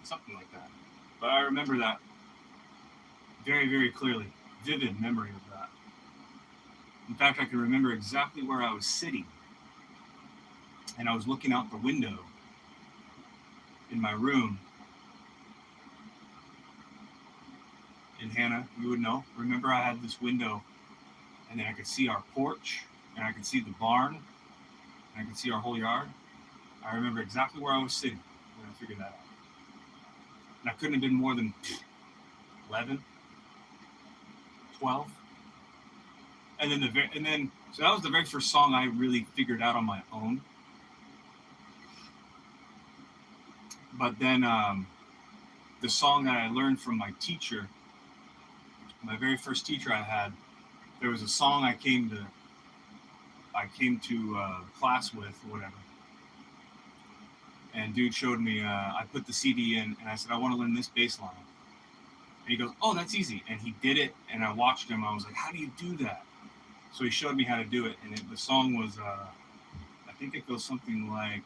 Something like that. But I remember that very, very clearly. Vivid memory of that. In fact, I can remember exactly where I was sitting. And I was looking out the window in my room. And Hannah, you would know. Remember I had this window and then I could see our porch and I could see the barn and I could see our whole yard. I remember exactly where I was sitting when I figured that out. And I couldn't have been more than 11, 12. And then so that was the very first song I really figured out on my own. But then the song that I learned from my teacher, my very first teacher I had, there was a song I came to class with, whatever. And dude showed me, I put the CD in, and I said, I want to learn this bass line. And he goes, oh, that's easy. And he did it, and I watched him. I was like, how do you do that? So he showed me how to do it, and the song was, I think it goes something like,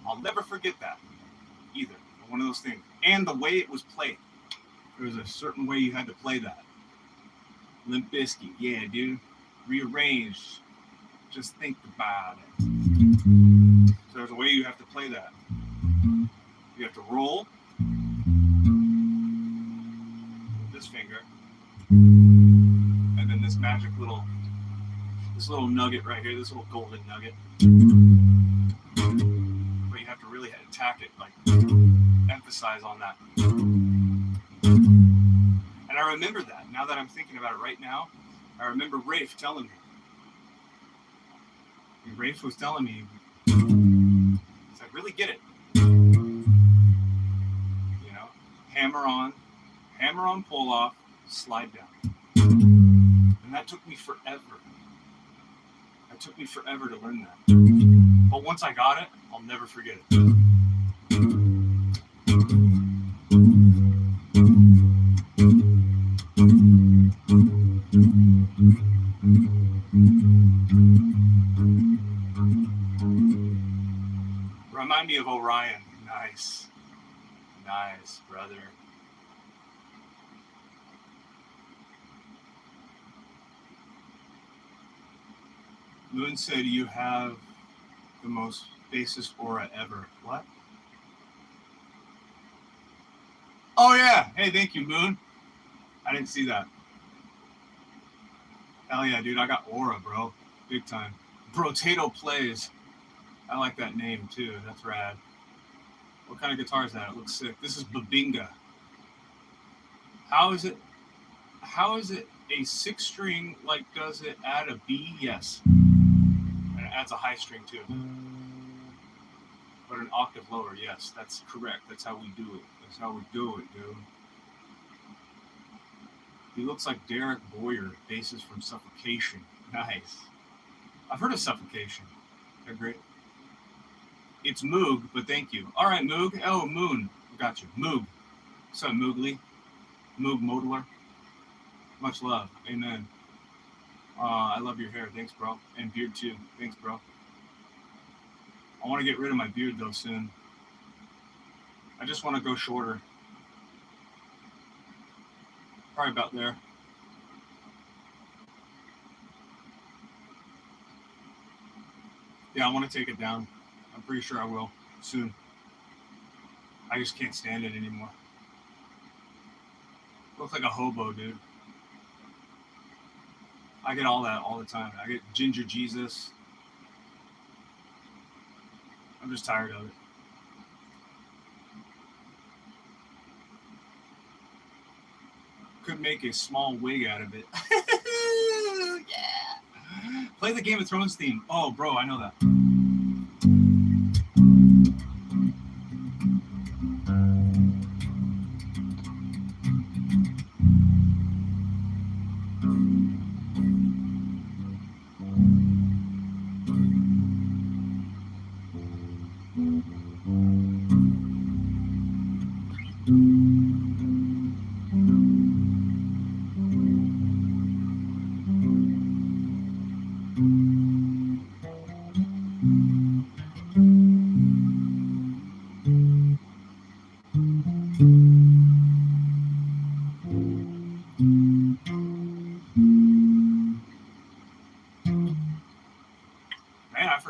I'll never forget that either. One of those things. And the way it was played. There was a certain way you had to play that. Limp Bizkit, yeah, dude. Rearranged. Just think about it. So there's a way you have to play that. You have to roll this finger, and then this magic little nugget right here, this little golden nugget. But you have to really attack it, like emphasize on that. And I remember that. Now that I'm thinking about it right now, I remember Rafe telling me. Rafe was telling me, he said, really get it. You know, hammer on, pull off, slide down. And that took me forever. It took me forever to learn that. But once I got it, I'll never forget it. Remind me of Orion. Nice. Nice, brother. Moon said you have the most bassist aura ever. What? Oh, yeah. Hey, thank you, Moon. I didn't see that. Hell yeah, dude. I got aura, bro. Big time. Brotato Plays. I like that name, too. That's rad. What kind of guitar is that? It looks sick. This is Babinga. How is it a 6-string, like, does it add a B? Yes. And it adds a high string, too. But an octave lower, yes. That's correct. That's how we do it. That's how we do it, dude. He looks like Derek Boyer, bassist from Suffocation. Nice. I've heard of Suffocation. They're great. It's Moog, but thank you. All right, Moog. Oh, Moon. Got you. Moog. What's up, Moogly? Moog Modler. Much love. Amen. I love your hair. Thanks, bro. And beard, too. Thanks, bro. I want to get rid of my beard, though, soon. I just want to go shorter. Probably about there. Yeah, I want to take it down. I'm pretty sure I will soon. I just can't stand it anymore. Look like a hobo, dude. I get all that all the time. I get Ginger Jesus. I'm just tired of it. Could make a small wig out of it. Yeah. Play the Game of Thrones theme. Oh, bro, I know that.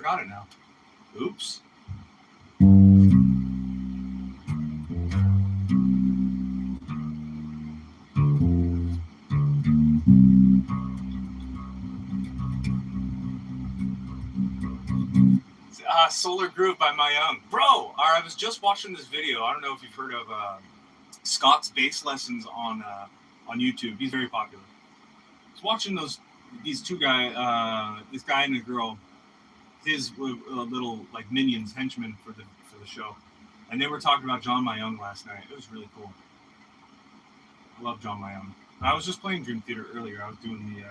forgot it now. Oops. Solar Groove by My Young. Bro, I was just watching this video. I don't know if you've heard of Scott's bass lessons on YouTube. He's very popular. I was watching these two guys, this guy and a girl, his little like minions, henchmen for the show, and they were talking about John Mayung last night. It was really cool. I love John Mayung. I was just playing Dream Theater earlier. I was doing the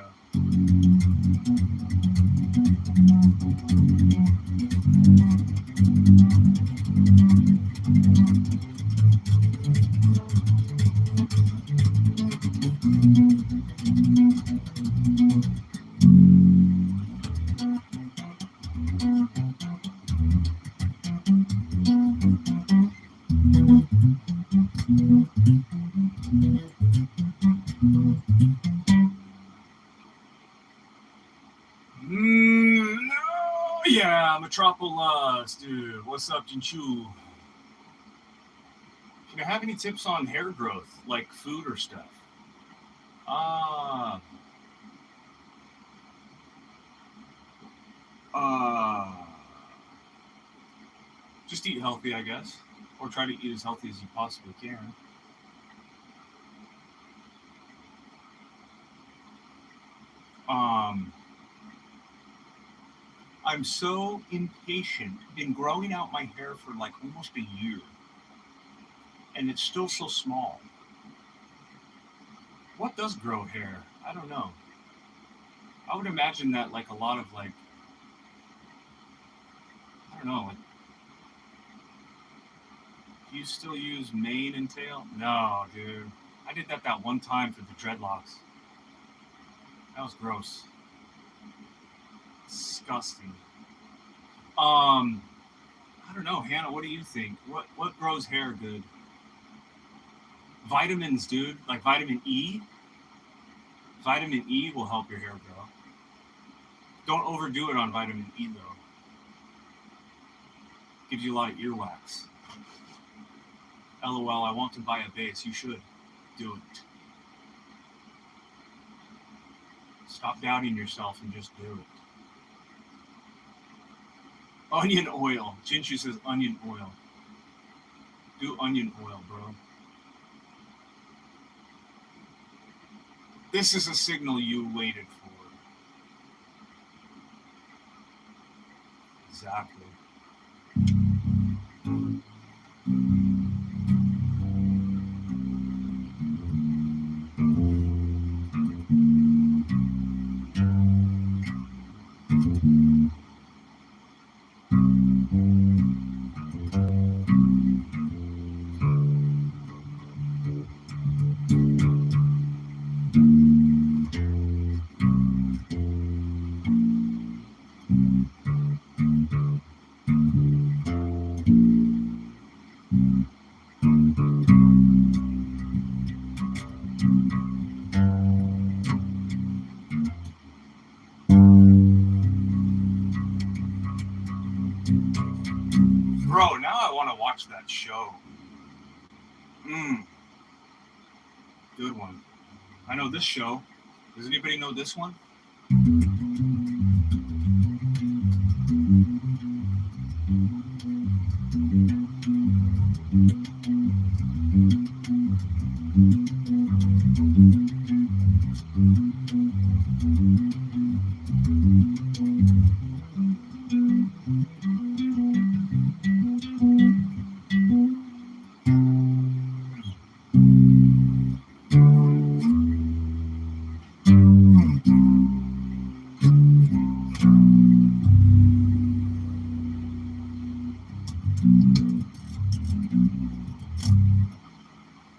Metropolis, dude. What's up, Jinchu? Do you have any tips on hair growth, like food or stuff? Just eat healthy, I guess, or try to eat as healthy as you possibly can. I'm so impatient. Been growing out my hair for like almost a year, and it's still so small. What does grow hair? I don't know. I would imagine that like a lot of like, I don't know. Like, do you still use mane and tail? No, dude. I did that one time for the dreadlocks. That was gross. Disgusting. I don't know, Hannah, what do you think? What grows hair good? Vitamins, dude. Like vitamin E. Vitamin E will help your hair grow. Don't overdo it on vitamin E, though. Gives you a lot of earwax. LOL, I want to buy a base. You should. Do it. Stop doubting yourself and just do it. Onion oil. Jinchu says onion oil. Do onion oil, bro. This is a signal you waited for. Exactly. Bro, now I want to watch that show. Good one. I know this show. Does anybody know this one?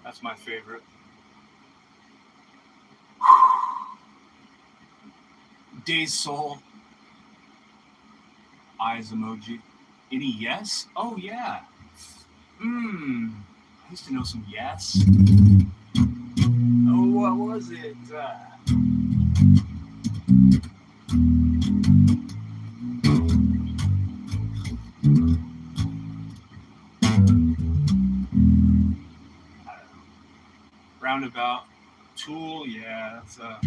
That's my favorite. Day's Soul. Eyes emoji. Any yes? Oh, yeah. I used to know some yes. Oh, what was it? I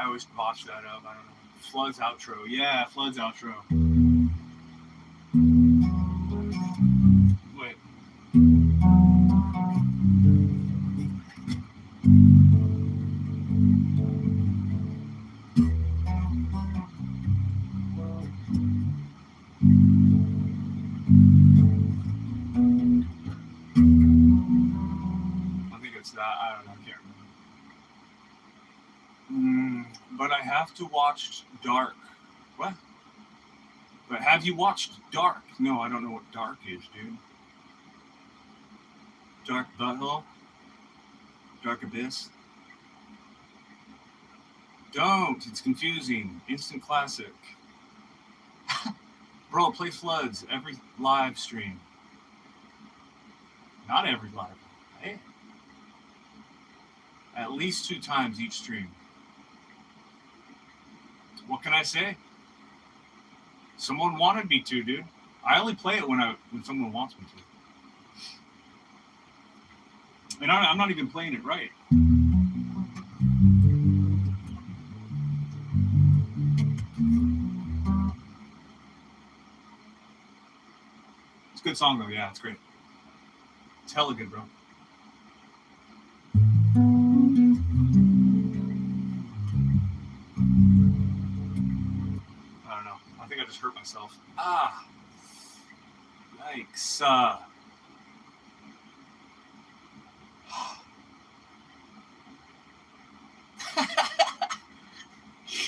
always botch that up. I don't know. Flood's outro. Yeah, Flood's outro. Wait. I think it's that. I don't know. I can't remember. But I have to watch Dark. What? But have you watched Dark? No, I don't know what Dark is, dude. Dark Butthole? Dark Abyss? Don't. It's confusing. Instant classic. Bro, play Floods every live stream. Not every live. Hey. At least 2 times each stream. What can I say? Someone wanted me to, dude. I only play it when someone wants me to. And I'm not even playing it right. It's a good song, though. Yeah, it's great. It's hella good, bro. I don't know. I think I just hurt myself. Ah. Yikes.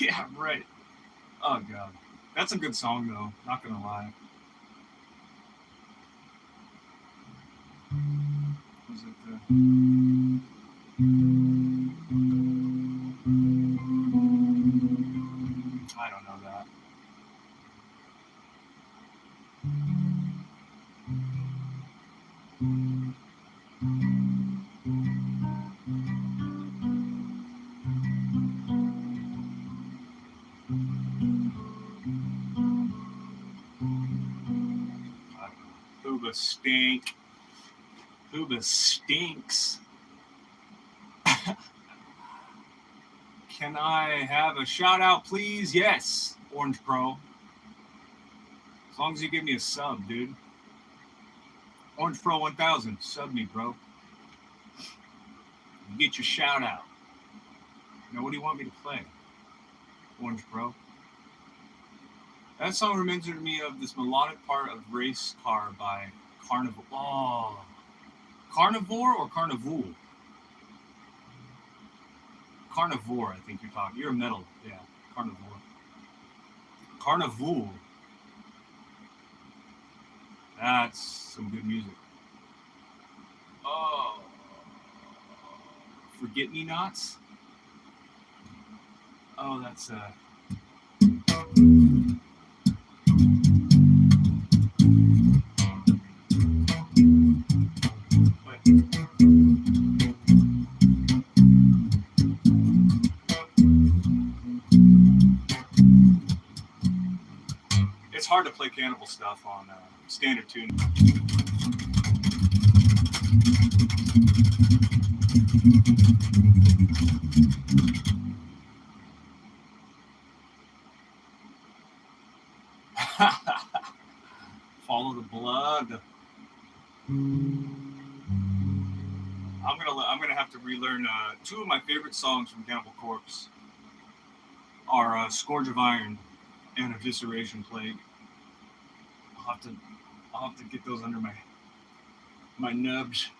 Yeah, right. Oh, God. That's a good song, though. Not gonna lie. Was it the... I don't know that. Hooba stink. Hooba stinks. Can I have a shout out, please? Yes, Orange Pro. As long as you give me a sub, dude. Orange Pro 1000, sub me, bro. You get your shout out. Now, what do you want me to play? Orange Pro. That song reminds me of this melodic part of Race Car by Carnivore. Oh. Carnivore or Carnivool? Carnivore, I think you're talking. You're a metal. Yeah, Carnivore. Carnivool. That's some good music. Oh. Forget Me Nots? Oh, that's it's hard to play Cannibal stuff on standard tuning. Follow the Blood. I'm gonna have to relearn 2 of my favorite songs from Cannibal Corpse are Scourge of Iron and Evisceration Plague. I'll have to get those under my nubs.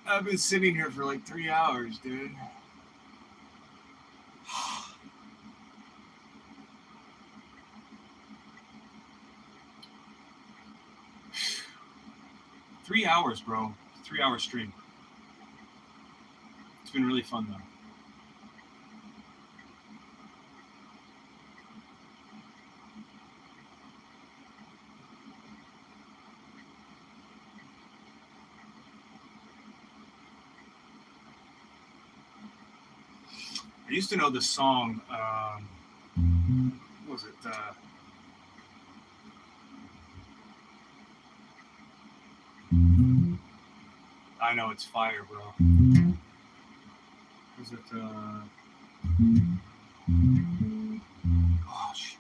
I've been sitting here for like 3 hours, dude. Three hours, bro. 3-hour stream. It's been really fun, though. I used to know this song. What was it? I know it's fire, bro. Was it? Oh shit.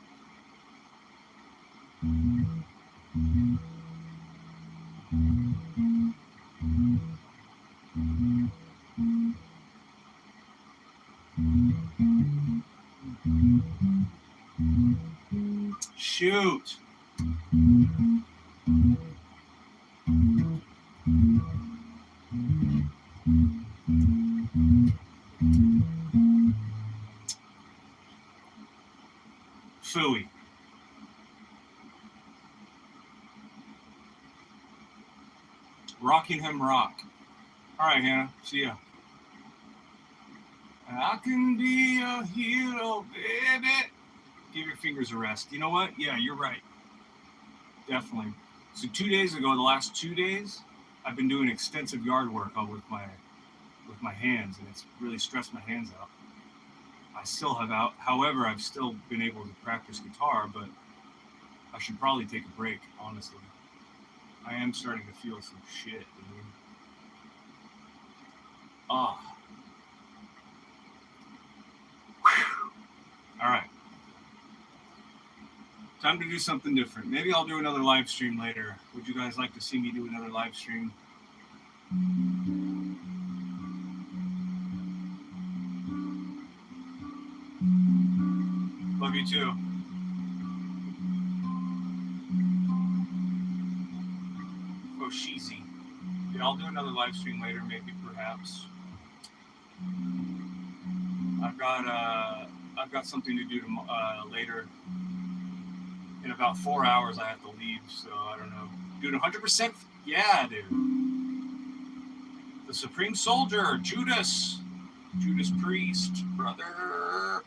Shoot. Phooey. Rockingham Rock. All right, Hannah. See ya. I can be a hero, baby. Give your fingers a rest. You know what? Yeah, you're right. Definitely. So 2 days ago, the last 2 days, I've been doing extensive yard work with my hands, and it's really stressed my hands out. I still have out. However, I've still been able to practice guitar, but I should probably take a break, honestly. I am starting to feel some shit, dude. Ah. All right. Time to do something different. Maybe I'll do another live stream later. Would you guys like to see me do another live stream? Love you too. Oh, Sheezy. Yeah, I'll do another live stream later, maybe, perhaps. I've got something to do later. In about 4 hours, I have to leave, so I don't know. Dude, 100%? Yeah, dude. The Supreme Soldier, Judas Priest, brother.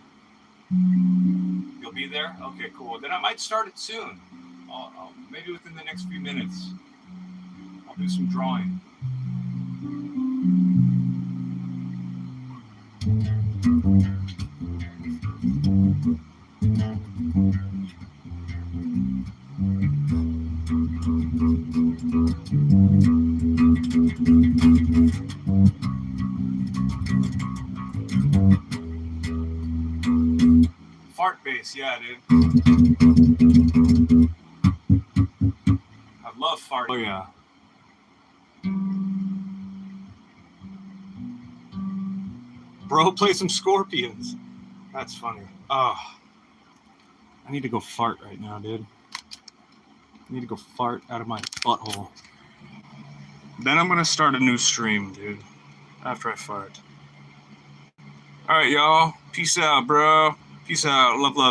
You'll be there? Okay, cool. Then I might start it soon. Maybe within the next few minutes. I'll do some drawing. Fart bass, yeah, dude. I love fart. Oh, yeah. Bro, play some Scorpions. That's funny. Oh, I need to go fart right now, dude. I need to go fart out of my butthole. Then I'm going to start a new stream, dude, after I fart. All right, y'all. Peace out, bro. Peace out. Love, love.